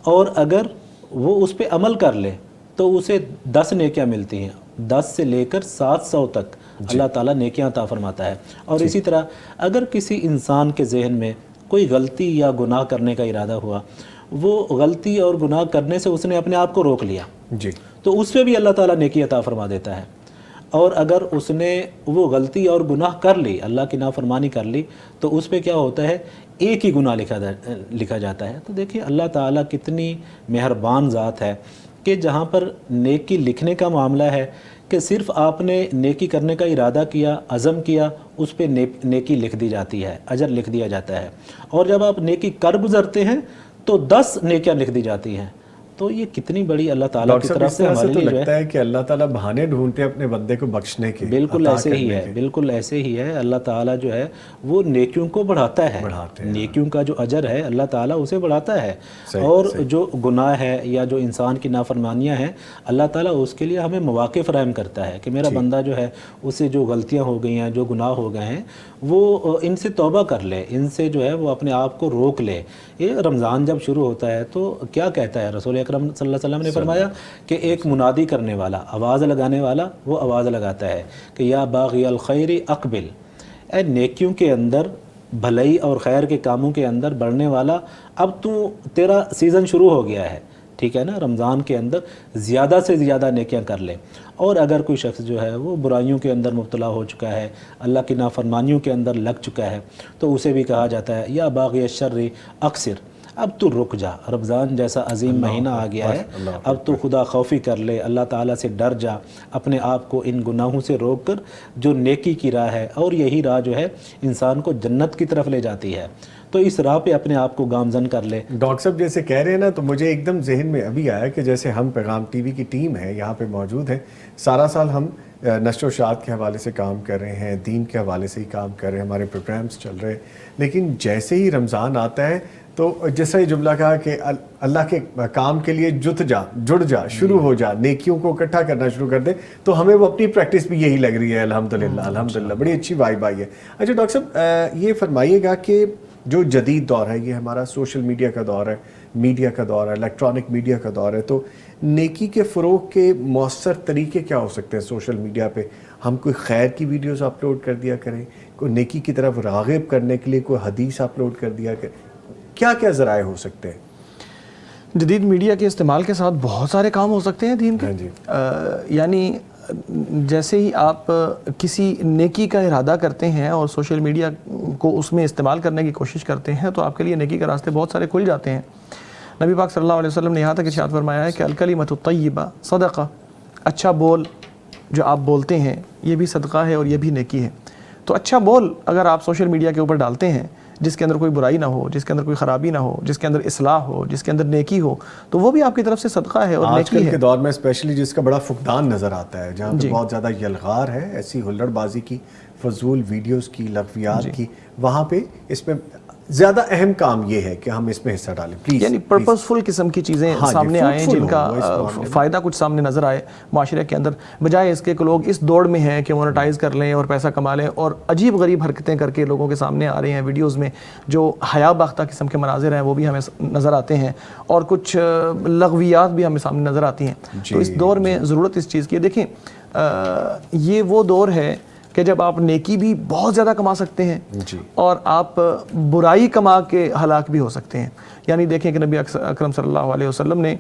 اور اگر وہ اس پہ عمل کر لے تو اسے 10 نیکیاں ملتی ہیں، 10 سے لے کر 700 تک اللہ تعالیٰ نیکیاں عطا فرماتا ہے. اور اسی طرح اگر کسی انسان کے ذہن میں کوئی غلطی یا گناہ کرنے کا ارادہ ہوا، وہ غلطی اور گناہ کرنے سے اس نے اپنے آپ کو روک لیا تو اس پہ بھی اللہ تعالیٰ نیکی عطا فرما دیتا ہے. اور اگر اس نے وہ غلطی اور گناہ کر لی، اللہ کی نافرمانی کر لی، تو اس پہ کیا ہوتا ہے، ایک ہی گناہ لکھا جاتا ہے. تو دیکھیے اللہ تعالیٰ کتنی مہربان ذات ہے کہ جہاں پر نیکی لکھنے کا معاملہ ہے کہ صرف آپ نے نیکی کرنے کا ارادہ کیا، عزم کیا، اس پہ نیکی لکھ دی جاتی ہے، اجر لکھ دیا جاتا ہے. اور جب آپ نیکی کر گزرتے ہیں تو 10 نیکیاں لکھ دی جاتی ہیں. تو یہ کتنی بڑی اللہ تعالیٰ کی طرف سے ہمارے لیے
لگتا ہے کہ اللہ تعالیٰ بہانے ڈھونڈتے ہیں اپنے بندے کو بخشنے کے.
بالکل ایسے ہی ہے، بالکل ایسے ہی ہے. اللہ تعالیٰ جو ہے وہ نیکیوں کو بڑھاتا ہے، نیکیوں کا جو اجر ہے اللہ تعالیٰ اسے بڑھاتا ہے. اور جو گناہ ہے یا جو انسان کی نافرمانیاں ہیں، اللہ تعالیٰ اس کے لیے ہمیں مواقع فراہم کرتا ہے کہ میرا بندہ جو ہے اسے جو غلطیاں ہو گئی ہیں، جو گناہ ہو گئے ہیں، وہ ان سے توبہ کر لے، ان سے جو ہے وہ اپنے آپ کو روک لے. یہ رمضان جب شروع ہوتا ہے تو کیا کہتا ہے رسول اکرم صلی اللہ علیہ وسلم نے فرمایا کہ ایک منادی کرنے والا، آواز لگانے والا، وہ آواز لگاتا ہے کہ یا باغی الخیر اقبل، اے نیکیوں کے اندر، بھلائی اور خیر کے کاموں کے اندر بڑھنے والا، اب تو تیرا سیزن شروع ہو گیا ہے، ٹھیک ہے نا، رمضان کے اندر زیادہ سے زیادہ نیکیاں کر لے. اور اگر کوئی شخص جو ہے وہ برائیوں کے اندر مبتلا ہو چکا ہے، اللہ کی نافرمانیوں کے اندر لگ چکا ہے، تو اسے بھی کہا جاتا ہے یا باغی الشر اقصر، اب تو رک جا، رمضان جیسا عظیم مہینہ آ گیا ہے، اب تو خدا خوفی کر لے، اللہ تعالیٰ سے ڈر جا، اپنے آپ کو ان گناہوں سے روک کر جو نیکی کی راہ ہے، اور یہی راہ جو ہے انسان کو جنت کی طرف لے جاتی ہے، تو اس راہ پہ اپنے آپ کو گامزن کر لے.
ڈاکٹر صاحب جیسے کہہ رہے ہیں نا، تو مجھے ایک دم ذہن میں ابھی آیا کہ جیسے ہم پیغام ٹی وی کی ٹیم ہے، یہاں پہ موجود ہیں، سارا سال ہم نشر و اشاعت کے حوالے سے کام کر رہے ہیں، دین کے حوالے سے ہی کام کر رہے ہیں، ہمارے پروگرامز چل رہے ہیں، لیکن جیسے ہی رمضان آتا ہے تو جیسا یہ جملہ کہا کہ اللہ کے کام کے لیے جڑ جا، شروع ہو جا، نیکیوں کو اکٹھا کرنا شروع کر دے، تو ہمیں وہ اپنی پریکٹس بھی یہی لگ رہی ہے. الحمدللہ بڑی اچھی وائب آئی ہے. اچھا ڈاکٹر صاحب یہ فرمائیے گا کہ جو جدید دور ہے، یہ ہمارا سوشل میڈیا کا دور ہے، میڈیا کا دور ہے، الیکٹرانک میڈیا کا دور ہے، تو نیکی کے فروغ کے مؤثر طریقے کیا ہو سکتے ہیں سوشل میڈیا پہ؟ ہم کوئی خیر کی ویڈیوز اپلوڈ کر دیا کریں، کوئی نیکی کی طرف راغب کرنے کے لیے کوئی حدیث اپلوڈ کر دیا کریں، کیا کیا ذرائع ہو سکتے ہیں؟
جدید میڈیا کے استعمال کے ساتھ بہت سارے کام ہو سکتے ہیں دین کے. یعنی جیسے ہی آپ کسی نیکی کا ارادہ کرتے ہیں اور سوشل میڈیا کو اس میں استعمال کرنے کی کوشش کرتے ہیں تو آپ کے لیے نیکی کے راستے بہت سارے کھل جاتے ہیں. نبی پاک صلی اللہ علیہ وسلم نے یہاں تک ارشاد فرمایا ہے کہ الکلمۃ الطیبہ صدقہ، اچھا بول جو آپ بولتے ہیں یہ بھی صدقہ ہے اور یہ بھی نیکی ہے. تو اچھا بول اگر آپ سوشل میڈیا کے اوپر ڈالتے ہیں، جس کے اندر کوئی برائی نہ ہو، جس کے اندر کوئی خرابی نہ ہو، جس کے اندر اصلاح ہو، جس کے اندر نیکی ہو، تو وہ بھی آپ کی طرف سے صدقہ ہے اور
آج
نیکی
کل
ہے۔
کے دور میں اسپیشلی جس کا بڑا فقدان نظر آتا ہے، جہاں پہ بہت زیادہ یلغار ہے ایسی ہلڑ بازی کی، فضول ویڈیوز کی، لغویات کی، وہاں پہ اس میں زیادہ اہم کام یہ ہے کہ ہم اس میں حصہ ڈالیں پلیز،
یعنی پرپسفل قسم کی چیزیں سامنے آئیں جن کا فائدہ کچھ سامنے نظر آئے معاشرے کے اندر، بجائے اس کے کہ لوگ اس دوڑ میں ہیں کہ مونیٹائز کر لیں اور پیسہ کما لیں، اور عجیب غریب حرکتیں کر کے لوگوں کے سامنے آ رہے ہیں ویڈیوز میں، جو حیا باختہ قسم کے مناظر ہیں وہ بھی ہمیں نظر آتے ہیں، اور کچھ لغویات بھی ہمیں سامنے نظر آتی ہیں۔ تو اس دور میں ضرورت اس چیز کی ہے۔ دیکھیں یہ وہ دور ہے کہ جب آپ نیکی بھی بہت زیادہ کما سکتے ہیں اور آپ برائی کما کے ہلاک بھی ہو سکتے ہیں۔ یعنی دیکھیں کہ نبی اکرم صلی اللہ علیہ وسلم نے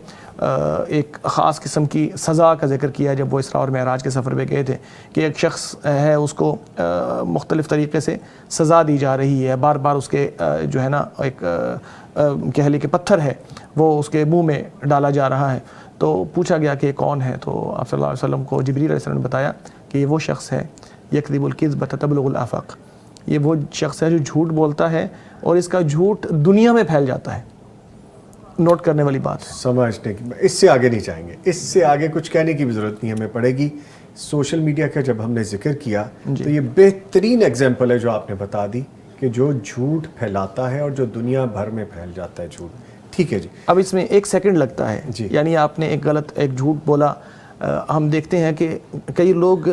ایک خاص قسم کی سزا کا ذکر کیا جب وہ اسراء اور معراج کے سفر پہ گئے تھے، کہ ایک شخص ہے اس کو مختلف طریقے سے سزا دی جا رہی ہے، بار بار اس کے جو ہے نا ایک کہہ لیں کہ پتھر ہے وہ اس کے منہ میں ڈالا جا رہا ہے۔ تو پوچھا گیا کہ کون ہے، تو آپ صلی اللہ علیہ وسلم کو جبریل علیہ السلام نے بتایا کہ یہ وہ شخص ہے یکذب الکذب تبلغ الآفاق، یہ وہ شخص ہے جو جھوٹ بولتا ہے اور اس کا جھوٹ دنیا میں پھیل جاتا ہے۔ نوٹ کرنے والی بات ہے،
سمجھنے کی، اس سے آگے نہیں چاہیں گے، اس سے آگے کچھ کہنے کی بھی ضرورت نہیں ہمیں پڑے گی۔ سوشل میڈیا کا جب ہم نے ذکر کیا تو یہ بہترین ایگزامپل ہے جو آپ نے بتا دی کہ جو جھوٹ پھیلاتا ہے اور جو دنیا بھر میں پھیل جاتا ہے جھوٹ۔ ٹھیک ہے جی،
اب اس میں 1 سیکنڈ لگتا ہے، یعنی آپ نے ایک جھوٹ بولا، ہم دیکھتے ہیں کہ کئی لوگ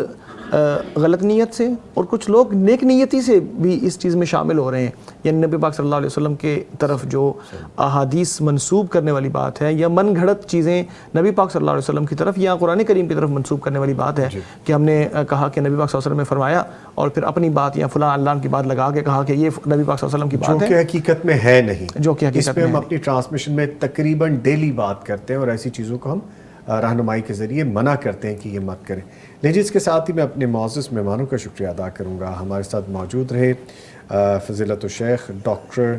غلط نیت سے اور کچھ لوگ نیک نیتی سے بھی اس چیز میں شامل ہو رہے ہیں۔ یعنی نبی پاک صلی اللہ علیہ وسلم کے طرف جو احادیث منسوب کرنے والی بات ہے یا من گھڑت چیزیں نبی پاک صلی اللہ علیہ وسلم کی طرف یا قرآن کریم کی طرف منسوب کرنے والی بات ہے کہ ہم نے کہا کہ نبی پاک صلی اللہ علیہ وسلم نے فرمایا، اور پھر اپنی بات یا فلاں اللہ کی بات لگا کے کہا کہ یہ نبی پاک صلی اللہ علیہ وسلم کی بات ہے،
جو کہ حقیقت میں ہے نہیں،
جو کہ حقیقت
اس پہ ہم اپنی ٹرانسمیشن میں تقریباً ڈیلی بات کرتے ہیں اور ایسی چیزوں کو ہم رہنمائی کے ذریعے منع کرتے ہیں کہ یہ مت کریں۔ لیکن اس کے ساتھ ہی میں اپنے معزز مہمانوں کا شکریہ ادا کروں گا۔ ہمارے ساتھ موجود رہے فضیلت الشیخ ڈاکٹر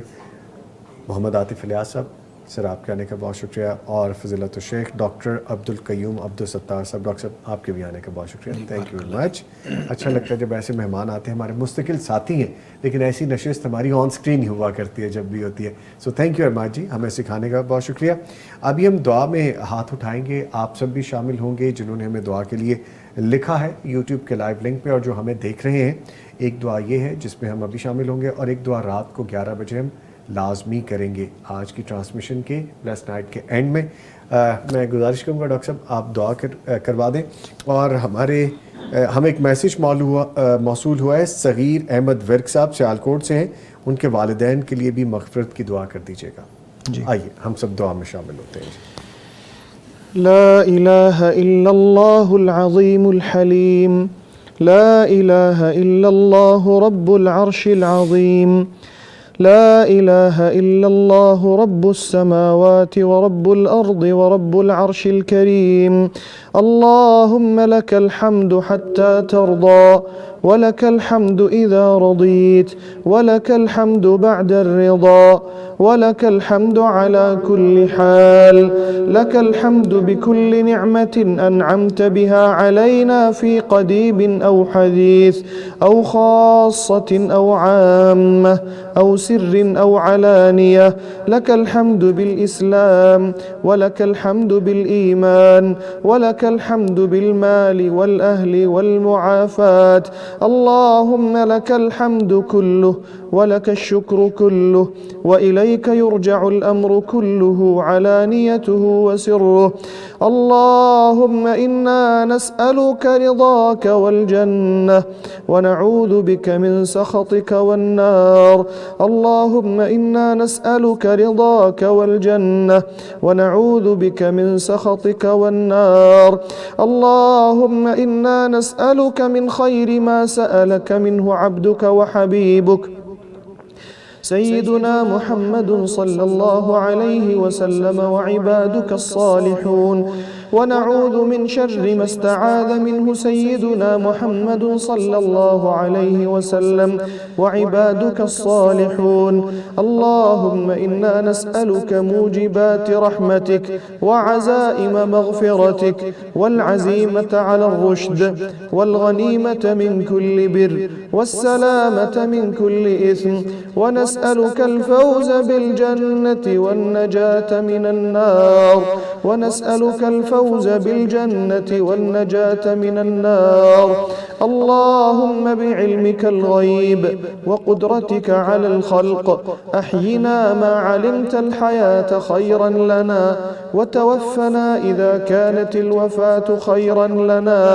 محمد عاطف الیاس صاحب، سر آپ کے آنے کا بہت شکریہ، اور فضیلت الشیخ ڈاکٹر عبدالقیوم عبدالستار صاحب، ڈاکٹر صاحب آپ کے بھی آنے کا بہت شکریہ، تھینک یو ویری مچ۔ اچھا لگتا ہے جب ایسے مہمان آتے ہیں، ہمارے مستقل ساتھی ہیں لیکن ایسی نشست ہماری آن اسکرین ہی ہوا کرتی ہے جب بھی ہوتی ہے، so thank you very much ji, ہمیں سکھانے کا بہت شکریہ۔ ابھی ہم دعا میں ہاتھ اٹھائیں گے، آپ سب بھی شامل ہوں گے جنہوں نے ہمیں دعا کے لیے لکھا ہے یوٹیوب کے لائیو لنک پہ، اور جو ہمیں دیکھ رہے ہیں، ایک دعا یہ ہے جس میں ہم ابھی شامل ہوں گے، اور ایک دعا رات کو 11 بجے ہم لازمی کریں گے آج کی ٹرانسمیشن کے پلس نائٹ کے اینڈ میں۔ میں گزارش کروں گا ڈاکٹر صاحب آپ دعا کروا دیں، اور ہمیں ایک میسیج موصول ہوا ہے صغیر احمد ورک صاحب سیالکوٹ سے ہیں، ان کے والدین کے لیے بھی مغفرت کی دعا کر دیجیے گا۔ آئیے ہم سب دعا میں شامل ہوتے ہیں۔
لا الہ الا اللہ العظیم الحلیم، لا الہ الا اللہ رب العرش العظیم، لا الہ الا اللہ رب السماوات ورب الارض ورب العرش الكریم، اللہم لک الحمد حتی ترضى ولك الحمد إذا رضيت ولك الحمد بعد الرضا ولك الحمد على كل حال، لك الحمد بكل نعمة أنعمت بها علينا في قديم أو حديث أو خاصة أو عامة أو سر أو علانية، لك الحمد بالإسلام ولك الحمد بالإيمان ولك الحمد بالمال والأهل والمعافاة، اللهم لك الحمد كله ولك الشكر كله وإليك يرجع الأمر كله علانيته وسره، اللهم إنا نسألك رضاك والجنة ونعوذ بك من سخطك والنار، اللهم إنا نسألك رضاك والجنة ونعوذ بك من سخطك والنار، اللهم إنا نسألك من خير ما سألك منه عبدك وحبيبك سيدنا محمد صلى الله عليه وسلم وعبادك الصالحون، ونعوذ من شر ما استعاذ منه سيدنا محمد صلى الله عليه وسلم وعبادك الصالحون. اللهم إنا نسألك موجبات رحمتك وعزائم مغفرتك والعزيمة على الرشد والغنيمة من كل بر والسلامة من كل إثم، ونسألك الفوز بالجنة والنجاة من النار، ونسألك الفوز بالجنة والنجاة من النار. اللهم بعلمك الغيب وقدرتك على الخلق أحينا ما علمت الحياة خيرا لنا، وتوفنا إذا كانت الوفاة خيرا لنا،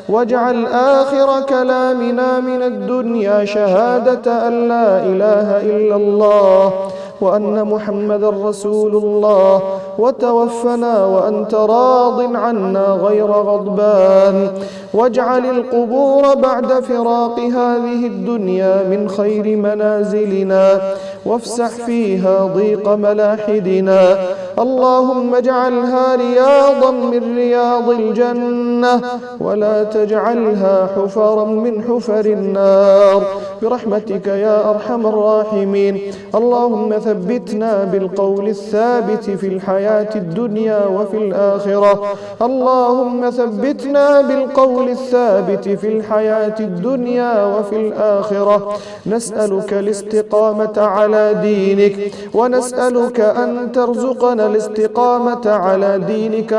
واجعل آخر كلامنا من الدنيا شهادة أن لا إله إلا الله وأن محمدا رسول الله، وتوفنا وأنت راض عنا غير غضبان، واجعل القبور بعد فراق هذه الدنيا من خير منازلنا، وافسح فيها ضيق ملاحدنا. اللهم اجعلها رياضا من رياض الجنة، ولا تجعلها حفرا من حفر النار، برحمتك يا أرحم الراحمين. اللهم ثبتنا بالقول الثابت في الحياة الدنيا وفي الآخرة. اللهم ثبتنا بالقول الثابت في الحياة الدنيا وفي الآخرة. نسألك الاستقامة على دينك، ونسألك أن ترزقنا الاستقامة على دينك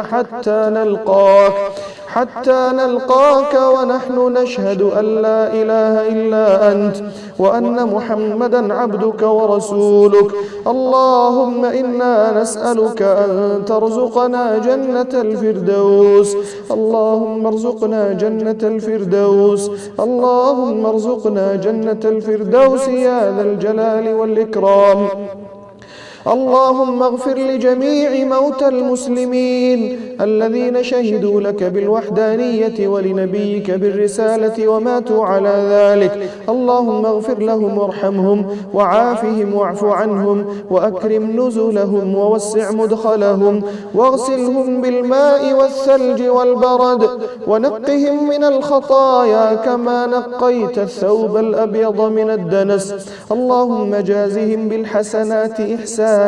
حتى نلقاك ونحن نشهد أن لا إله إلا أنت وأن محمدا عبدك ورسولك. اللهم إنا نسألك أن ترزقنا جنة الفردوس. اللهم ارزقنا جنة الفردوس. اللهم ارزقنا جنة الفردوس يا ذا الجلال والإكرام. اللهم اغفر لجميع موتى المسلمين الذين شهدوا لك بالوحدانية ولنبيك بالرسالة وماتوا على ذلك. اللهم اغفر لهم وارحمهم وعافهم واعف عنهم وأكرم نزلهم ووسع مدخلهم واغسلهم بالماء والثلج والبرد ونقهم من الخطايا كما نقيت الثوب الأبيض من الدنس. اللهم جازهم بالحسنات إحسانا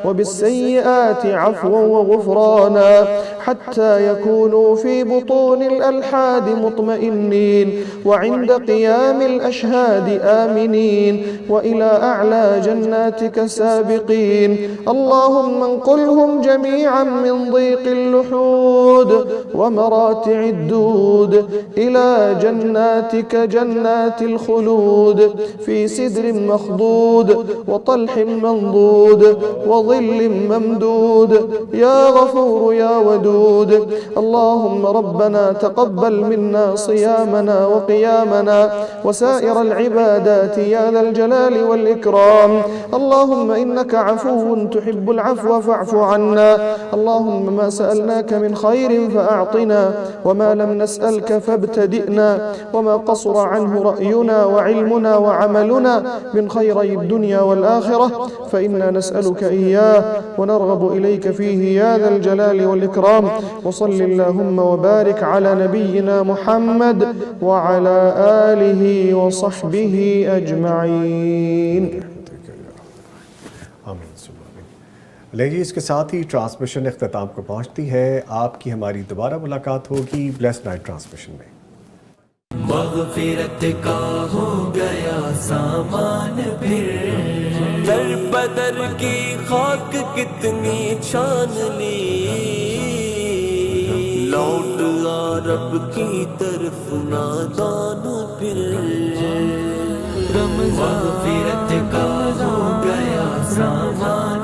وبالسيئات عفوا وغفرانا حتى يكونوا في بطون الألحاد مطمئنين وعند قيام الأشهاد آمنين وإلى أعلى جناتك سابقين. اللهم انقلهم جميعا من ضيق اللحود ومراتع الدود إلى جناتك جنات الخلود في سدر مخضود وطلح منضود وظل ممدود يا غفور يا ودود. اللهم ربنا تقبل منا صيامنا وقيامنا وسائر العبادات يا ذا الجلال والإكرام. اللهم إنك عفو تحب العفو فاعف عنا. اللهم ما سألناك من خير فأعطنا وما لم نسألك فابتدئنا وما قصر عنه رأينا وعلمنا وعملنا من خيري الدنيا والآخرة فإنا نسألك إياه ونرغب إليك فيه يا ذا الجلال والإكرام. وصل اللهم وبارك على نبينا محمد وعلى آله وصحبه أجمعين.
لیجیے اس کے ساتھ ہی ٹرانسمیشن اختتام کو پہنچتی ہے. آپ کی ہماری دوبارہ ملاقات ہوگی بلیس نائٹ ٹرانسمیشن میں.
مغفرت کا ہو گیا سامان پھر در بدر کی خاک کتنی چھان لی لوٹ آ رب کی طرف نادان پھر مغفرت کا ہو گیا سامان